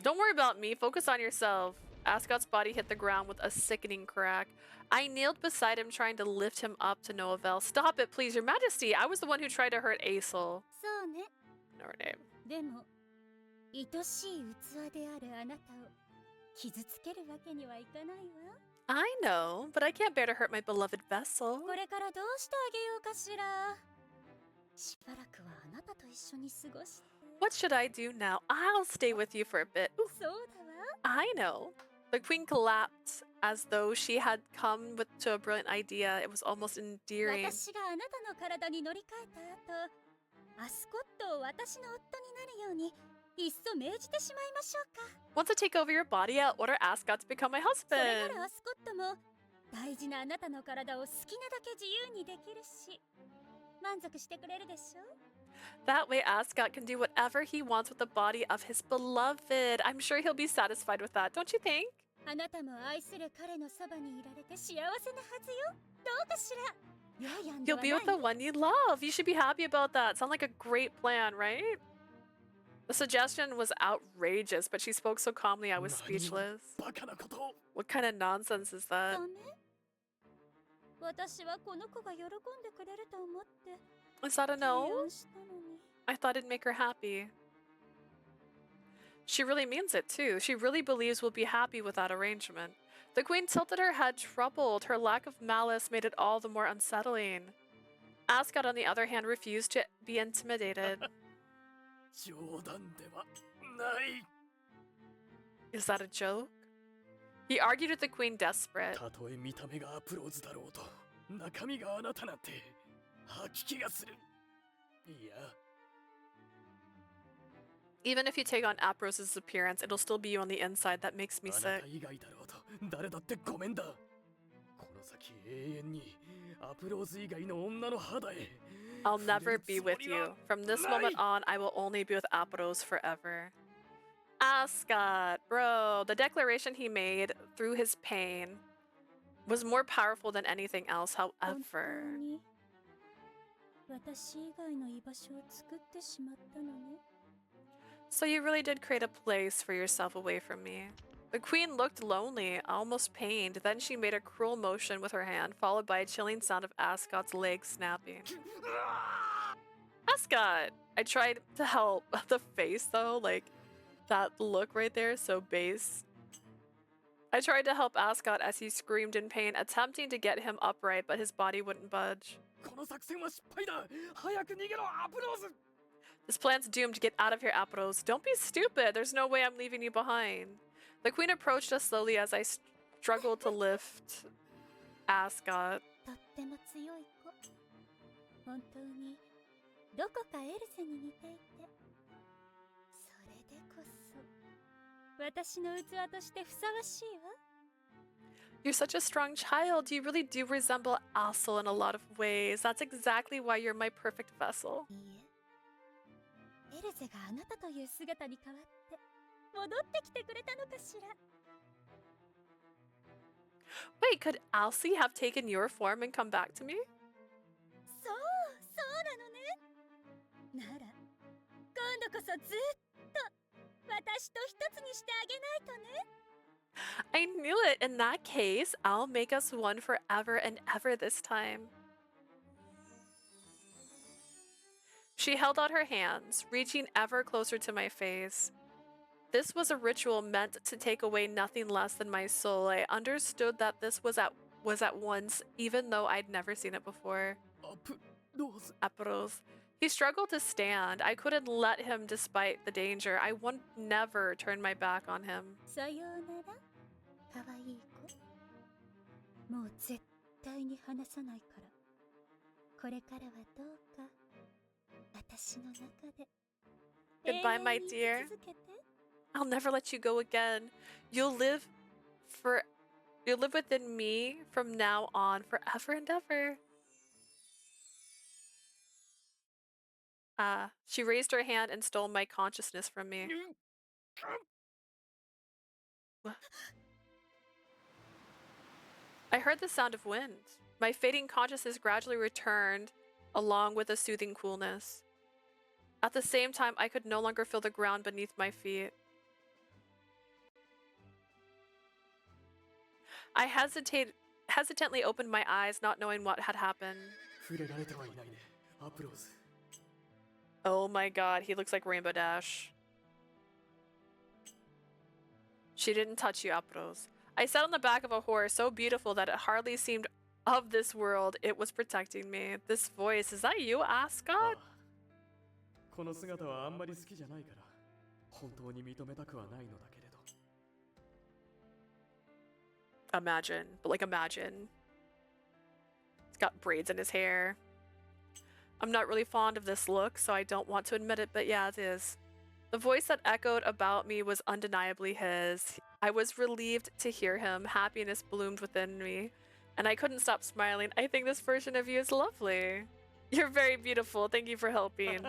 Don't worry about me. Focus on yourself. Ascot's body hit the ground with a sickening crack. I kneeled beside him, trying to lift him up to no avail. Stop it, please, Your Majesty. I was the one who tried to hurt Aesel. そうね。 Know her name. でも、愛しい器であるあなたを傷つけるわけにはいかないわ。 I know, but I can't bear to hurt my beloved vessel. これからどうしてあげようかしら。しばらくはあなたと一緒に過ごして。 What should I do now? I'll stay with you for a bit. Ooh, そうだわ。 I know. The queen collapsed as though she had come to a brilliant idea. It was almost endearing. 私があなたの体に乗り換えた後、アスコットを私の夫になるようにいっそ命じてしまいましょうか。 Want to take over your body? I'll order Ascot to become my それ husband. ならアスコットも大事なあなたの体を好きなだけ自由にできるし、満足してくれるでしょ。 That way, Ascot can do whatever he wants with the body of his beloved. I'm sure he'll be satisfied with that, don't you think? あなたも愛する彼のそばにいられて幸せなはずよ。どうかしら。 You'll be with the one you love. You should be happy about that. Sound like a great plan, right? The suggestion was outrageous, but she spoke so calmly I was speechless. What kind of nonsense is that? ダメ。私はこの子が喜んでくれると思って Is that a 提 no? 案したのに。 I thought it'd make her happy. She really means it too. She really believes we'll be happy with that arrangement. The queen tilted her head, troubled. Her lack of malice made it all the more unsettling. Ascot, on the other hand, refused to be intimidated. 冗談ではない。 Is that a joke? He argued with the queen, desperate. たとえ見た目がアプローズだろうと、中身があなたなんて吐き気がする。いや。 Even if you take on Aprose's appearance, it'll still be you on the inside. That makes me あな sick. た以外だろうと誰だってごめんだ。この先永遠にアプローズ以外の女の肌へ。 I'll never be with you. From this moment on, I will only be with Aprose forever. Ascot, bro, the declaration he made through his pain was more powerful than anything else, however. So you really did create a place for yourself away from me. The queen looked lonely, almost pained. Then she made a cruel motion with her hand, followed by a chilling sound of Ascot's leg snapping. Ascot! I tried to help. The face, though, like, that look right there, so base. I tried to help Ascot as he screamed in pain, attempting to get him upright, but his body wouldn't budge. This plan's doomed. Get out of here, Apros. Don't be stupid. There's no way I'm leaving you behind. The queen approached us slowly as I struggled to lift Ascot. You're such a strong child. You really do resemble Asel in a lot of ways. That's exactly why you're my perfect vessel. Wait, could Elsie have taken your form and come back to me? I knew it. In that case, I'll make us one forever and ever this time. She held out her hands, reaching ever closer to my face. This was a ritual meant to take away nothing less than my soul. I understood that this was at once, even though I'd never seen it before. Apros. He struggled to stand. I couldn't let him despite the danger. I would never turn my back on him. Goodbye, my dear. I'll never let you go again. You'll live within me from now on, forever and ever. She raised her hand and stole my consciousness from me. I heard the sound of wind. My fading consciousness gradually returned, along with a soothing coolness. At the same time, I could no longer feel the ground beneath my feet. I hesitantly opened my eyes, not knowing what had happened. Oh my god, he looks like Rainbow Dash. She didn't touch you, Apros. I sat on the back of a horse, so beautiful that it hardly seemed of this world. It was protecting me. This voice, is that you, Ascot? Imagine, but like imagine. He's got braids in his hair. I'm not really fond of this look, so I don't want to admit it, but yeah, it is. The voice that echoed about me was undeniably his. I was relieved to hear him. Happiness bloomed within me, and I couldn't stop smiling. I think this version of you is lovely. You're very beautiful. Thank you for helping.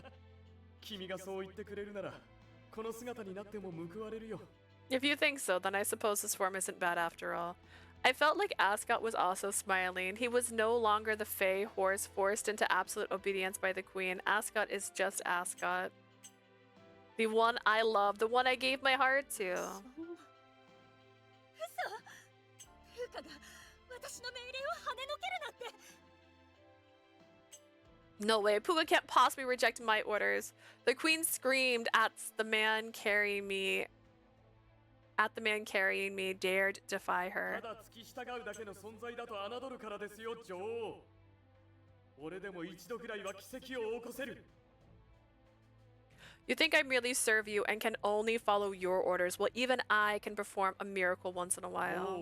If you think so, then I suppose this form isn't bad after all. I felt like Ascot was also smiling. He was no longer the fey horse forced into absolute obedience by the queen. Ascot is just Ascot. The one I love, the one I gave my heart to. No way, Puga can't possibly reject my orders. The queen screamed at the man carrying me. Dared defy her. You think I merely serve you and can only follow your orders? Well, even I can perform a miracle once in a while.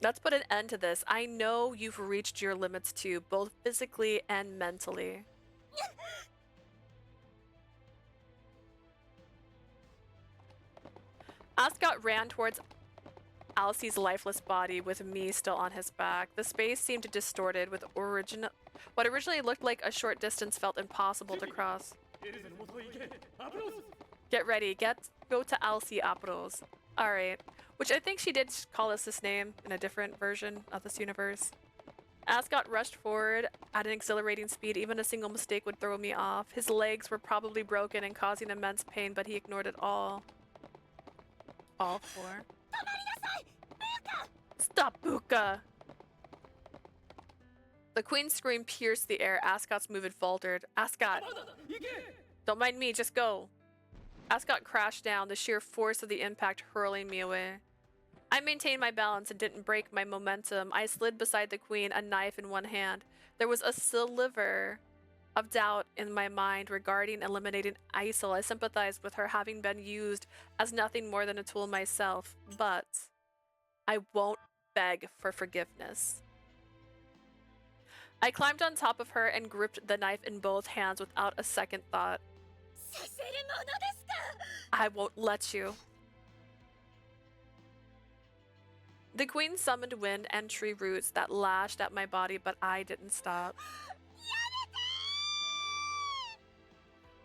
Let's put an end to this. I know you've reached your limits too, both physically and mentally. Ascot ran towards Alcie's lifeless body with me still on his back. The space seemed distorted with what originally looked like a short distance felt impossible to cross. Get ready, go to Alcie Apros. Alright. Which I think she did call us this name in a different version of this universe. Ascot rushed forward at an exhilarating speed. Even a single mistake would throw me off. His legs were probably broken and causing immense pain, but he ignored it all. All four. Stop, Buka! The Queen's scream pierced the air. Ascot's movement faltered. Ascot! Don't mind me, just go. Ascot crashed down, the sheer force of the impact hurling me away. I maintained my balance and didn't break my momentum. I slid beside the Queen, a knife in one hand. There was a sliver of doubt in my mind regarding eliminating Isel. I sympathized with her, having been used as nothing more than a tool myself, but I won't beg for forgiveness. I climbed on top of her and gripped the knife in both hands without a second thought. I won't let you. The Queen summoned wind and tree roots that lashed at my body, but I didn't stop.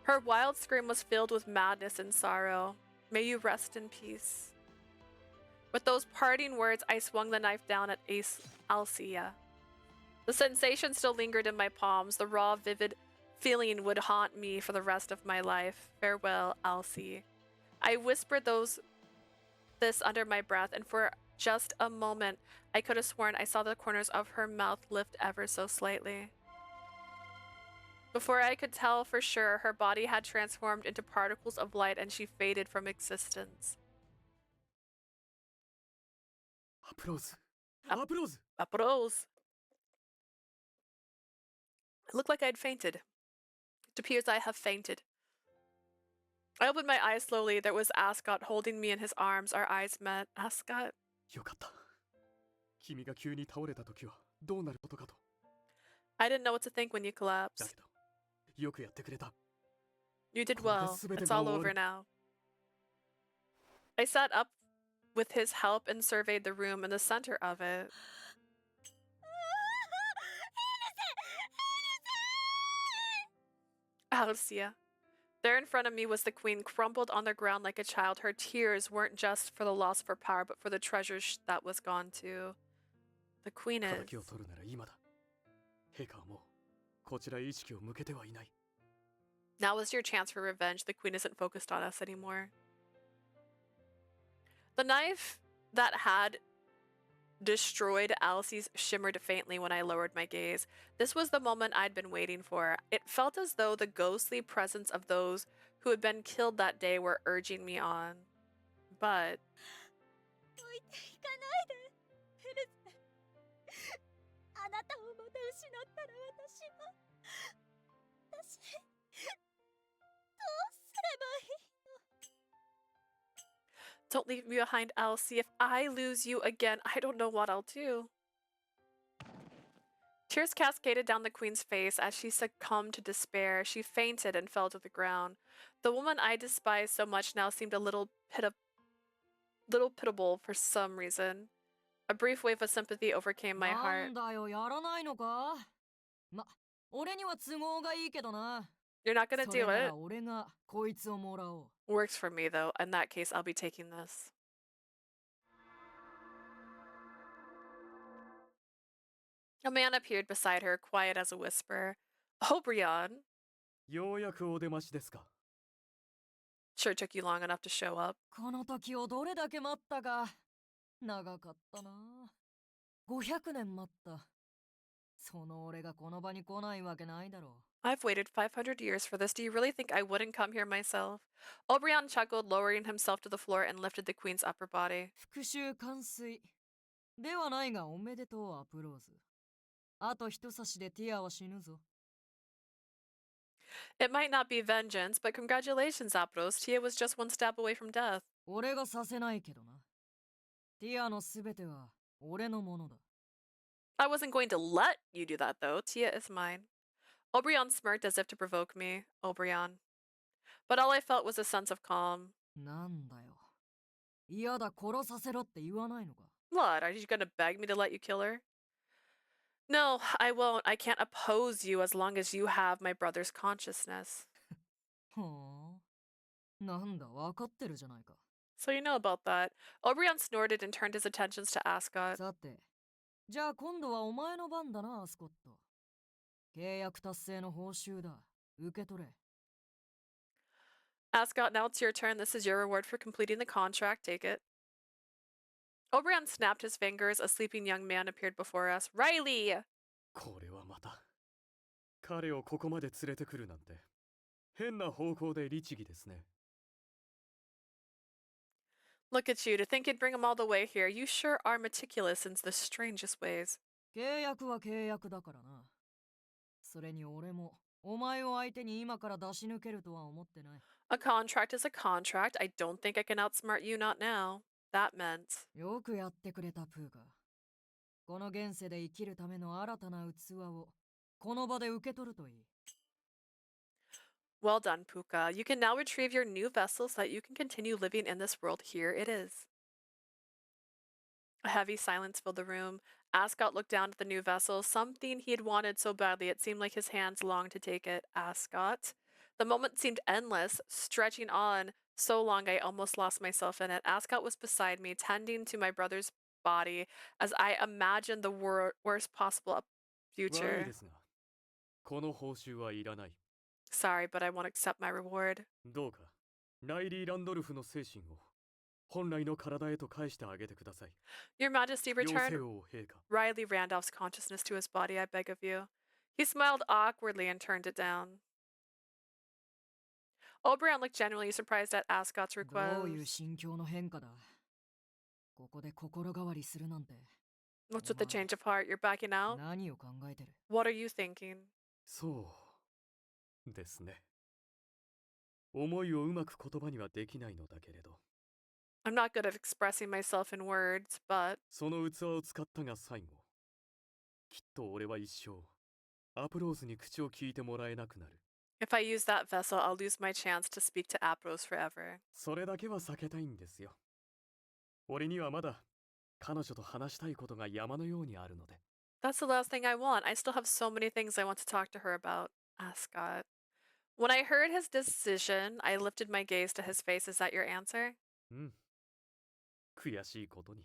Her wild scream was filled with madness and sorrow. May you rest in peace. With those parting words, I swung the knife down at Alcia. The sensation still lingered in my palms. The raw, vivid feeling would haunt me for the rest of my life. Farewell, Alcie. I whispered this under my breath, and for just a moment, I could have sworn I saw the corners of her mouth lift ever so slightly. Before I could tell for sure, her body had transformed into particles of light and she faded from existence. Apros. Apros. It looked like I'd fainted. It appears I have fainted. I opened my eyes slowly. There was Ascot holding me in his arms. Our eyes met. Ascot? よかった。君が急に倒れた時はどうなることかと。I didn't know what to think when you だ collapsed. けど、よくやってくれた。 You did これで well. 全て It's が all 終わ over る。 now. I sat up with his help and surveyed the room in the center of it. Alicia. There in front of me was the Queen, crumpled on the ground like a child. Her tears weren't just for the loss of her power, but for the treasure that was gone too. The Queen is... 敵を取るなら今だ。陛下はもうこちらへ意識を向けてはいない。 Now is your chance for revenge. The Queen isn't focused on us anymore. The knife that had destroyed Alcie's shimmered faintly when I lowered my gaze. This was the moment I'd been waiting for. It felt as though the ghostly presence of those who had been killed that day were urging me on. But... Don't leave me behind, Alcie. If I lose you again, I don't know what I'll do. Tears cascaded down the Queen's face as she succumbed to despair. She fainted and fell to the ground. The woman I despised so much now seemed a little pitiable for some reason. A brief wave of sympathy overcame my heart. なんだよ、やらないのか？ま、俺には都合がいいけどな。 You're not gonna それ do なら it. 俺がこいつをもらおう。 Works for me, though. In that case, I'll be taking this. A man appeared beside her, quiet as a whisper. Obrion. ようやくお出ましですか。 Sure took you long enough to show up. この時をどれだけ待ったか。長かったな。500年待った。その俺がこの場に来ないわけないだろう。 I've waited 500 years for this. Do you really think I wouldn't come here myself? Obrion chuckled, lowering himself to the floor and lifted the Queen's upper body. 復讐完遂。ではないがおめでとう、アプローズ。あと一差しでティアは死ぬぞ。 It might not be vengeance, but congratulations, Apros. Tia was just one stab away from death. 俺がさせないけどな。ティアのすべては俺のものだ。 I wasn't going to let you do that, though. Tia is mine. Obrion smirked as if to provoke me. Obrion. But all I felt was a sense of calm. なんだよ。嫌だ殺させろって言わないのか？ What? Are you gonna beg me to let you kill her? No, I won't. I can't oppose you as long as you have my brother's consciousness. はあ。なんだ、わかってるじゃないか。So you know about that. Oberon snorted and turned his attentions to Ascot. さて、じゃあ今度はお前の番だな、アスコット。契約達成の報酬だ。受け取れ。Ascot, now it's your turn. This is your reward for completing the contract. Take it. Oberon snapped his fingers. A sleeping young man appeared before us. Riley! これはまた彼をここまで連れてくるなんて変な方向で律儀ですね。 Look at you, to think you'd bring him all the way here. You sure are meticulous in the strangest ways. 契約は契約だからな。それに俺も、お前を相手に今から出し抜けるとは思ってない。A contract is a contract. I don't think I can outsmart you, not now. That meant. よくやってくれたプーカ。この現世で生きるための新たな器を、この場で受け取るといい。Well done, Puka. You can now retrieve your new vessel so that you can continue living in this world. Here it is. A heavy silence filled the room. Ascot looked down at the new vessel, something he had wanted so badly it seemed like his hands longed to take it. Ascot. The moment seemed endless, stretching on so long I almost lost myself in it. Ascot was beside me, tending to my brother's body as I imagined the worst possible 悪い future. ですが、この報酬はいらない。 Sorry, but I won't accept my reward. どうかライリー・ランドルフの精神を本来の体へと返してあげてください。 Your Majesty, 妖 return 精王陛下。 Riley Randolph's consciousness to his body, I beg of you. He smiled awkwardly and turned it down. Oberon looked genuinely surprised at Ascot's どういう request. 心境の変化だ。ここで心変わりするなんて。 What's with the change of heart? You're backing out? 何を考えてる？ What are you thinking? そうですね。思いをうまく言葉にはできないのだけれど、 I'm not good at expressing myself in words, but その器を使ったが最後、きっと俺は一生アプローズに口を聞いてもらえなくなる。 if I use that vessel, I'll lose my chance to speak to Apros forever. それだけは避けたいんですよ。俺にはまだ彼女と話したいことが山のようにあるので。 That's the last thing I want. I still have so many things I want to talk to her about. Ascot. When I heard his decision, I lifted my gaze to his face. Is that your answer? うん。悔しいことに。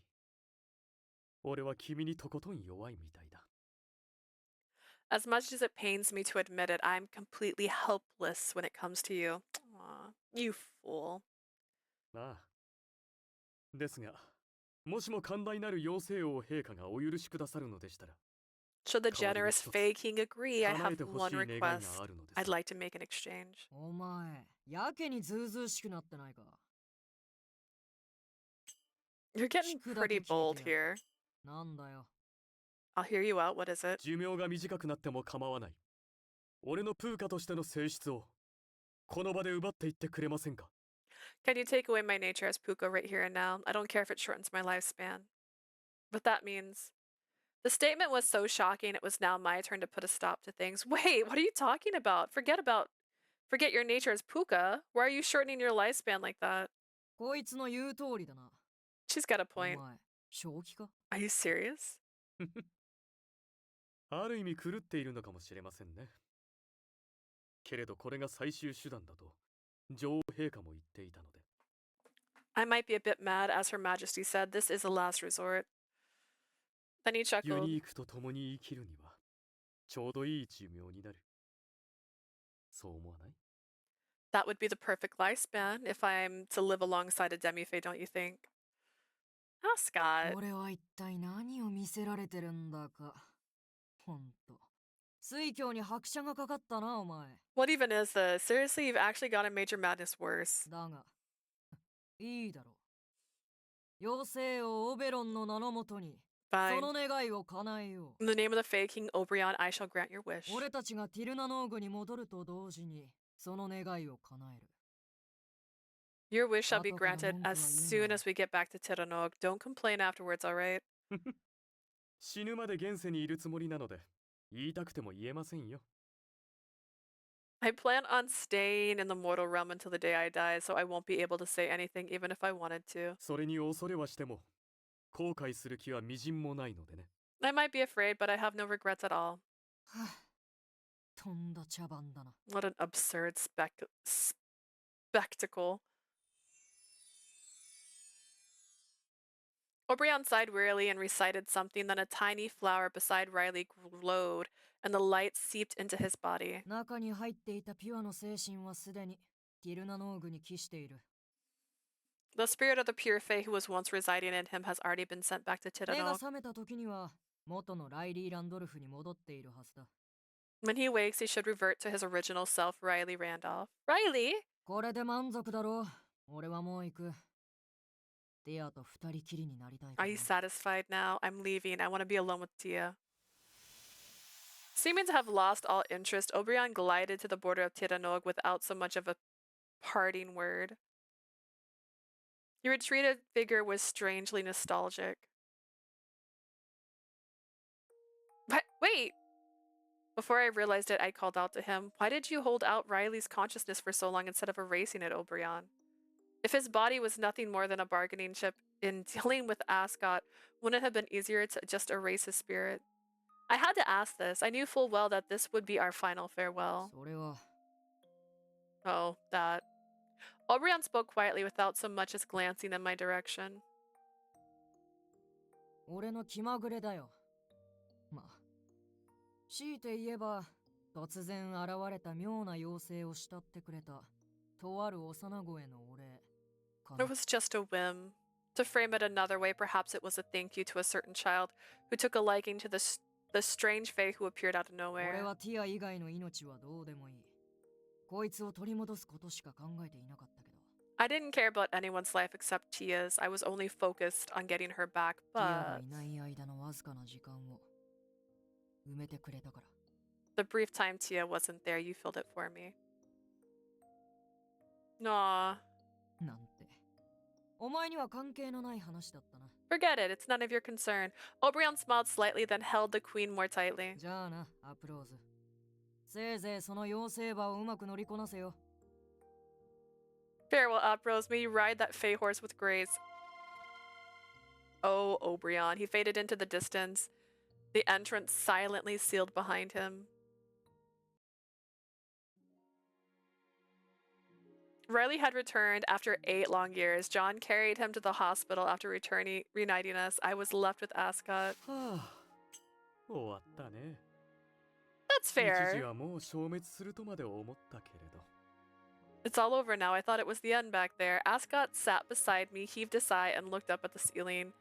俺は君にとことん弱いみたいだ。 As much as it pains me to admit it, I'm completely helpless when it comes to you. Aw, you fool. ああ。ですが、もしも寛大なる妖精王陛下がお許しくださるのでしたら、 Should the generous Fae King agree, I have 叶えてほ one しい願いが request. あるのです。 I'd like to make an exchange. お前、やけにずうずうしくなってないか。 You're getting 聞くだけ pretty 聞いて bold やる。 here. なんだよ。 I'll hear you out. What is it? 寿命が短くなっても構わない。俺のプーカとしての性質をこの場で奪っていってくれませんか？ Can you take away my nature as Puka right here and now? I don't care if it shortens my lifespan. But that means. The statement was so shocking, it was now my turn to put a stop to things. Wait, what are you talking about? Forget your nature as Puka? Why are you shortening your lifespan like that? こいつの言う通りだな。 She's got a お point. 前、正気か？ Are you serious? ある意味狂っているのかもしれませんね。けれどこれが最終手段だと女王陛下も言っていたので。 I might be a bit mad, as Her Majesty said, this is a last resort. Then he ユ chuckled. ニークと共に生きるにはちょうどいい寿命になる。そう思わない？ That would be the perfect lifespan if I'm to live alongside a demi-fae, don't you think? Ascot. 俺は一体何を見せられてるんだか。ほんと。水郷に拍車がかかったな、お前。 What even is this? Seriously, you've actually gotten major madness worse. だが、いいだろう。妖精王オベロンの名のもとに、そ Fine. の願いを叶えよ In the name of the Fae King Oberon, I shall grant your wish. う。俺たちがティルナノーグに戻ると同時に、その願いを叶える。 Your wish shall be 後から granted 文句は as 言う soon な。 as we get back to Tiranog. Don't complain afterwards, alright? 死ぬまで現世にいるつもりなので言いたくても言えませんよ。I plan on staying in the mortal realm until the day I die, so I won't be able to say anything even if I wanted to. それに恐れはしても後悔する気はみじんもないのでね。 I might be afraid, but I have no regrets at all. はあ、とんだ茶番だな。 What an absurd spectacle. Obrion sighed wearily and recited something. Then a tiny flower beside Riley glowed, and the light seeped into his body. 中に入っていたピュアの精神はすでにティルナノーグに帰している。 The spirit of the pure fae who was once residing in him has already been sent back to 目が Titano. 覚めた時には元のライリー・ランドルフに戻っているはずだ。 When he wakes, he should revert to his original self, Riley Randolph. Riley? これで満足だろう。俺はもう行く。ティアと二人きりになりたいか Are ら you satisfied now? I'm leaving. I want to be alone with Tia. Seeming to have lost all interest, Obrion glided to the border of Tiranog without so much of a parting word. Your retreated figure was strangely nostalgic. But wait! Before I realized it, I called out to him. Why did you hold out Riley's consciousness for so long instead of erasing it, Obrion? If his body was nothing more than a bargaining chip in dealing with Ascot, wouldn't it have been easier to just erase his spirit? I had to ask this. I knew full well that this would be our final farewell. それは Oh, that. Obrion spoke quietly without so much as glancing in my direction. 俺の気まぐれだよ。まあ、強いて言えば突然現れた妙な妖精を慕ってくれたとある幼子へのお礼かな。 It was just a whim. To frame it another way, perhaps it was a thank you to a certain child who took a liking to the strange fae who appeared out of 俺 nowhere. はティア以外の命はどうでもいい。こいつを取り戻すことしか考えていなかったけど。 I didn't care about anyone's life except Tia's. I was only focused on getting her back, ティアが but いない間のわずかな時間を埋めてくれたから。 the brief time Tia wasn't there, you filled it for me. Aw. なんて。お前には関係のない話だったな。 Forget it, it's none of your concern. Obrion smiled slightly, then held the queen more tightly. じゃあな、アプローズ。せいぜいその妖精馬をうまく乗りこなせよ。 Farewell, Uprose. May you ride that fey horse with grace. Oh, Obrion. He faded into the distance. The entrance silently sealed behind him. Riley had returned after 8 long years. John carried him to the hospital after reuniting us. I was left with Ascot. はあ、終わったね。 That's 一時 fair. はもう消滅するとまで思ったけれど。 It's all over now. I thought it was the end back there. Ascot sat beside me, heaved a sigh, and looked up at the ceiling.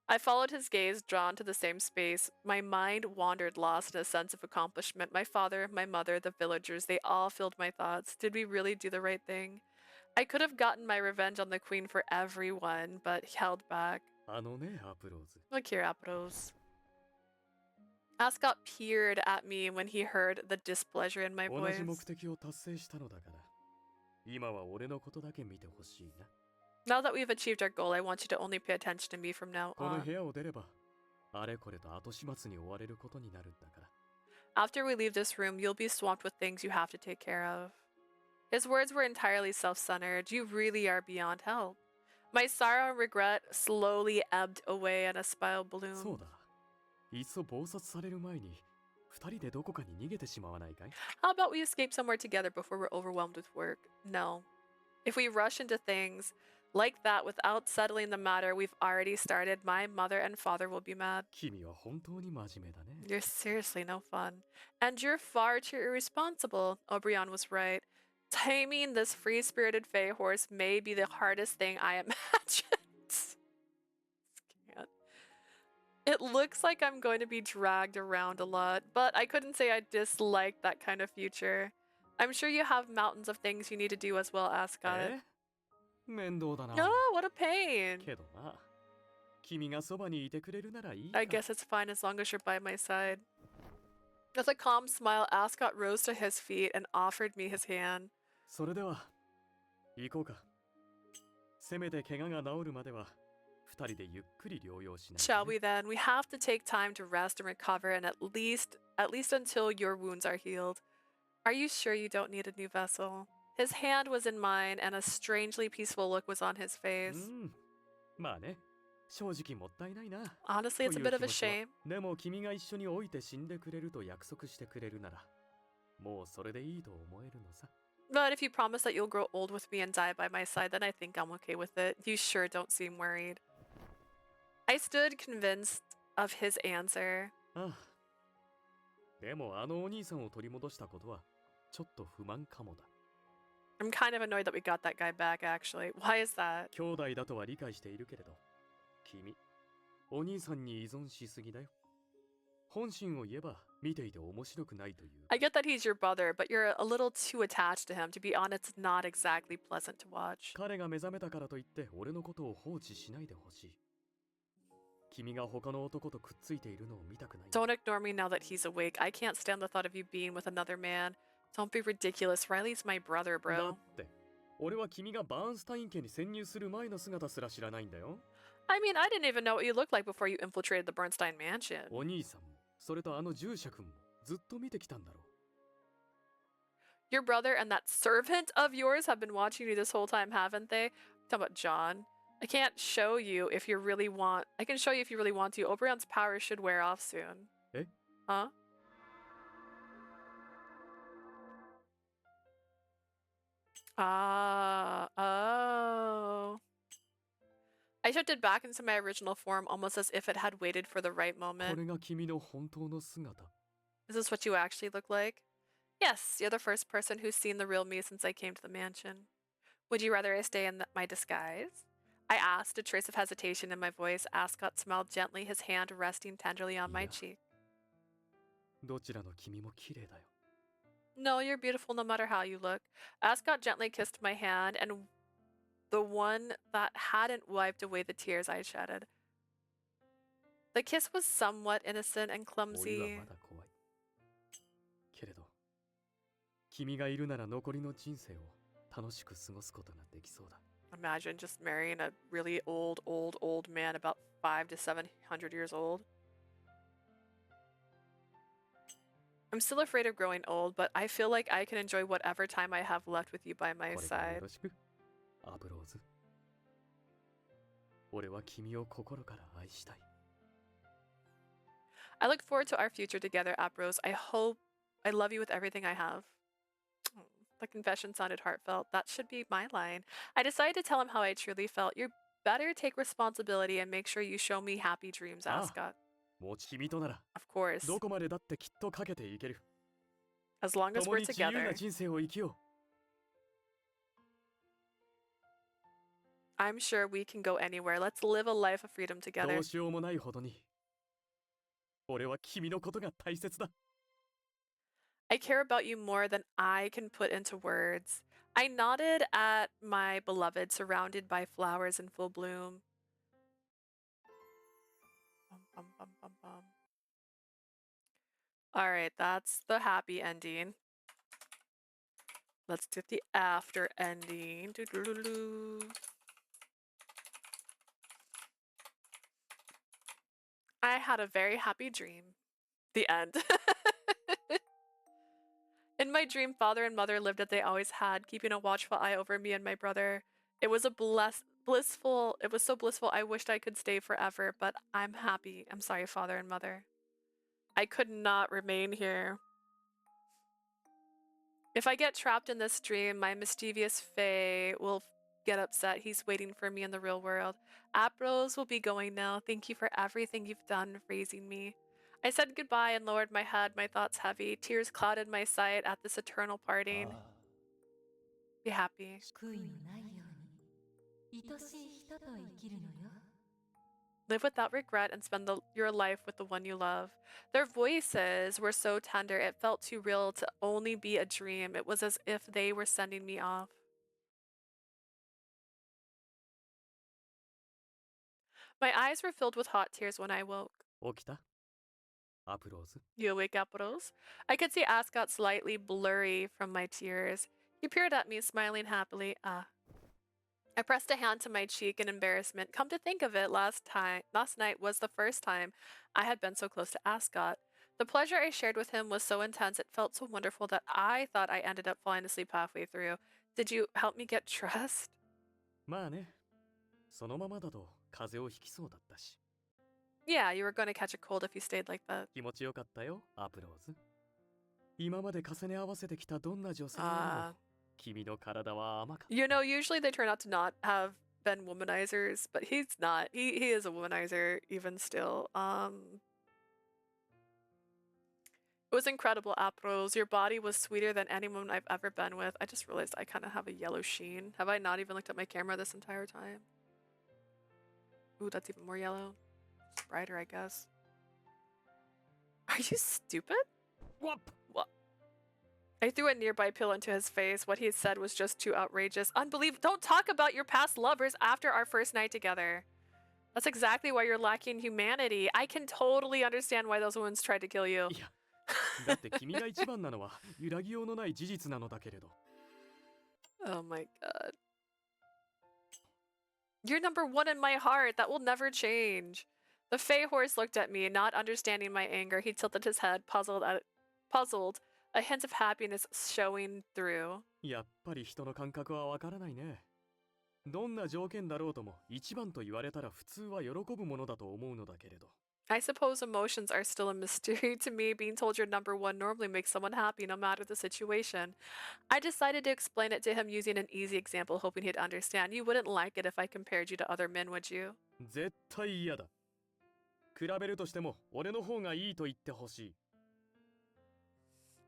I followed his gaze, drawn to the same space. My mind wandered, lost in a sense of accomplishment. My father, my mother, the villagers, they all filled my thoughts. Did we really do the right thing? I could have gotten my revenge on the queen for everyone, but held back. あのね、アプローズ。 Look here, Apros. Ascot peered at me when he heard the displeasure in my 同 voice. じ目的を達成したのだから、今は俺のことだけ見てほしいな。 Now that we've achieved our goal, I want you to only pay attention to me from now この on. 部屋を出れば、あれこれと後始末に追われることになるんだから。 After we leave this room, you'll be swamped with things you have to take care of. His words were entirely self-centered. You really are beyond help. My sorrow and regret slowly ebbed away in a spiral そう bloom. だ。いっそ暴殺される前に、二人でどこかに逃げてしまわないかい？ How about we escape somewhere together before we're overwhelmed with work? No. If we rush into things like that without settling the matter we've already started, my mother and father will be mad. 君は本当に真面目だね。 You're seriously no fun. And you're far too irresponsible. Obrion was right. Taming this free-spirited fey horse may be the hardest thing I imagined. Can't. It looks like I'm going to be dragged around a lot, but I couldn't say I disliked that kind of future. I'm sure you have mountains of things you need to do as well, Ascot. え？面倒だな。 Oh, what a pain. けどな、君がそばにいてくれるならいいか。 I guess it's fine as long as you're by my side. With a calm smile, Ascot rose to his feet and offered me his hand. それでは、行こうか。せめて怪我が治るまでは、二人でゆっくり療養しないと Shall ね。 we then? We have to take time to rest and recover, and at least until your wounds are healed. Are you sure you don't need a new vessel? His hand was in mine, and a strangely peaceful look was on his face. まあね、正直もったいないな。 Honestly, it's a という bit of a 気持ちは shame. でも君が一緒に老いて死んでくれると約束してくれるなら、もうそれでいいと思えるのさ。 But if you promise that you'll grow old with me and die by my side, then I think I'm okay with it. You sure don't seem worried. I stood convinced of his answer. ああ。でもあのお兄さんを取り戻したことはちょっと不満かもだ。 I'm kind of annoyed that we got that guy back, actually. Why is that? 兄弟だとは理解しているけれど、君、お兄さんに依存しすぎだよ。本心を言えば見ていて面白くないという。 I get that he's your brother, but you're a little too attached to him. To be honest, it's not exactly pleasant to watch. 彼が目覚めたからといって俺のことを放置しないでほしい。君が他の男とくっついているのを見たくない。 Don't ignore me now that he's awake. I can't stand the thought of you being with another man. Don't be ridiculous. Riley's my brother, だ bro. って俺は君がバーンスタイン家に潜入する前の姿すら知らないんだよ。 I mean, I didn't even know what you looked like before you infiltrated the Bernstein mansion. お兄さんもそれとあの従者君もずっと見てきたんだろう。 Your brother and that servant of yours have been watching you this whole time, haven't they? Talking about John. I can't show you if you really want. I can show you if you really want to. Oberon's power should wear off soon. Eh? Huh? Oh. I shifted back into my original form almost as if it had waited for the right こ moment. れが君の本当の姿。 Is this what you actually look like? Yes, you're the first person who's seen the real me since I came to the mansion. Would you rather I stay in my disguise? I asked, a trace of hesitation in my voice. Ascot smiled gently, his hand resting tenderly on my Yeah. cheek. どちらの君も綺麗だよ。 No, you're beautiful no matter how you look. Ascot gently kissed my hand, and the one that hadn't wiped away the tears I shedded. The kiss was somewhat innocent and 老いは clumsy. まだ怖い。けれど、君がいるなら残りの人生を楽しく過ごすことができそうだ。 Imagine just marrying a really old man about 500 to 700 years old. I'm still afraid of growing old, but I feel like I can enjoy whatever time I have left with you by my これからよ side. ろしく、アブローズ。俺は君を心から愛したい。 I look forward to our future together, Aprose. I love you with everything I have. The confession sounded heartfelt. That should be my line. I decided to tell him how I truly felt. You better take responsibility and make sure you show me happy dreams, Ah. Ascot. もう君となら Of course. どこまでだってきっとかけていける。 As long as 共 we're に自由 together. な人生を生きよ I'm sure we can go anywhere. Let's live a life of freedom う。 together. どうしようもないほどに。俺は君のことが大切だ。 I care about you more than I can put into words. I nodded at my beloved, surrounded by flowers in full bloom. All right, that's the happy ending. Let's get the after ending. Doo-doo-doo-doo. I had a very happy dream. The end. In my dream, father and mother lived as they always had, keeping a watchful eye over me and my brother. It was blissful. It was so blissful. I wished I could stay forever, but I'm happy. I'm sorry, father and mother. I could not remain here. If I get trapped in this dream, my mischievous Fae will get upset. He's waiting for me in the real world. Aprose will be going now. Thank you for everything you've done raising me. I said goodbye and lowered my head, my thoughts heavy. Tears clouded my sight at this eternal parting. Be happy. 悔いのないように愛しい人と生きるのよ。 Live without regret and spend your life with the one you love. Their voices were so tender, it felt too real to only be a dream. It was as if they were sending me off. My eyes were filled with hot tears when I woke. 起きたアプローズ。 You awake, Aprose? I could see Ascot slightly blurry from my tears. He peered at me, smiling happily. I pressed a hand to my cheek in embarrassment. Come to think of it, last night was the first time I had been so close to Ascot. The pleasure I shared with him was so intense, it felt so wonderful that I thought I ended up falling asleep halfway through. Did you help me get dressed? まあね、そのままだと風邪をひきそうだったし。Yeah, you were going to catch a cold if you stayed like that. 気持ちよかったよ、アプローズ。今まで重ね合わせてきたどんな女性よりも、君の体は甘かった。You know, usually they turn out to not have been womanizers, but he's not. He is a womanizer even still. It was incredible, Apros. Your body was sweeter than anyone I've ever been with. I just realized I kind of have a yellow sheen. Have I not even looked at my camera this entire time? Ooh, that's even more yellow. It's brighter, I guess. Are you stupid? What? What? I threw a nearby pillow into his face. What he said was just too outrageous. Unbelievable. Don't talk about your past lovers after our first night together. That's exactly why you're lacking humanity. I can totally understand why those women tried to kill you. いや、だって君が一番なのは揺らぎようのない事実なのだけれど。Oh my god. You're number one in my heart. That will never change. The Fey horse looked at me, not understanding my anger. He tilted his head, puzzled, a hint of happiness showing through. やっぱり人の感覚はわからないね。どんな条件だろうとも一番と言われたら普通は喜ぶものだと思うのだけれど。I suppose emotions are still a mystery to me. Being told you're number one normally makes someone happy no matter the situation. I decided to explain it to him using an easy example, hoping he'd understand. You wouldn't like it if I compared you to other men, would you? 絶対嫌だ。比べるとしても俺の方がいいと言ってほしい。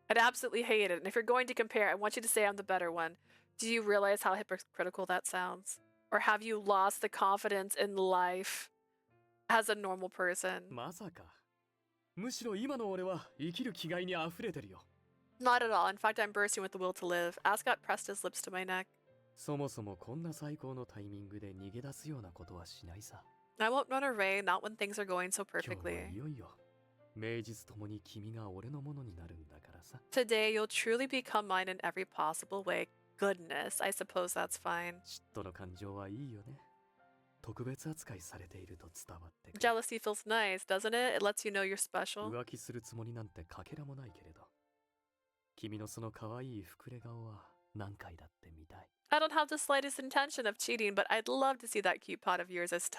I'd absolutely hate it. And if you're going to compare, I want you to say I'm the better one. Do you realize how hypocritical that sounds? Or have you lost the confidence in life as a normal person? まさか。むしろ今の俺は生きる気概に溢れてるよ。Not at all. In fact, I'm bursting with the will to live. Ascot pressed his lips to my neck. そもそもこんな最高のタイミングで逃げ出すようなことはしないさ。I won't run away, not when things are going so 今日は perfectly. いよいよ名実ともに君が俺のものになるんだからさ。 Today, you'll truly become mine in every possible way. Goodness, I suppose that's fine. 嫉妬の感情はいいよね。特別扱いされていると伝わってくる。 Jealousy feels nice, doesn't it? It lets you know you're special. 浮気するつもりなんてかけらもないけれど、君のその可愛い膨れ顔は何回だって見たい。 I don't have the slightest intention of cheating, but I'd love to see that cute pot of yours as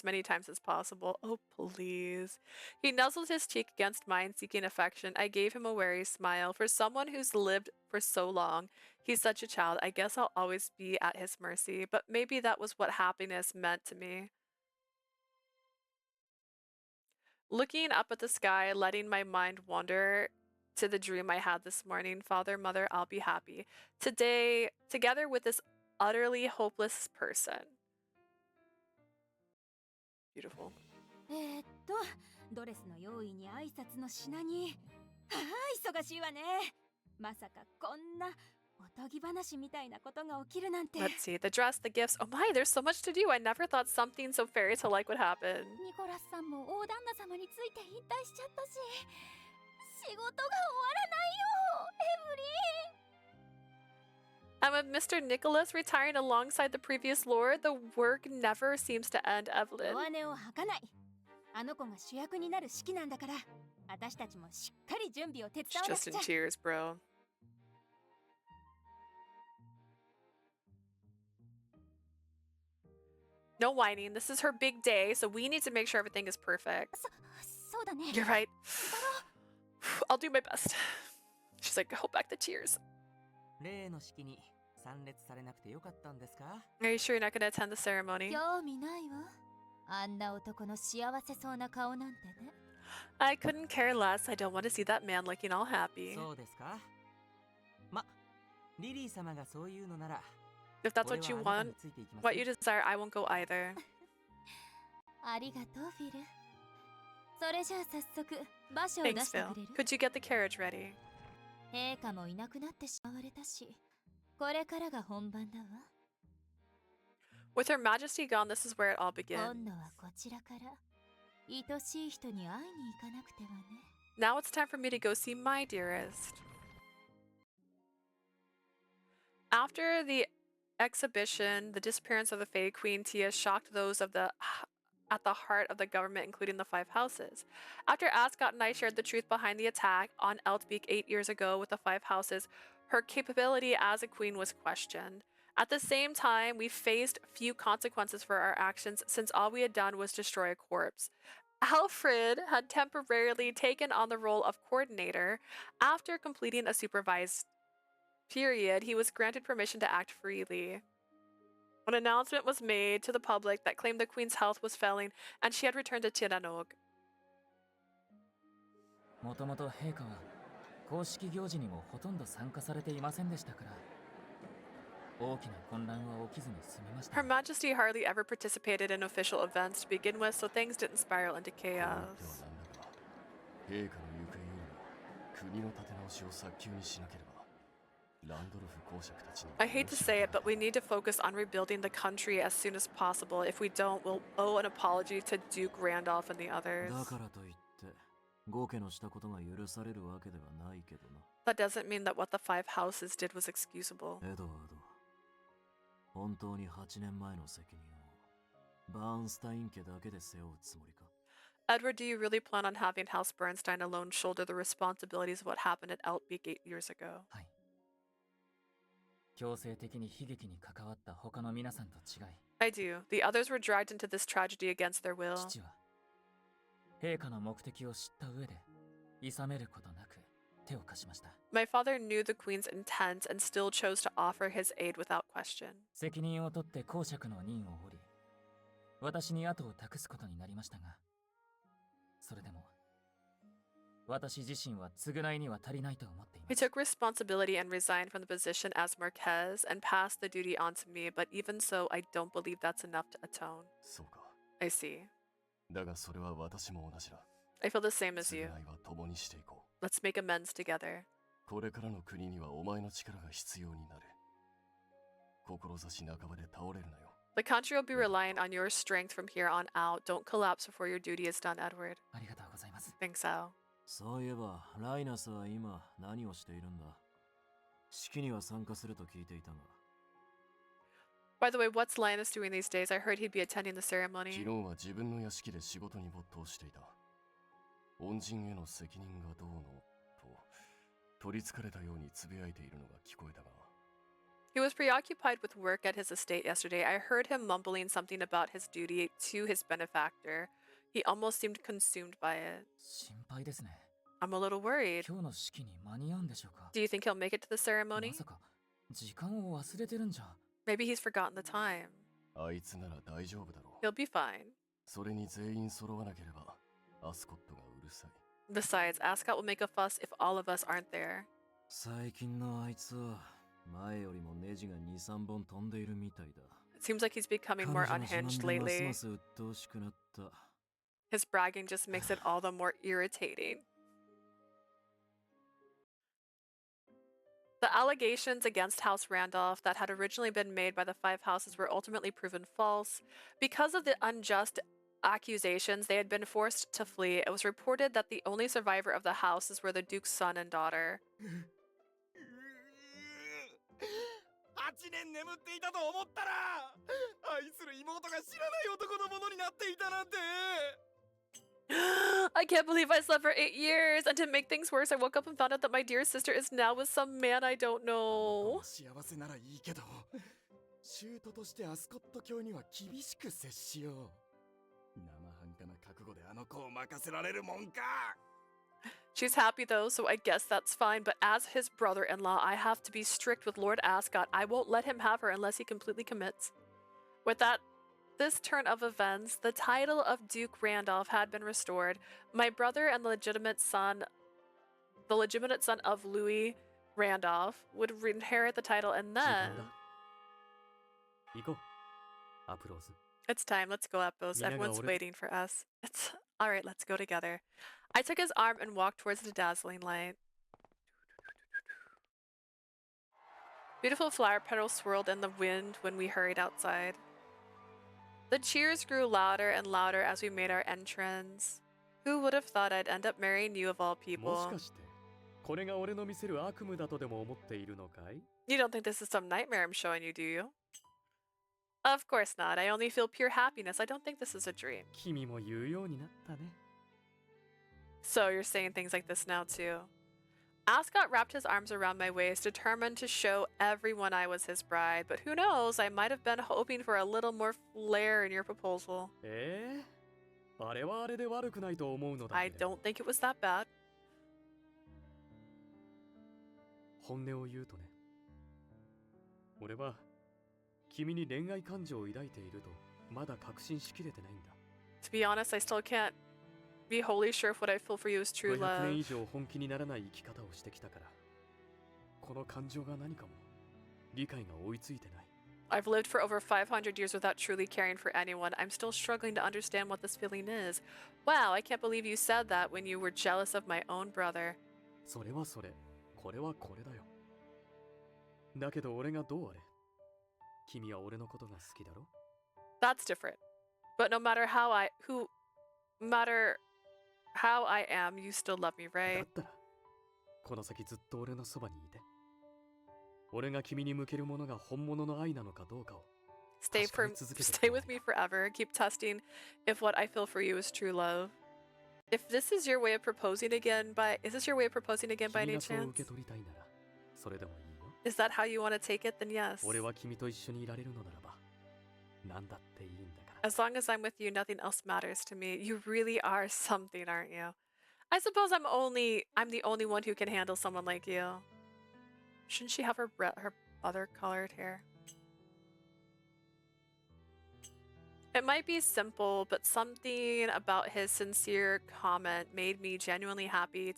many times as possible. Oh, please. He nuzzled his cheek against mine, seeking affection. I gave him a wary smile. For someone who's lived for so long, he's such a child. I guess I'll always be at his mercy, but maybe that was what happiness meant to me. Looking up at the sky, letting my mind wander to the dream I had this morning. Father, Mother, I'll be happy. Today, together with this utterly hopeless person. Beautiful. ドレスの用意に挨拶の品に。はあ、忙しいわね。まさかこんなおとぎ話みたいなことが起きるなんて。 Let's see. The dress, the gifts. Oh my, there's so much to do. I never thought something so fairy tale-like would happen. ニコラスさんも大旦那様について引退しちゃったし、仕事が終わらないよ、エブリン。 I'm with Mr. Nicholas retiring alongside the previous lord. The work never seems to end, Evelyn. 弱音を吐かない。あの子が主役になる式なんだから、私たちもしっかり準備を手伝 She's わな just く in ちゃ。 tears, bro. No whining. This is her big day, so we need to make sure everything is perfect. そうだね。 You're right. I'll do my best. She's like, hold back the tears. 例の式に参列されなくてよかったんですか？ Are you sure you're not going to attend the ceremony? 興味ないわ。あんな男の幸せそうな顔なんてね。 I couldn't care less. I don't want to see that man looking all happy. そうですか？ま、リリー様がそういうのなら、 If that's what you 俺はあなた want, についていきます what you desire, I won't go either. ありがとう、フィル。それじゃあ早速、場所を出 Thanks, して Phil. くれる？ Could you get the carriage ready? 陛下もいなくなってしまわれたし、これからが本番だわ。 With Her Majesty gone, this is where it all 今 begins. 度はこちらから愛しい人に会いに行かなくてはね。 Now it's time for me to go see my dearest. After the exhibition, the disappearance of the Fae Queen Tia shocked those of the at the heart of the government, including the Five Houses. After Ascot and I shared the truth behind the attack on Eltbeek 8 years ago with the Five Houses, her capability as a queen was questioned. At the same time, we faced few consequences for our actions since all we had done was destroy a corpse. Alfred had temporarily taken on the role of coordinator. After completing a supervised period, he was granted permission to act freely. An announcement was made to the public that claimed the queen's health was failing and she had returned to Tiranogue. もともと陛下は公式行事にもほとんど参加されていませんでしたから大きな混乱は起きずに済みました。 Her Majesty hardly ever participated in official events to begin with, so things didn't spiral into chaos. 陛下の行方よりも国の立て直しを早急にしなければ I hate to say it, but we need to focus on rebuilding the country as soon as possible. If we don't, we'll owe an apology to Duke Randolph and the others. That doesn't mean that what the Five Houses did was excusable. Edward, do you really plan on having House Bernstein alone shoulder the responsibilities of what happened at Eltbeek 8 years ago? 強制的に悲劇に関わった他の皆さんと違い I do. The others were dragged into this tragedy against their will. 父は陛下の目的を知った上で諌めることなく手を貸しました。 My father knew the Queen's intent and still chose to offer his aid without question. 責任を取って公爵の任を負り私に後を託すことになりましたがそれでも私自身は償いには足りないと思っています。 He took responsibility and resigned from the position as Marquess and passed the duty on to me, but even so, I don't believe that's enough to atone. そうか。 I see. だがそれは私も同じだ。 I feel the same as you. 償いは共にしていこう。Let's make amends together. これからの国にはお前の力が必要になる。志半ばで倒れるなよ。 The country will be relying on your strength from here on out. Don't collapse before your duty is done, Edward. ありがとうございます。 Thanks, Al. そういえば、ライナスは今何をしているんだ？式には参加すると聞いていたが。By the way, what's Linus doing these days? I heard he'd be attending the ceremony. 昨日は自分の屋敷で仕事に没頭していた。恩人への責任がどうのと取り憑かれたようにつぶやいているのが聞こえたが。He was preoccupied with work at his estate yesterday. I heard him mumbling something about his duty to his benefactor. He almost seemed consumed by it. 心配ですね。 I'm a little worried. 今日の式に間に合うんでしょうか？ Do you think he'll make it to the ceremony? まさか時間を忘れてるんじゃ。 Maybe he's forgotten the time. あいつなら大丈夫だろう。 He'll be fine. それに全員揃わなければアスコットがうるさい。 Besides, Ascot will make a fuss if all of us aren't there. 最近のあいつは前よりもネジが2、3本飛んでいるみたいだ。 It seems like he's becoming more unhinged lately. ます鬱陶しくなった。 His bragging just makes it all the more irritating. The allegations against House Randolph that had originally been made by the Five Houses were ultimately proven false. Because of the unjust accusations, they had been forced to flee. It was reported that the only survivor of the houses were the Duke's son and daughter. 8年眠っていたと思ったら愛する妹が知らない男のものになっていたなんて I can't believe I slept for 8 years, and to make things worse, I woke up and found out that my dear sister is now with some man I don't know. 幸せならいいけど、舅としてアスコット教には厳しく接しよう。生半可な覚悟であの子を任せられるもんか。She's happy though, so I guess that's fine, but as his brother-in-law, I have to be strict with Lord Ascot. I won't let him have her unless he completely commits. With this turn of events, the title of Duke Randolph had been restored. My brother and the legitimate son of Louis Randolph would inherit the title, and then... It's time, let's go, Appos. Everyone's waiting for us. Alright, let's go together. I took his arm and walked towards the dazzling light. Beautiful flower petals swirled in the wind when we hurried outside. The cheers grew louder and louder as we made our entrance. Who would have thought I'd end up marrying you of all people? You don't think this is some nightmare I'm showing you, do you? Of course not. I only feel pure happiness. I don't think this is a dream. 君も言うようになったね。 So you're saying things like this now too. Ascot wrapped his arms around my waist, determined to show everyone I was his bride, but who knows, I might have been hoping for a little more flair in your proposal. あれはあれで悪くないと思うのだ I けれど。 don't think it was that bad. 本音を言うとね。俺は君に恋愛感情を抱いているとまだ確信しきれてないんだ。 To be honest, I still can't be wholly sure if what I feel for you is true 500年 love. 以上本気にならない生き方をしてきたから、この感情が何かも理解が追いついてない。 I've lived for over 500 years without truly caring for anyone. I'm still struggling to understand what this feeling is. Wow, I can't believe you said that when you were jealous of my own brother. それはそれ、これはこれだよ。だけど俺がどうあれ、君は俺のことが好きだろ？ That's different. But no matter how I am, you still love me, だ right? ったら、この先ずっと俺のそばにいて。俺が君に向けるものが本物の愛なのかどうかを。 Stay with me forever. Keep testing if what I feel for you is true love. If this is your way of proposing again is this your way of proposing again by 君 any がそう受 chance? け取りたいなら、それでもいいよ。 Is that how you want to take it? Then yes. 俺は君と一緒にいられるのならば、何だっていいんだから。 As long as I'm with you, nothing else matters to me. You really are something, aren't you? I suppose I'm the only one who can handle someone like you. Shouldn't she have her other colored hair? It might be simple, but something about his sincere comment made me genuinely happy.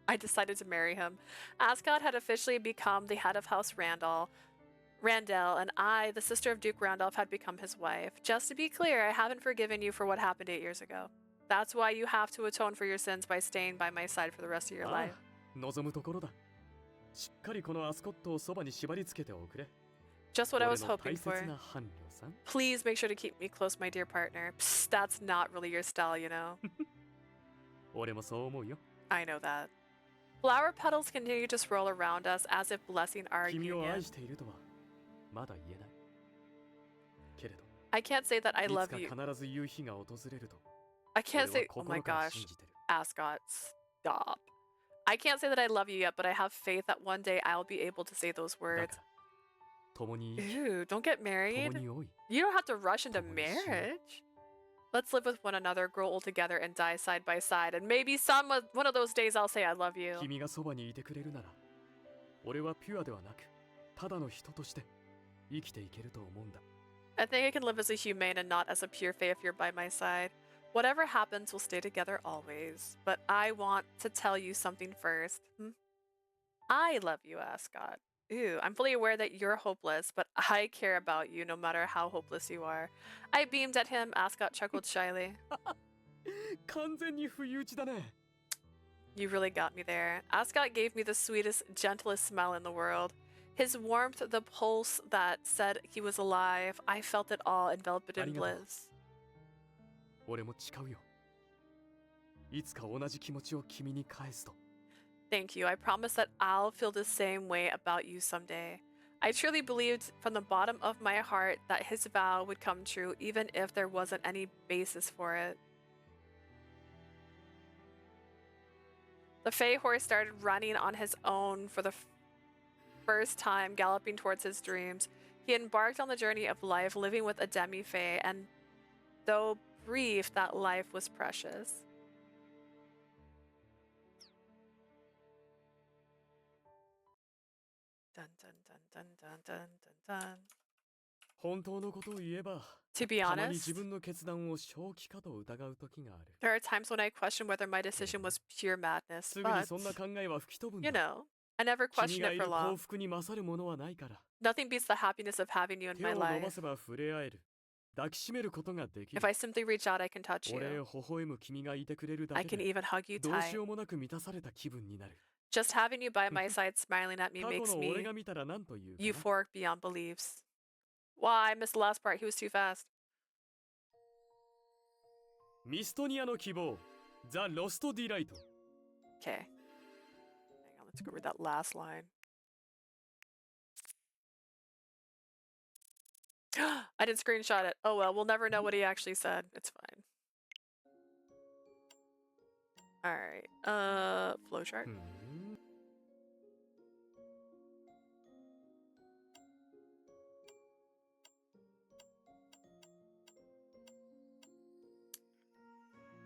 I decided to marry him. Ascot had officially become the head of House Randall, and I, the sister of Duke Randolph, had become his wife. Just to be clear, I haven't forgiven you for what happened 8 years ago. That's why you have to atone for your sins by staying by my side for the rest of your life. 望むところだ。しっかりこのアスコットをそばに縛り付けておくれ。 Just what I was 俺の hoping 大 for. 切な伴侶さん。 Please make sure to keep me close, my dear partner. Psst, that's not really your style, you know. 俺もそう思うよ。 I know that. Flower petals continue to swirl around us as if blessing our 君を union. 愛しているとはまだ言えない。けれど、 I can't say that I いつ love か you. 必ず言う日が訪れると。 I can't 俺は say, oh 心 my から gosh, 信じてる。 Ascot, stop. I can't say that I love you yet, but I have faith that one day I'll be able to say those だ words. から共に生き、 Ew, don't get 共 married. に老い。 You don't have to rush into 共に死ぬ。 marriage. Let's live with one another, grow old together, and die side by side. And maybe one of those days I'll say I love you. 君がそばにいてくれるなら、俺はピュアではなく、ただの人として生きていけると思うんだ。 I think I can live as a humane and not as a pure fae if you're by my side. Whatever happens, we'll stay together always. But I want to tell you something first. I love you, Ascot. Ew, I'm fully aware that you're hopeless, but I care about you no matter how hopeless you are. I beamed at him. Ascot chuckled shyly. 完全に不意打ちだね。 You really got me there. Ascot gave me the sweetest, gentlest smile in the world. His warmth, the pulse that said he was alive, I felt it all enveloped in ありがとう。 bliss. 俺も誓うよ。いつか同じ気持ちを君に返すと。 Thank you. I promise that I'll feel the same way about you someday. I truly believed from the bottom of my heart that his vow would come true, even if there wasn't any basis for it. The Fey horse started running on his own for the first time, galloping towards his dreams. He embarked on the journey of life, living with a demi-Fey, and though brief, that life was precious. Dun dun dun dun dun dun dun dun. 本当のことを言えば、 To be たまに honest, 自分の決断を正気かと疑う時がある。 there are times when I question whether my decision was pure madness, すぐに but, そんな考えは吹き飛ぶん you だ。 know, I never 君 questioned が it い for る幸 long. 福に勝るものはないから。 Nothing beats the happiness of having you in 手 my を伸ば life. せば触れ合える。抱きしめることができ If る。 I simply reach out, I can touch 俺へ you. 微笑む君がいてくれるだ I け can で、 even hug you どうし tight. ようもなく満たされた気分になる。 Just having you by my side smiling at me 過去 makes の俺 me が見たら何と言うかな。 euphoric beyond beliefs. Why? I missed the last part. He was too fast. ミストニアの希望、ザ・ロスト・ディライト。 Okay. Hang on, let's go read that last line. I didn't screenshot it. Oh well, we'll never know what he actually said. It's fine. Alright. Flowchart.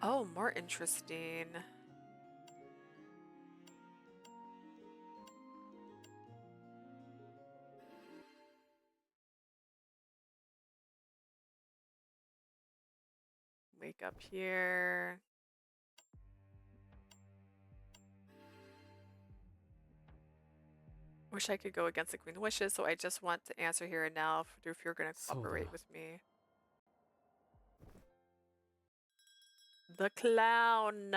Oh, more interesting. Wake up here. Wish I could go against the Queen's wishes, so I just want to answer here and now if you're going to cooperate with me. The Clown.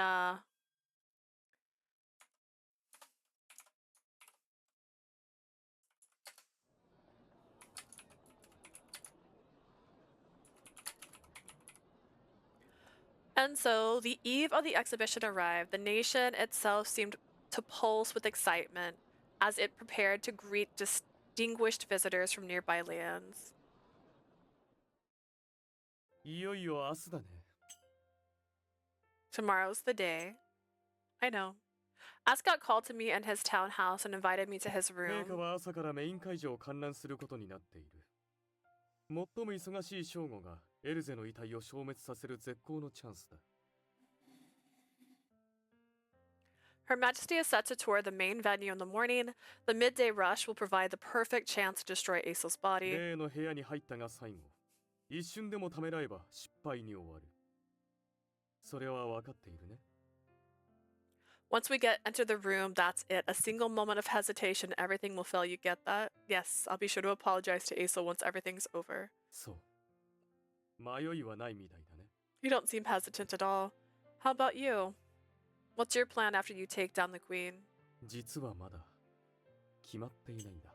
And so the eve of the exhibition arrived. The nation itself seemed to pulse with excitement as it prepared to greet distinguished visitors from nearby lands. いよいよ明日だね。 Tomorrow's the day. I know. Ascot called to me in his townhouse and invited me to his 陛下 room. は朝からメイン会場を観覧することになっている。最も忙しい正午がエルゼの遺体を消滅させる絶好のチャンスだ。 Her Majesty is set to tour the main venue in the morning. The midday rush will provide the perfect chance to destroy Aesil's body. 例の部屋に入ったが最後、一瞬でもためらえば失敗に終わる。それは分かっているね。 Once we enter the room, that's it. A single moment of hesitation, everything will fail. You get that? Yes, I'll be sure to apologize to Aesil once everything's over. そう。迷いはないみたいだね。 You don't seem hesitant at all. How about you? What's your plan after you take down the queen? 実はまだ決まっていないんだ。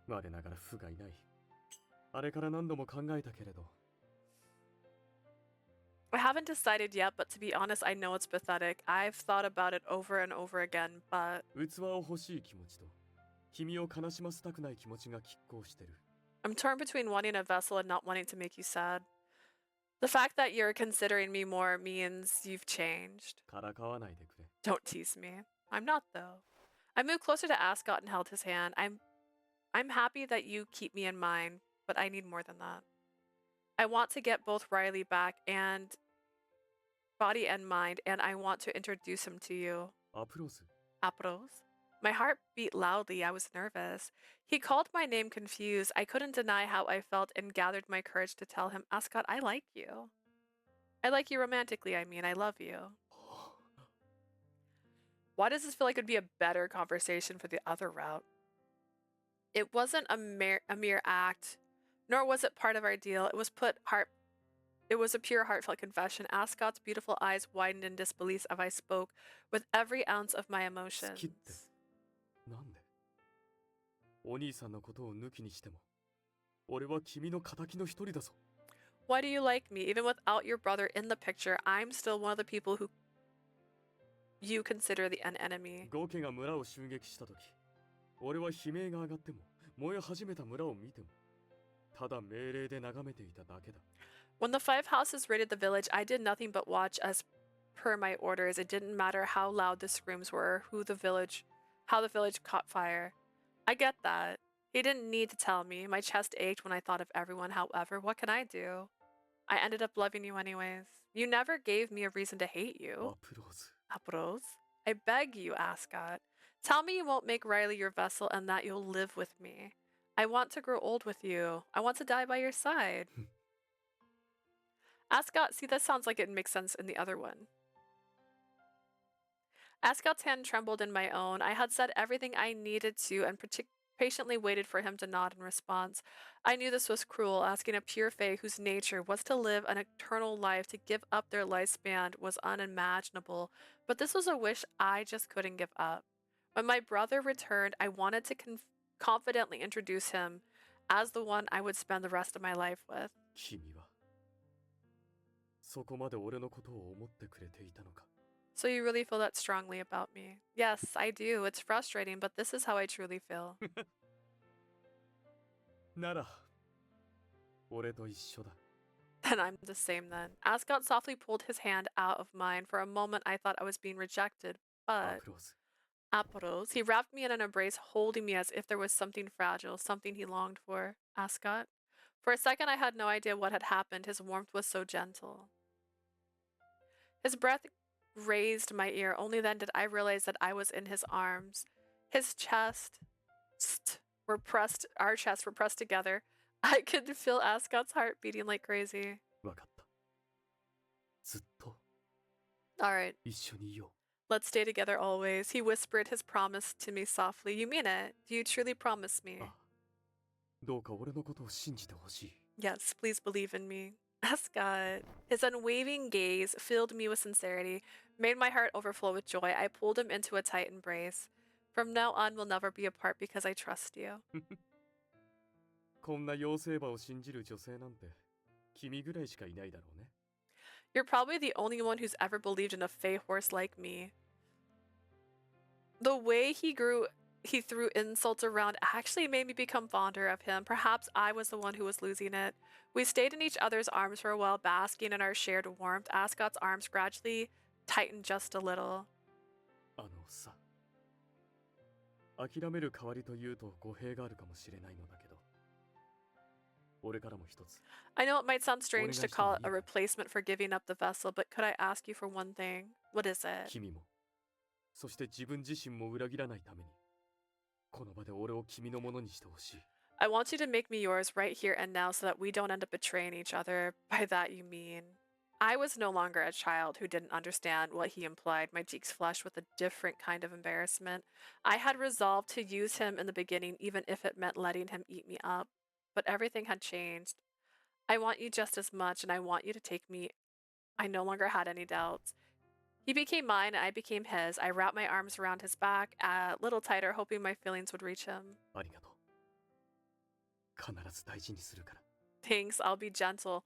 我ながら不甲斐ない。あれから何度も考えたけれど。 I haven't decided yet, but to be honest, I know it's pathetic. I've thought about it over and over again, but... 器を欲しい気持ちと、君を悲しませたくない気持ちが拮抗してる。 I'm torn between wanting a vessel and not wanting to make you sad. The fact that you're considering me more means you've changed. からかわないでくれ。 Don't tease me. I'm not, though. I moved closer to Ascot and held his hand. I'm happy that you keep me in mind, but I need more than that. I want to get both Riley back and body and mind, and I want to introduce him to you. アプローズ。 Apros? My heart beat loudly. I was nervous. He called my name confused. I couldn't deny how I felt and gathered my courage to tell him, Ascot, I like you. I like you romantically, I mean. I love you. Why does this feel like it would be a better conversation for the other route? It wasn't a mere act, nor was it part of our deal. It was a pure heartfelt confession. Ascot's beautiful eyes widened in disbelief as I spoke with every ounce of my 好 emotions. きって。なんで？お兄さんのことを抜きにしても、俺は君の仇の一人だぞ。 Why do you like me? Even without your brother in the picture, I'm still one of the people who you consider the enemy. ゴ家が村を襲撃したとき、俺は悲鳴が上がっても、燃え始めた村を見ても、ただ命令で眺めていただけだ。 When the 5 houses raided the village, I did nothing but watch as per my orders. It didn't matter how loud the screams were, how the village caught fire. I get that. He didn't need to tell me. My chest ached when I thought of everyone. However, what can I do? I ended up loving you anyways. You never gave me a reason to hate you. アプローズ。 Apros, I beg you, Ascot. Tell me you won't make Riley your vessel and that you'll live with me. I want to grow old with you. I want to die by your side. Ascot, see, this sounds like it makes sense in the other one. Ascot's hand trembled in my own. I had said everything I needed to and patiently waited for him to nod in response. I knew this was cruel. Asking a pure fae whose nature was to live an eternal life to give up their lifespan was unimaginable, but this was a wish I just couldn't give up. When my brother returned, I wanted to confidently introduce him as the one I would spend the rest of my life with. 君はそこまで俺のことを思ってくれていたのか。 So you really feel that strongly about me? Yes, I do. It's frustrating, but this is how I truly feel. なら、俺と一緒だ。 Then I'm the same then. Ascot softly pulled his hand out of mine. For a moment, I thought I was being rejected, ア but プローズ。 Aporos, he wrapped me in an embrace, holding me as if there was something fragile, something he longed for. Ascot? For a second, I had no idea what had happened. His warmth was so gentle. His breath raised my ear. Only then did I realize that I was in his arms. His chest, were pressed, our chests were pressed together. I could feel Ascot's heart beating like crazy. わかった。ずっと Alright, 一緒にいよ let's stay together always. He whispered his promise to me softly. You mean it? Do you truly promise me? う。ああ。どうか俺のことを信じてほしい。 Yes, please believe in me. Ascot. His unwavering gaze filled me with sincerity, made my heart overflow with joy. I pulled him into a tight embrace. From now on, we'll never be apart because I trust you. こんな妖精馬を信じる女性なんて君ぐらいしかいないだろうね。 You're probably the only one who's ever believed in a fey horse like me. The way he threw insults around actually made me become fonder of him. Perhaps I was the one who was losing it. We stayed in each other's arms for a while, basking in our shared warmth. Ascot's arms gradually tightened just a little. あのさ、諦める代わりというと語弊があるかもしれないのだけど、俺からも一つ。 I know it might sound strange to call it a replacement for giving up the vessel, but could I ask you for one thing? What is it? 君も、そして自分自身も裏切らないために、この場で俺を君のものにしてほしい。 I want you to make me yours right here and now so that we don't end up betraying each other. By that you mean... I was no longer a child who didn't understand what he implied. My cheeks flushed with a different kind of embarrassment. I had resolved to use him in the beginning, even if it meant letting him eat me up. But everything had changed. I want you just as much, and I want you to take me. I no longer had any doubts. He became mine, and I became his. I wrapped my arms around his back, a little tighter, hoping my feelings would reach him. ありがとう。必ず大事にするから。 Thanks, I'll be gentle.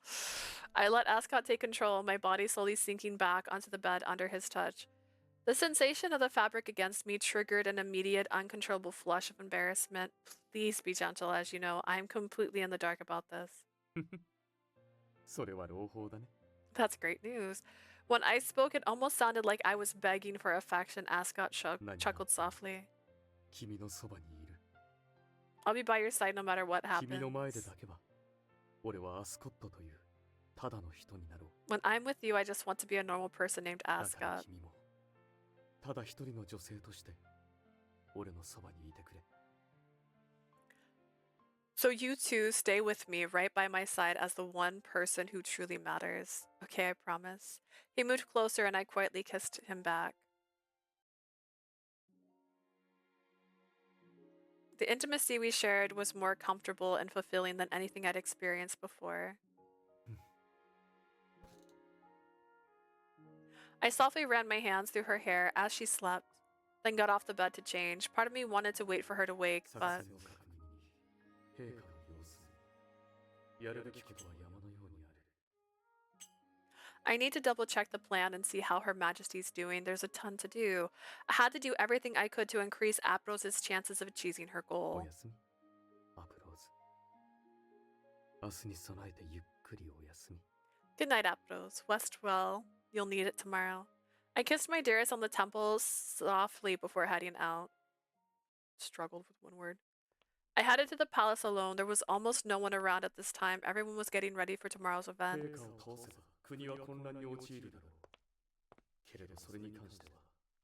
I let Ascot take control, my body slowly sinking back onto the bed under his touch. The sensation of the fabric against me triggered an immediate, uncontrollable flush of embarrassment. Please be gentle, as you know, I'm completely in the dark about this. それは朗報だね。 That's great news. When I spoke, it almost sounded like I was begging for affection. Ascot chuckled softly. 君のそばにいる。 I'll be by your side no matter what 君 happens. の前でだけは、俺はアスコットというただの人になろう。 When I'm with you, I just want to be a normal person named だから Ascot. 君も、ただ一人の女性として、俺のそばにいてくれ。 So you two stay with me right by my side as the one person who truly matters. Okay, I promise. He moved closer and I quietly kissed him back. The intimacy we shared was more comfortable and fulfilling than anything I'd experienced before. I softly ran my hands through her hair as she slept, then got off the bed to change. Part of me wanted to wait for her to wake, 作 but 戦を確認に、陛下の様子に、やるべきことは山のようにある。 I need to double check the plan and see how Her Majesty's doing. There's a ton to do. I had to do everything I could to increase Apros's chances of achieving her お goal. やすみ、アプローズ。明日に備えてゆっくりおやすみ。 Good night, Apros. Rest well. You'll need it tomorrow. I kissed my dearest on the temples softly before heading out. Struggled with one word. I headed to the palace alone. There was almost no one around at this time. Everyone was getting ready for tomorrow's 陛 event. 下を倒せば国は混乱に陥るだろう。けれどそれに関しては、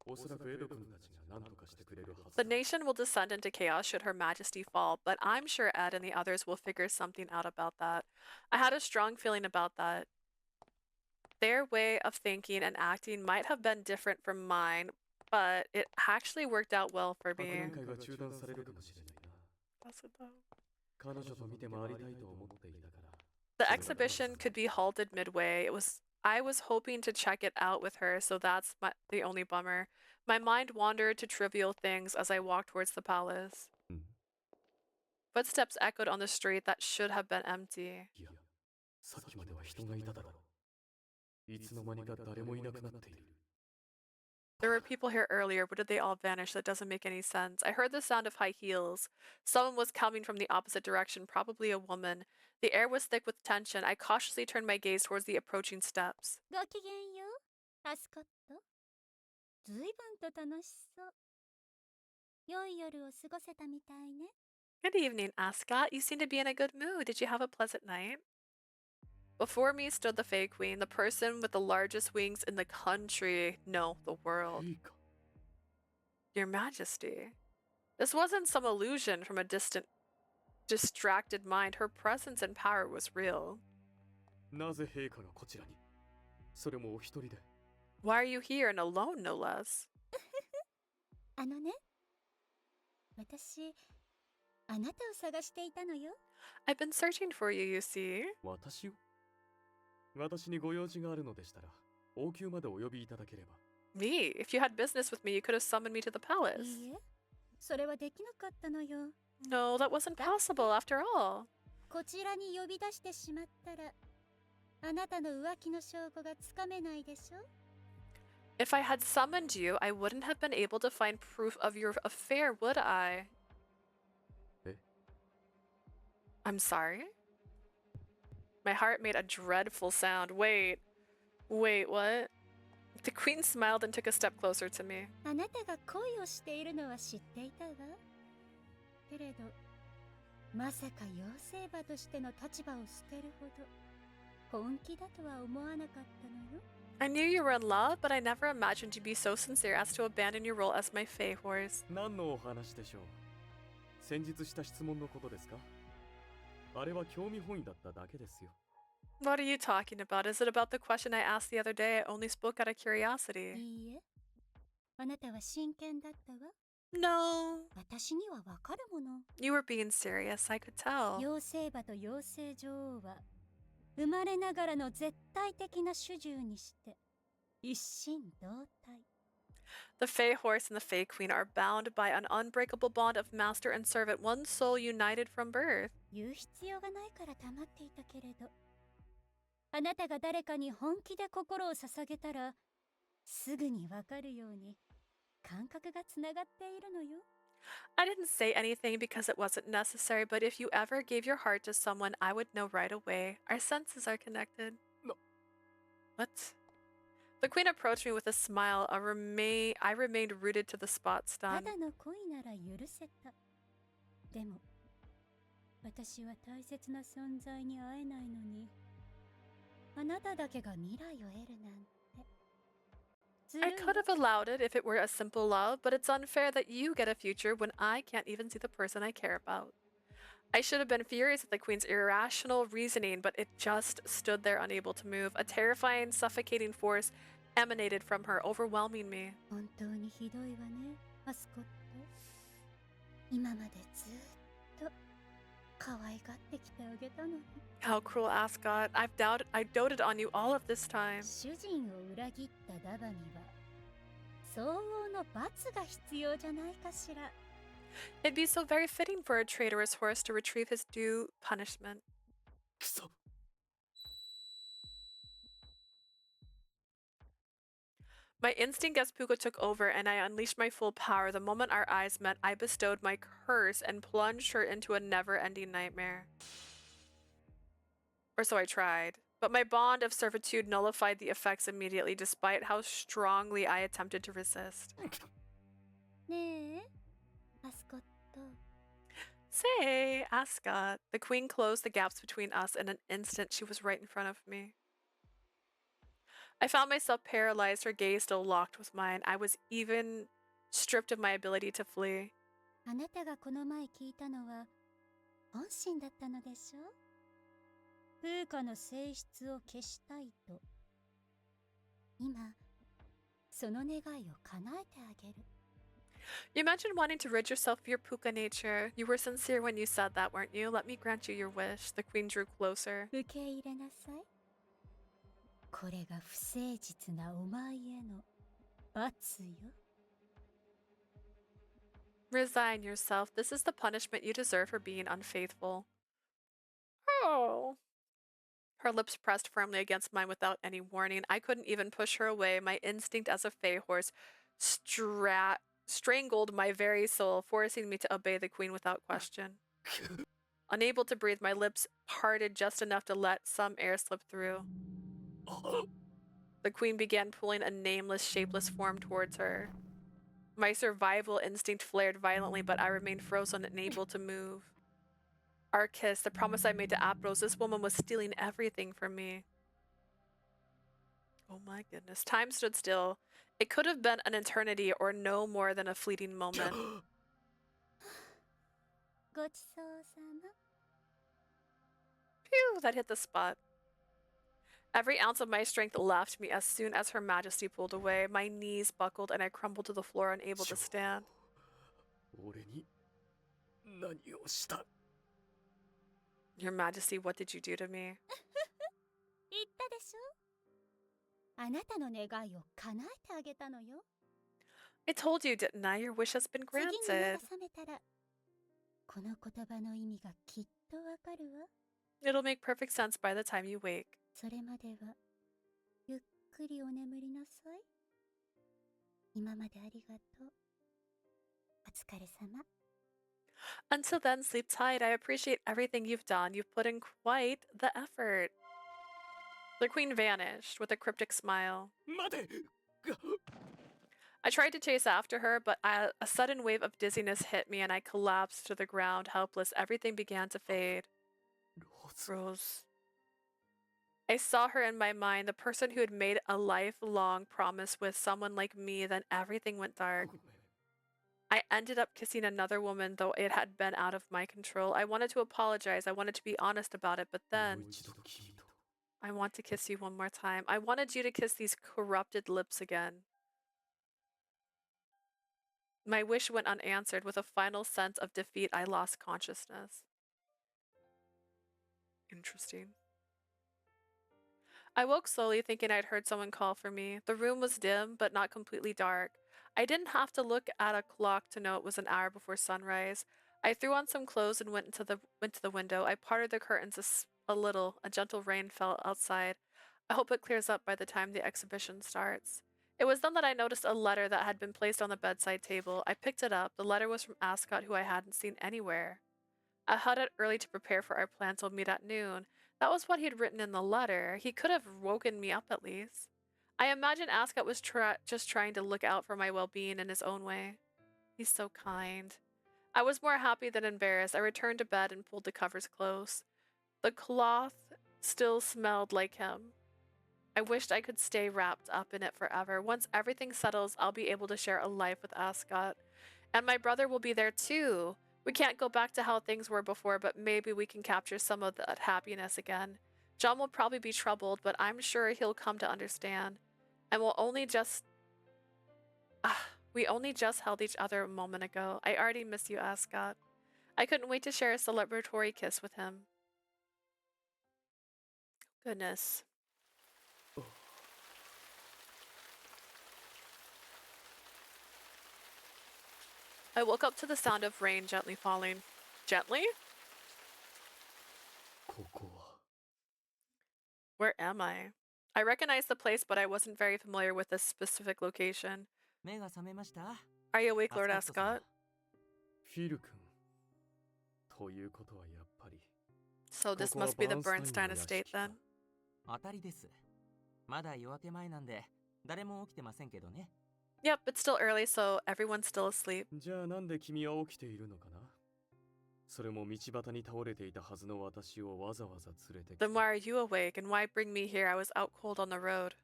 おそらくエド君たちが何とかしてくれるはず The だ。 nation will descend into chaos should Her Majesty fall, but I'm sure Ed and the others will figure something out about that. I had a strong feeling about that. Their way of thinking and acting might have been different from mine, but it actually worked out well for 博 me. 覧会が中断されるかもしれないな。 That's it though. 彼女と見て回りたいと思っていたから。 The exhibition could be halted midway. I was hoping to check it out with her, so that's the only bummer. My mind wandered to trivial things as I walked towards the palace. うん。 Footsteps echoed on the street that should have been empty. いや、さっきまでは人がいただろう。いつの間にか誰もいなくなっている。 There were people here earlier, but did they all vanish? That doesn't make any sense. I heard the sound of high heels. Someone was coming from the opposite direction, probably a woman. The air was thick with tension. I cautiously turned my gaze towards the approaching steps. ごきげんよう、アスコット。ずいぶんと楽しそう。良い夜を過ごせたみたいね。Good evening, Ascot. You seem to be in a good mood. Did you have a pleasant night? Before me stood the Fey Queen, the person with the largest wings in the country. No, the world. Your Majesty. This wasn't some illusion from a distant, distracted mind. Her presence and power was real. なぜ陛下がこちらに？それもお一人で。Why are you here and alone, no less? あのね、私、あなたを探していたのよ。I've been searching for you, you see. 私を？私にご用事があるのでしたら、王宮までお呼びいただければ。Me? If you had business with me, you could have summoned me to the palace. いいえ、それはできなかったのよ。No, that wasn't possible after all. こちらに呼び出してしまったら、あなたの浮気の証拠がつかめないでしょ？ If I had summoned you, I wouldn't have been able to find proof of your affair, would I? I'm sorry? My heart made a dreadful sound. Wait, what? The queen smiled and took a step closer to me. あなたが恋をしているのは知っていたわ。けれど、まさか妖精馬としての立場を捨てるほど本気だとは思わなかったのよ。I knew you were in love, but I never imagined you'd be so sincere as to abandon your role as my Fey horse. 何のお話でしょう？先日した質問のことですか？あれは興味本位だっただけですよ。What are you talking about? Is it about the question I asked the other day? I only spoke out of curiosity. いいえ、あなたは真剣だったわ。No. 私にはわかるもの。You were being serious, I could tell. 妖精馬と妖精女王は生まれながらの絶対的な主従にして一心同体。The Fey horse and the Fey queen are bound by an unbreakable bond of master and servant, one soul united from birth. 言う必要がないから黙っていたけれど、あなたが誰かに本気で心を捧げたら、すぐにわかるように感覚がつながっているのよ。I didn't say anything because it wasn't necessary, but if you ever gave your heart to someone, I would know right away. Our senses are connected. No. What? The queen approached me with a smile. I remained rooted to the spot, た stunned. だの恋なら許せた。でも、私は大切な存在に会えないのに、あなただけが未来を得るなんて。I could have allowed it if it were a simple love, but it's unfair that you get a future when I can't even see the person I care about. I should have been furious at the queen's irrational reasoning, but it just stood there unable to move. A terrifying, suffocating force emanated from her, overwhelming me. 本当にひどいわね、アスコット。今までずっと可愛がってきてあげたのに。How cruel, Ascot. I doted on you all of this time. 主人を裏切ったダバには相応の罰が必要じゃないかしら。 It'd be so very fitting for a traitorous horse to retrieve his due punishment. くそ。My instinct as Puka took over and I unleashed my full power. The moment our eyes met, I bestowed my curse and plunged her into a never-ending nightmare. Or so I tried. But my bond of servitude nullified the effects immediately, despite how strongly I attempted to resist. ねえ、アスコット。 Say, Ascot. The queen closed the gaps between us. In an instant, she was right in front of me. I found myself paralyzed, her gaze still locked with mine. I was even stripped of my ability to flee. あなたがこの前聞いたのは本心だったのでしょ？風花の性質を消したいと。今、その願いを叶えてあげる。You mentioned wanting to rid yourself of your puka nature. You were sincere when you said that, weren't you? Let me grant you your wish. The queen drew closer. 受け入れなさい。これが不誠実なお前への罰よ。Resign yourself. This is the punishment you deserve for being unfaithful. Oh. Her lips pressed firmly against mine without any warning. I couldn't even push her away. My instinct as a Fey horse strangled my very soul, forcing me to obey the queen without question. Unable to breathe, my lips parted just enough to let some air slip through. The queen began pulling a nameless, shapeless form towards her. My survival instinct flared violently, but I remained frozen, unable to move. Our kiss, the promise I made to Apros, this woman was stealing everything from me. Oh my goodness. Time stood still. It could have been an eternity or no more than a fleeting moment. Phew, that hit the spot. Every ounce of my strength left me as soon as Her Majesty pulled away. My knees buckled and I crumbled to the floor, unable to stand. Your Majesty, what did you do to me? I told you, didn't I? Your wish has been granted. It'll make perfect sense by the time you wake. Until then, sleep tight. I appreciate everything you've done. You've put in quite the effort. The queen vanished with a cryptic smile. I tried to chase after her, but a sudden wave of dizziness hit me and I collapsed to the ground, helpless. Everything began to fade. Rose. I saw her in my mind, the person who had made a lifelong promise with someone like me, then everything went dark. I ended up kissing another woman, though it had been out of my control. I wanted to apologize. I wanted to be honest about it, but then I want to kiss you one more time. I wanted you to kiss these corrupted lips again. My wish went unanswered. With a final sense of defeat, I lost consciousness. Interesting. I woke slowly, thinking I'd heard someone call for me. The room was dim, but not completely dark. I didn't have to look at a clock to know it was an hour before sunrise. I threw on some clothes and went to the window. I parted the curtains a little. A gentle rain fell outside. I hope it clears up by the time the exhibition starts. It was then that I noticed a letter that had been placed on the bedside table. I picked it up. The letter was from Ascot, who I hadn't seen anywhere. I had it early to prepare for our plan to meet at noon. That was what he'd written in the letter. He could have woken me up at least. I imagine Ascot was just trying to look out for my well-being in his own way. He's so kind. I was more happy than embarrassed. I returned to bed and pulled the covers close. The cloth still smelled like him. I wished I could stay wrapped up in it forever. Once everything settles, I'll be able to share a life with Ascot. And my brother will be there too. We can't go back to how things were before, but maybe we can capture some of that happiness again. John will probably be troubled, but I'm sure he'll come to understand. And we only just held each other a moment ago. I already miss you, Ascot. I couldn't wait to share a celebratory kiss with him. Goodness. I woke up to the sound of rain gently falling. Gently? Where am I? I recognized the place, but I wasn't very familiar with this specific location. Are you awake, Lord Ascot? So this must be the Bernstein estate then? Yep, it's still early, so everyone's still asleep. Then why are you awake, and why bring me here? I was out cold on the road.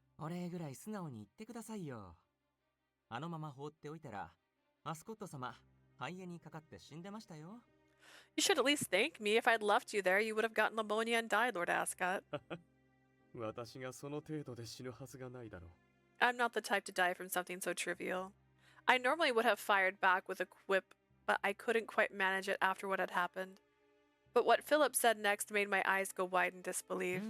You should at least thank me. If I'd left you there, you would have gotten pneumonia and died, Lord Ascot. I'm not the type to die from something so trivial. I normally would have fired back with a quip, but I couldn't quite manage it after what had happened. But what Philip said next made my eyes go wide in disbelief.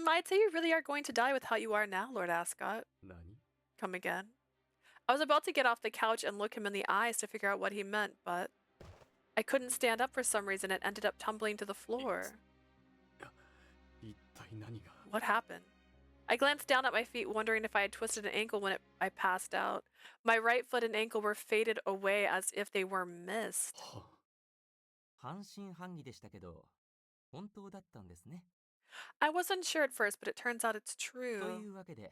I'd say you really are going to die with how you are now, Lord Ascot. Come again. I was about to get off the couch and look him in the eyes to figure out what he meant, but I couldn't stand up for some reason and ended up tumbling to the floor. What happened? I glanced down at my feet, wondering if I had twisted an ankle when I passed out. My right foot and ankle were faded away as if they were mist. 半信半疑でしたけど、本当だったんですね。 I wasn't sure at first, but it turns out it's と true. いうわけで、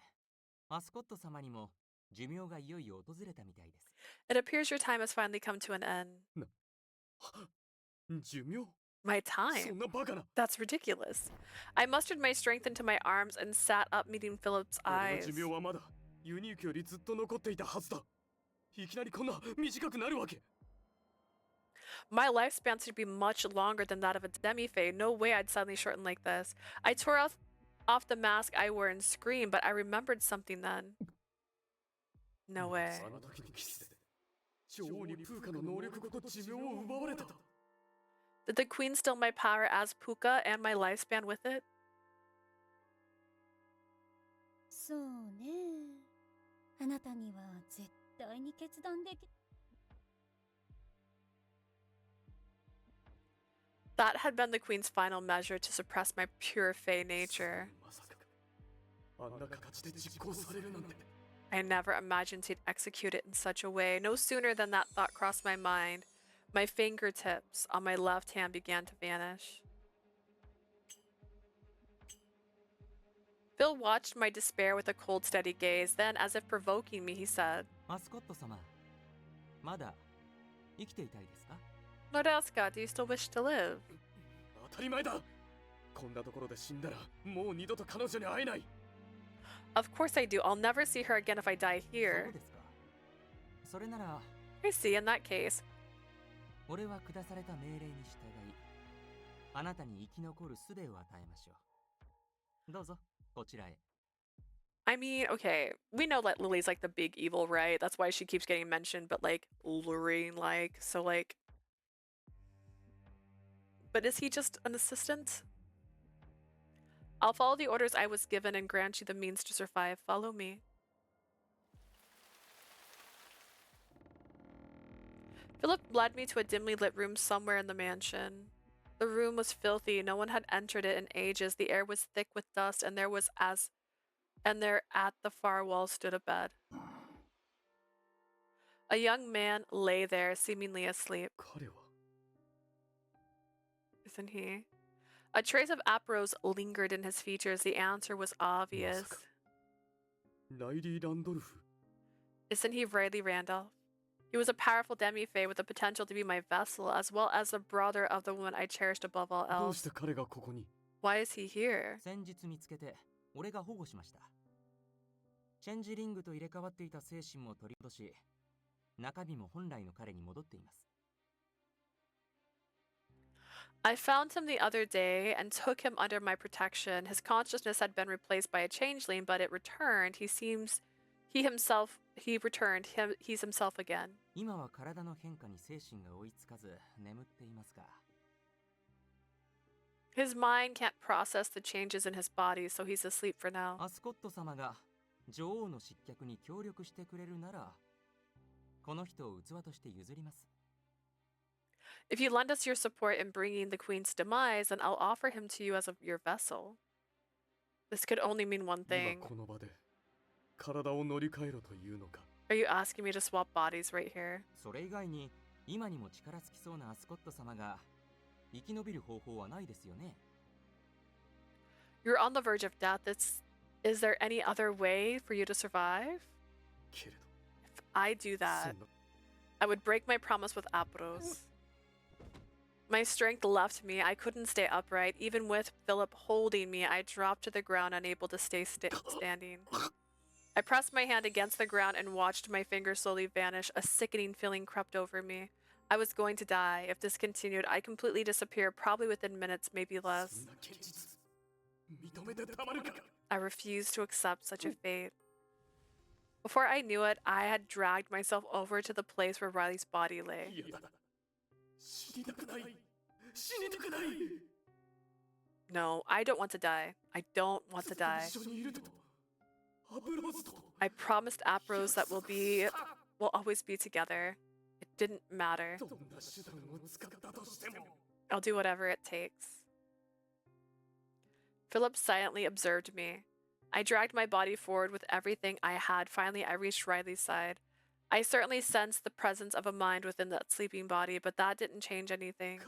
アスコット様にも寿命がいよいよ訪れたみたいです。 It appears your time has finally come to an end. 寿命 My そ time? んなバカな That's ridiculous. I mustered my strength into my arms and sat up, meeting Philip's 俺の eyes. 寿命はまだユニークよりずっと残っていたはずだ。いきなりこんな短くなるわけ。 My lifespan should be much longer than that of a demi-fae. No way I'd suddenly shorten like this. I tore off the mask I wore and screamed, but I remembered something then. No way. あの時のキスで女王にプーカの能力ごと寿命を奪われた。 Did the queen steal my power as Puka and my lifespan with it? そうね。あなたには絶対に決断でき。 That had been the queen's final measure to suppress my pure fae nature. まさかあんな形で実行されるなんて。 I never imagined he'd execute it in such a way. No sooner than that thought crossed my mind, my fingertips on my left hand began to vanish. Phil watched my despair with a cold, steady gaze. Then, as if provoking me, he said, マスコット様、まだ生きていたいですか？ Lord Ascot, do you still wish to live? 当たり前だ。こんなところで死んだらもう二度と彼女に会えない。 Of course I do. I'll never see her again if I die そう here. ですか。それなら、 I see, in that case. 俺は下された命令に従い、あなたに生き残る術を与えましょう。どうぞ、こちらへ。 I mean, okay, we know that Lily's like the big evil, right? That's why she keeps getting mentioned, but like luring, like, so like. But is he just an assistant? I'll follow the orders I was given and grant you the means to survive. Follow me. Philip led me to a dimly lit room somewhere in the mansion. The room was filthy. No one had entered it in ages. The air was thick with dust, and there at the far wall stood a bed. A young man lay there, seemingly asleep. 彼は Isn't he? A trace of Apros lingered in his features. The answer was obvious. ライリー・ランドルフ。 Isn't he Riley Randolph? He was a powerful demi-fae with the potential to be my vessel, as well as the brother of the woman I cherished above all どうし else. て彼がここに？ Why is he here? 先日見つけて、俺が保護しました。チェンジリングと入れ替わっていた精神も取り戻し、中身も本来の彼に戻っています。 I found him the other day and took him under my protection. His consciousness had been replaced by a changeling, but it returned. He's himself again. 今は体の変化に精神が追いつかず眠っていますが、 His mind can't process the changes in his body, so he's asleep for now. アスコット様が女王の失脚に協力してくれるなら、この人を器として譲ります。 If you lend us your support in bringing the queen's demise, then I'll offer him to you as your vessel. This could only mean one 今 thing. この場で体を乗り換えろというのか。 Are you asking me to swap bodies right here? それ以外に今にも力尽きそうなアスコット様が生き延びる方法はないですよね。 You're on the verge of death. Is there any other way for you to survive? けれど If I do そ that, んな I would break my promise with Apros. My strength left me. I couldn't stay upright. Even with Philip holding me, I dropped to the ground, unable to stay standing. I pressed my hand against the ground and watched my fingers slowly vanish. A sickening feeling crept over me. I was going to die. If this continued, I'd completely disappear, probably within minutes, maybe そ less. んな現実認めてたまるか。 I refused to accept such a fate. Before I knew it, I had dragged myself over to the place where Riley's body lay. 嫌だ。死にたくない。死にたくない。 No, I don't want to die. I don't want to die. 一緒にいると。アブローズと。 I promised Apros that we'll always be together. It didn't matter. どんな手段を使ったとしても。 I'll do whatever it takes. Philip silently observed me. I dragged my body forward with everything I had. Finally, I reached Riley's side. I certainly sensed the presence of a mind within that sleeping body, but that didn't change anything.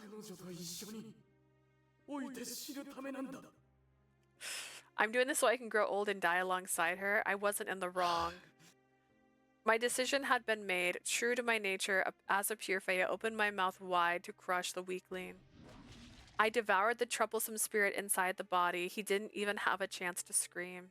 I'm doing this so I can grow old and die alongside her. I wasn't in the wrong. My decision had been made. True to my nature as a pure fae, I opened my mouth wide to crush the weakling. I devoured the troublesome spirit inside the body. He didn't even have a chance to scream.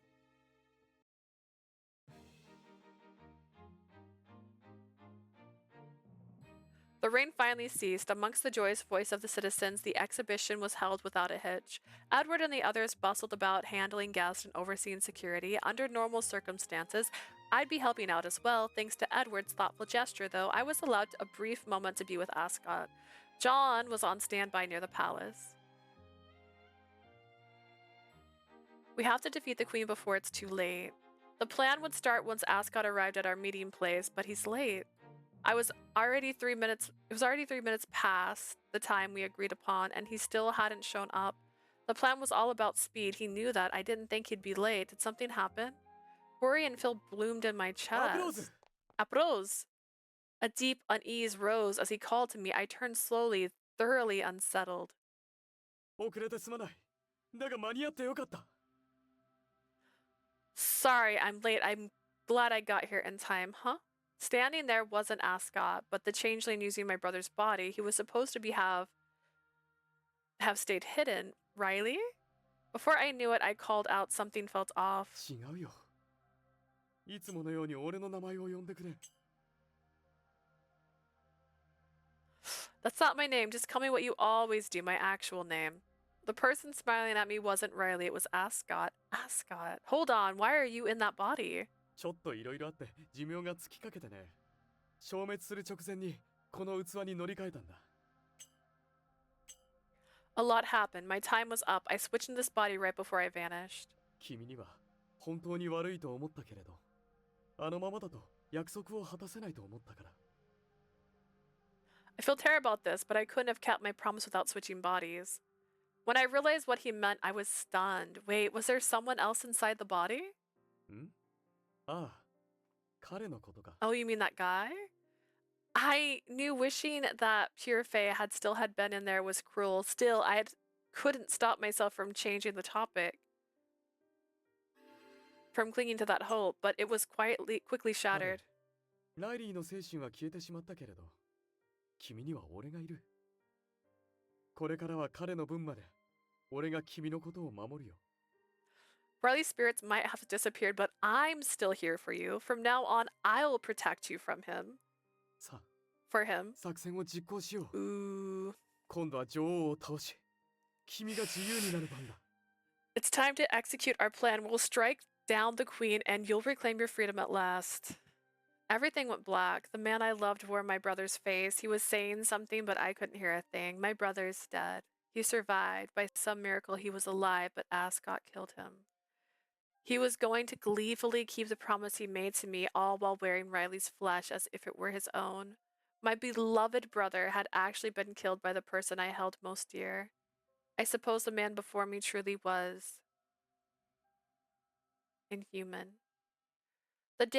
The rain finally ceased. Amongst the joyous voice of the citizens, the exhibition was held without a hitch. Edward and the others bustled about, handling guests and overseeing security. Under normal circumstances, I'd be helping out as well. Thanks to Edward's thoughtful gesture, though, I was allowed a brief moment to be with Ascot. John was on standby near the palace. We have to defeat the queen before it's too late. The plan would start once Ascot arrived at our meeting place, but he's late. It was already 3 minutes past the time we agreed upon, and he still hadn't shown up. The plan was all about speed. He knew that. I didn't think he'd be late. Did something happen? Worry and fear bloomed in my chest. Apros! A deep unease rose as he called to me. I turned slowly, thoroughly unsettled. Sorry, I'm late. I'm glad I got here in time, huh? Standing there wasn't Ascot, but the changeling using my brother's body. He was supposed to have stayed hidden. Riley? Before I knew it, I called out. Something felt off. That's not my name. Just call me what you always do, my actual name. The person smiling at me wasn't Riley, it was Ascot. Ascot. Hold on, why are you in that body? A lot happened. My time was up. I switched in this body right before I vanished. I feel terrible about this, but I couldn't have kept my promise without switching bodies. When I realized what he meant, I was stunned. Wait, was there someone else inside the body? Oh, you mean that guy? I knew wishing that pure fae had been in there was cruel. Still, couldn't stop myself from changing the topic. From clinging to that hope, but it was quickly shattered. Riley's spirits might have disappeared, but I'm still here for you. From now on, I'll protect you from him. For him. Ooh. It's time to execute our plan. We'll strike down the queen and you'll reclaim your freedom at last. Everything went black. The man I loved wore my brother's face. He was saying something, but I couldn't hear a thing. My brother's dead. He survived. By some miracle, he was alive, but Ascot killed him. He was going to gleefully keep the promise he made to me, all while wearing Riley's flesh as if it were his own. My beloved brother had actually been killed by the person I held most dear. I suppose the man before me truly was inhuman. That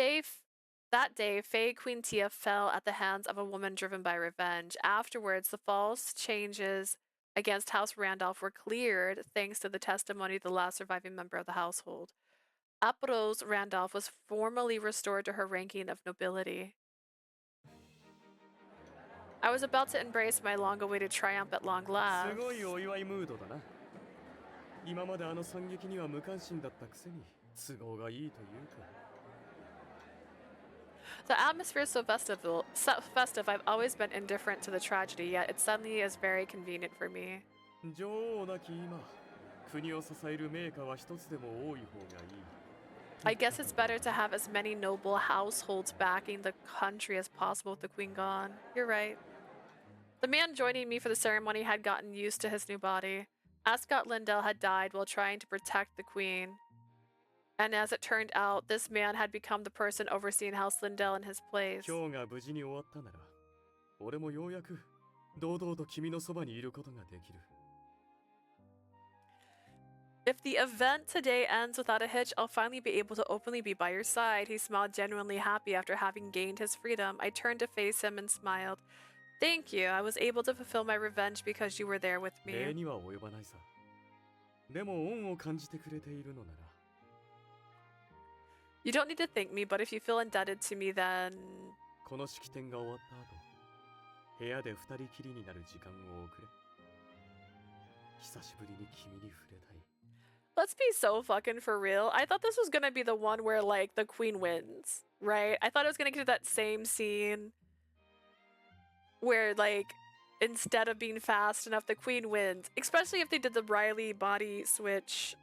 day, Fae Queen Tia fell at the hands of a woman driven by revenge. Afterwards, the false changes against House Randolph were cleared thanks to the testimony of the last surviving member of the household. Apros Randolph was formally restored to her ranking of nobility. I was about to embrace my long-awaited triumph at long last. The atmosphere is so festive. I've always been indifferent to the tragedy, yet it suddenly is very convenient for me. I guess it's better to have as many noble households backing the country as possible with the queen gone. You're right. The man joining me for the ceremony had gotten used to his new body. Ascot Lindel had died while trying to protect the queen. And as it turned out, this man had become the person overseeing House Lindel in his place. If the event today ends without a hitch, I'll finally be able to openly be by your side. He smiled, genuinely happy after having gained his freedom. I turned to face him and smiled. Thank you. I was able to fulfill my revenge because you were there with me. 礼には及ばないさ。でも恩を感じてくれているのなら。You don't need to thank me, but if you feel indebted to me, then... この式典が終わった後、部屋で二人きりになる時間をくれ。久しぶりに君に触れたい。Let's be so fucking for real. I thought this was gonna be the one where, like, the queen wins, right? I thought it was gonna get to that same scene where, like, instead of being fast enough, the queen wins. Especially if they did the Riley body switch.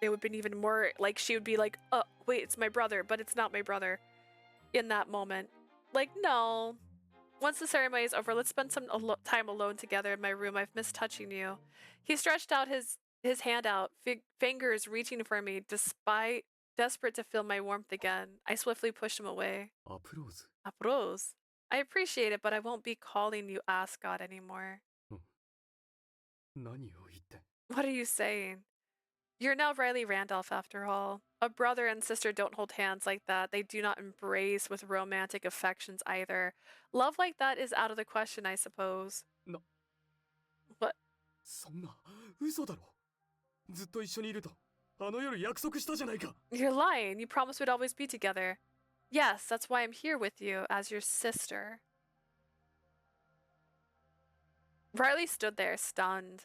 It would have been even more, like, she would be like, oh, wait, it's my brother, but it's not my brother. In that moment. Like, no. Once the ceremony is over, let's spend some time alone together in my room. I've missed touching you. He stretched out his hand out, fingers reaching for me, despite desperate to feel my warmth again. I swiftly pushed him away. Aprose. Aprose. I appreciate it, but I won't be calling you Ascot anymore. 何を言って。What are you saying? You're now Riley Randolph, after all. A brother and sister don't hold hands like that. They do not embrace with romantic affections either. Love like that is out of the question, I suppose. What? そんな、嘘だろ。ずっと一緒にいると、あの夜約束したじゃないか。You're lying. You promised we'd always be together. Yes, that's why I'm here with you, as your sister. Riley stood there, stunned.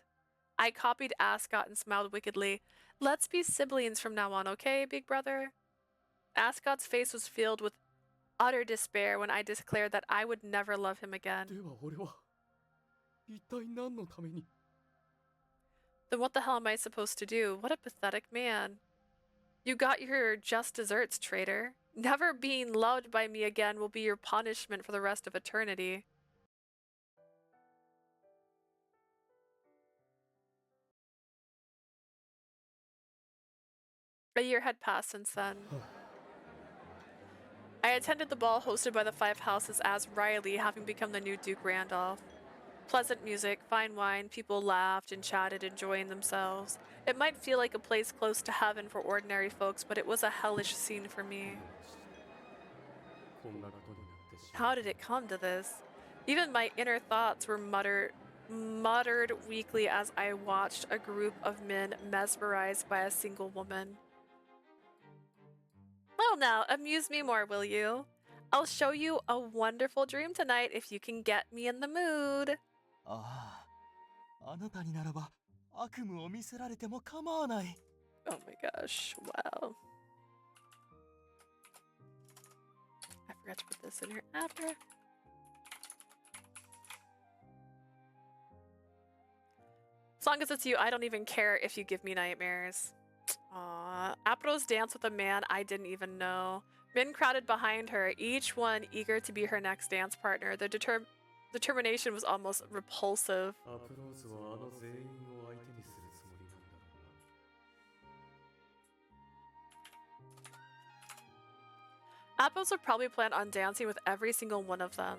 I copied Ascot and smiled wickedly. Let's be siblings from now on, okay, big brother? Ascot's face was filled with utter despair when I declared that I would never love him again. では俺は、一体何のために。Then what the hell am I supposed to do? What a pathetic man. You got your just desserts, traitor. Never being loved by me again will be your punishment for the rest of eternity. A year had passed since then. I attended the ball hosted by the Five Houses as Riley, having become the new Duke Randolph. Pleasant music, fine wine, people laughed and chatted, enjoying themselves. It might feel like a place close to heaven for ordinary folks, but it was a hellish scene for me. How did it come to this? Even my inner thoughts were muttered weakly as I watched a group of men mesmerized by a single woman. Well now, amuse me more, will you? I'll show you a wonderful dream tonight if you can get me in the mood. ああ、あなたにならば悪夢を見せられても構わない。Oh my gosh, wow. I forgot to put this in here after. As long as it's you, I don't even care if you give me nightmares. Aww. Aprose danced with a man I didn't even know. Men crowded behind her, each one eager to be her next dance partner. The determination was almost repulsive. Aprose would probably plan on dancing with every single one of them.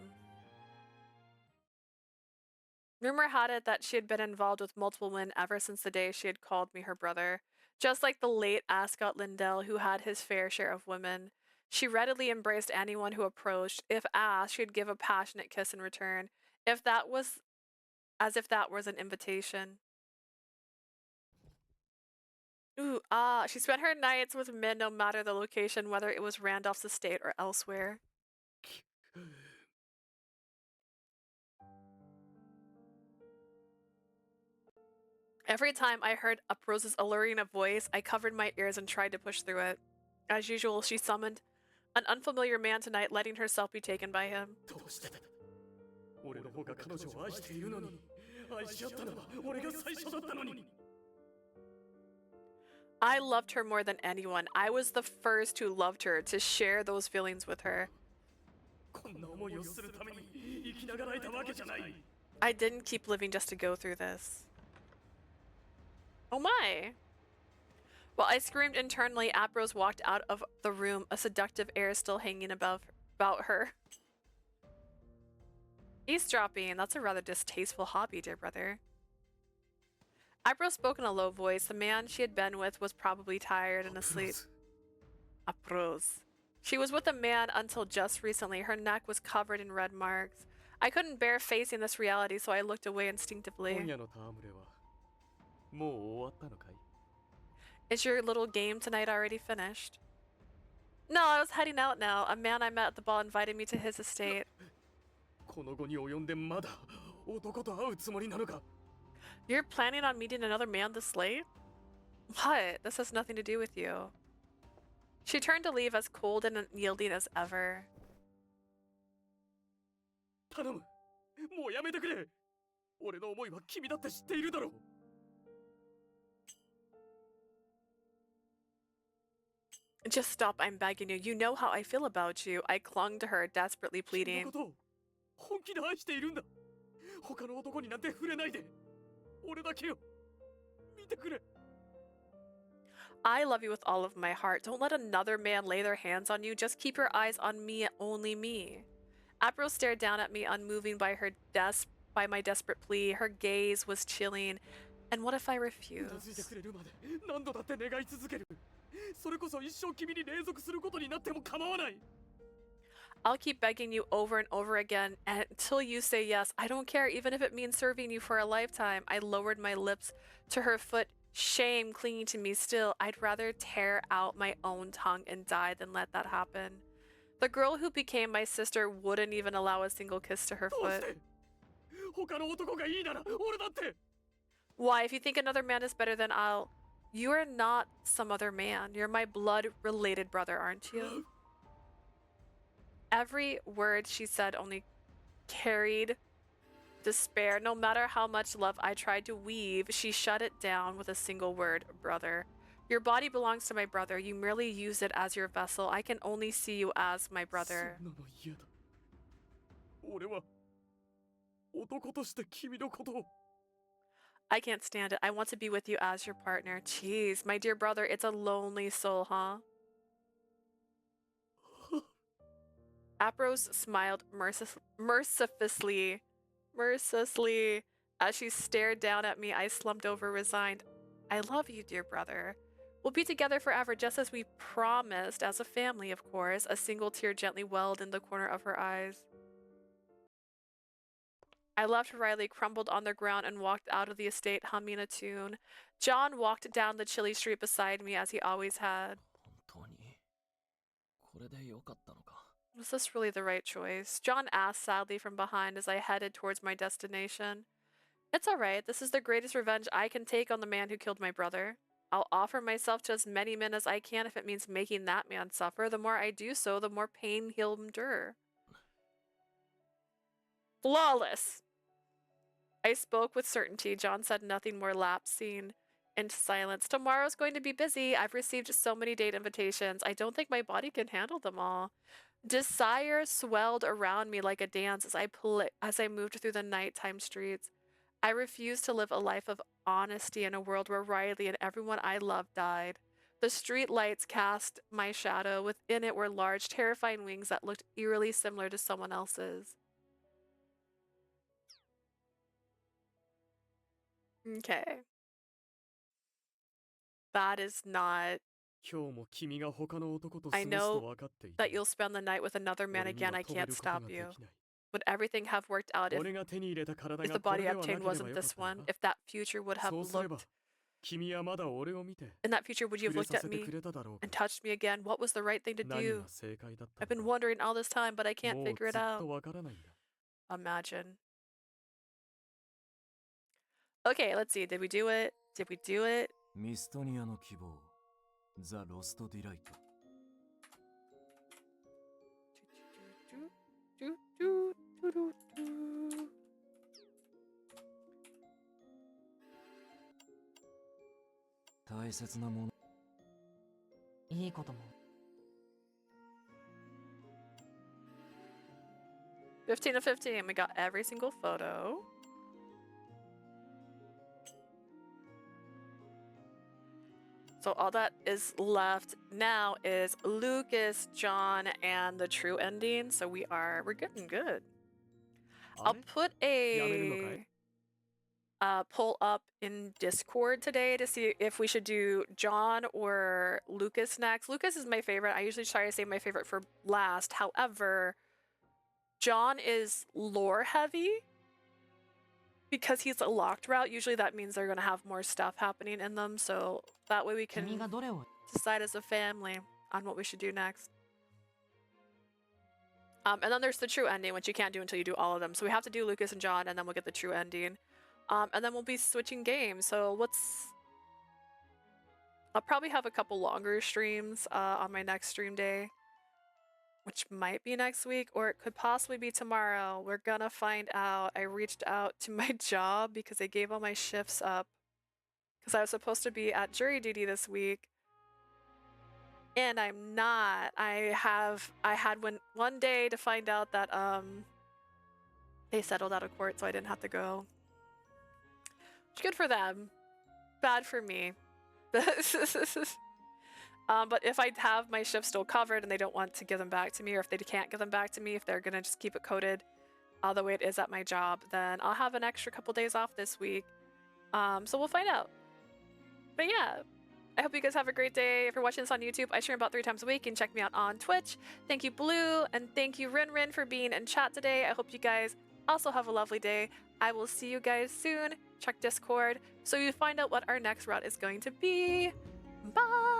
Rumor had it that she had been involved with multiple men ever since the day she had called me her brother. Just like the late Ascot Lindel, who had his fair share of women. She readily embraced anyone who approached. If asked, she'd give a passionate kiss in return, as if that was an invitation. Ooh, she spent her nights with men no matter the location, whether it was Randolph's estate or elsewhere. Every time I heard Aprose's alluring voice, I covered my ears and tried to push through it. As usual, she summoned an unfamiliar man tonight, letting herself be taken by him. I loved her more than anyone. I was the first who loved her, to share those feelings with her. I didn't keep living just to go through this. Oh my! While I screamed internally, Aprose walked out of the room, a seductive air still hanging about her. Eavesdropping, that's a rather distasteful hobby, dear brother. Eyebrow spoke in a low voice. The man she had been with was probably tired and asleep. Apros. She was with a man until just recently. Her neck was covered in red marks. I couldn't bear facing this reality, so I looked away instinctively. Is your little game tonight already finished? No, I was heading out now. A man I met at the ball invited me to his estate. You're planning on meeting another man this late? What? This has nothing to do with you. She turned to leave as cold and unyielding as ever. Just stop, I'm begging you. You know how I feel about you. I clung to her, desperately pleading. I love you with all of my heart. Don't let another man lay their hands on you. Just keep your eyes on me, only me. April stared down at me, unmoving by my desperate plea. Her gaze was chilling. And what if I refused? I'll keep begging you over and over again until you say yes. I don't care, even if it means serving you for a lifetime. I lowered my lips to her foot, shame clinging to me still. I'd rather tear out my own tongue and die than let that happen. The girl who became my sister wouldn't even allow a single kiss to her foot. Why, if you think another man is better than I'll... You are not some other man. You're my blood-related brother, aren't you? Every word she said only carried despair. No matter how much love I tried to weave, she shut it down with a single word, brother. Your body belongs to my brother. You merely use it as your vessel. I can only see you as my brother. I can't stand it. I want to be with you as your partner. Jeez, my dear brother, it's a lonely soul, huh? Apros smiled mercilessly as she stared down at me. I slumped over, resigned. I love you, dear brother. We'll be together forever, just as we promised, as a family, of course. A single tear gently welled in the corner of her eyes. I left Riley crumbled on the ground and walked out of the estate, humming a tune. John walked down the chilly street beside me, as he always had. Was this really the right choice? John asked sadly from behind as I headed towards my destination. It's alright. This is the greatest revenge I can take on the man who killed my brother. I'll offer myself to as many men as I can if it means making that man suffer. The more I do so, the more pain he'll endure. Flawless! I spoke with certainty. John said nothing more, lapsing into silence. Tomorrow's going to be busy. I've received so many date invitations. I don't think my body can handle them all. Desire swelled around me like a dance as I moved through the nighttime streets. I refused to live a life of honesty in a world where Riley and everyone I loved died. The street lights cast my shadow. Within it were large, terrifying wings that looked eerily similar to someone else's. Okay. That is not... I know that you'll spend the night with another man again. I can't stop you. Would everything have worked out if the body I obtained wasn't this one? If that future would have looked... In that future, would you have looked at me and touched me again? What was the right thing to do? I've been wondering all this time, but I can't figure it out. Imagine. Okay, let's see. Did we do it? Did we do it? Mistonia no kibou, the lost delight. $15 of 15. We got every single photo. So all that is left now is Lucas, John, and the true ending. So we're getting good. I'll put a pull up in Discord today to see if we should do John or Lucas next. Lucas is my favorite. I usually try to save my favorite for last. However, John is lore heavy because he's a locked route. Usually that means they're going to have more stuff happening in them. So that way we can decide as a family on what we should do next. And then there's the true ending, which you can't do until you do all of them. So we have to do Lucas and John, and then we'll get the true ending. And then we'll be switching games. So I'll probably have a couple longer streams on my next stream day, which might be next week, or it could possibly be tomorrow. We're gonna find out. I reached out to my job because they gave all my shifts up because I was supposed to be at jury duty this week. And I'm not. I had one day to find out that they settled out of court, so I didn't have to go. Good for them. Bad for me. But if I have my shift still covered and they don't want to give them back to me, or if they can't give them back to me, if they're gonna just keep it coded the way it is at my job, then I'll have an extra couple days off this week. So we'll find out. But yeah, I hope you guys have a great day. If you're watching this on YouTube, I stream about 3 times a week, and check me out on Twitch. Thank you, Blue, and thank you, Rin for being in chat today. I hope you guys also have a lovely day. I will see you guys soon. Check Discord so you find out what our next route is going to be. Bye!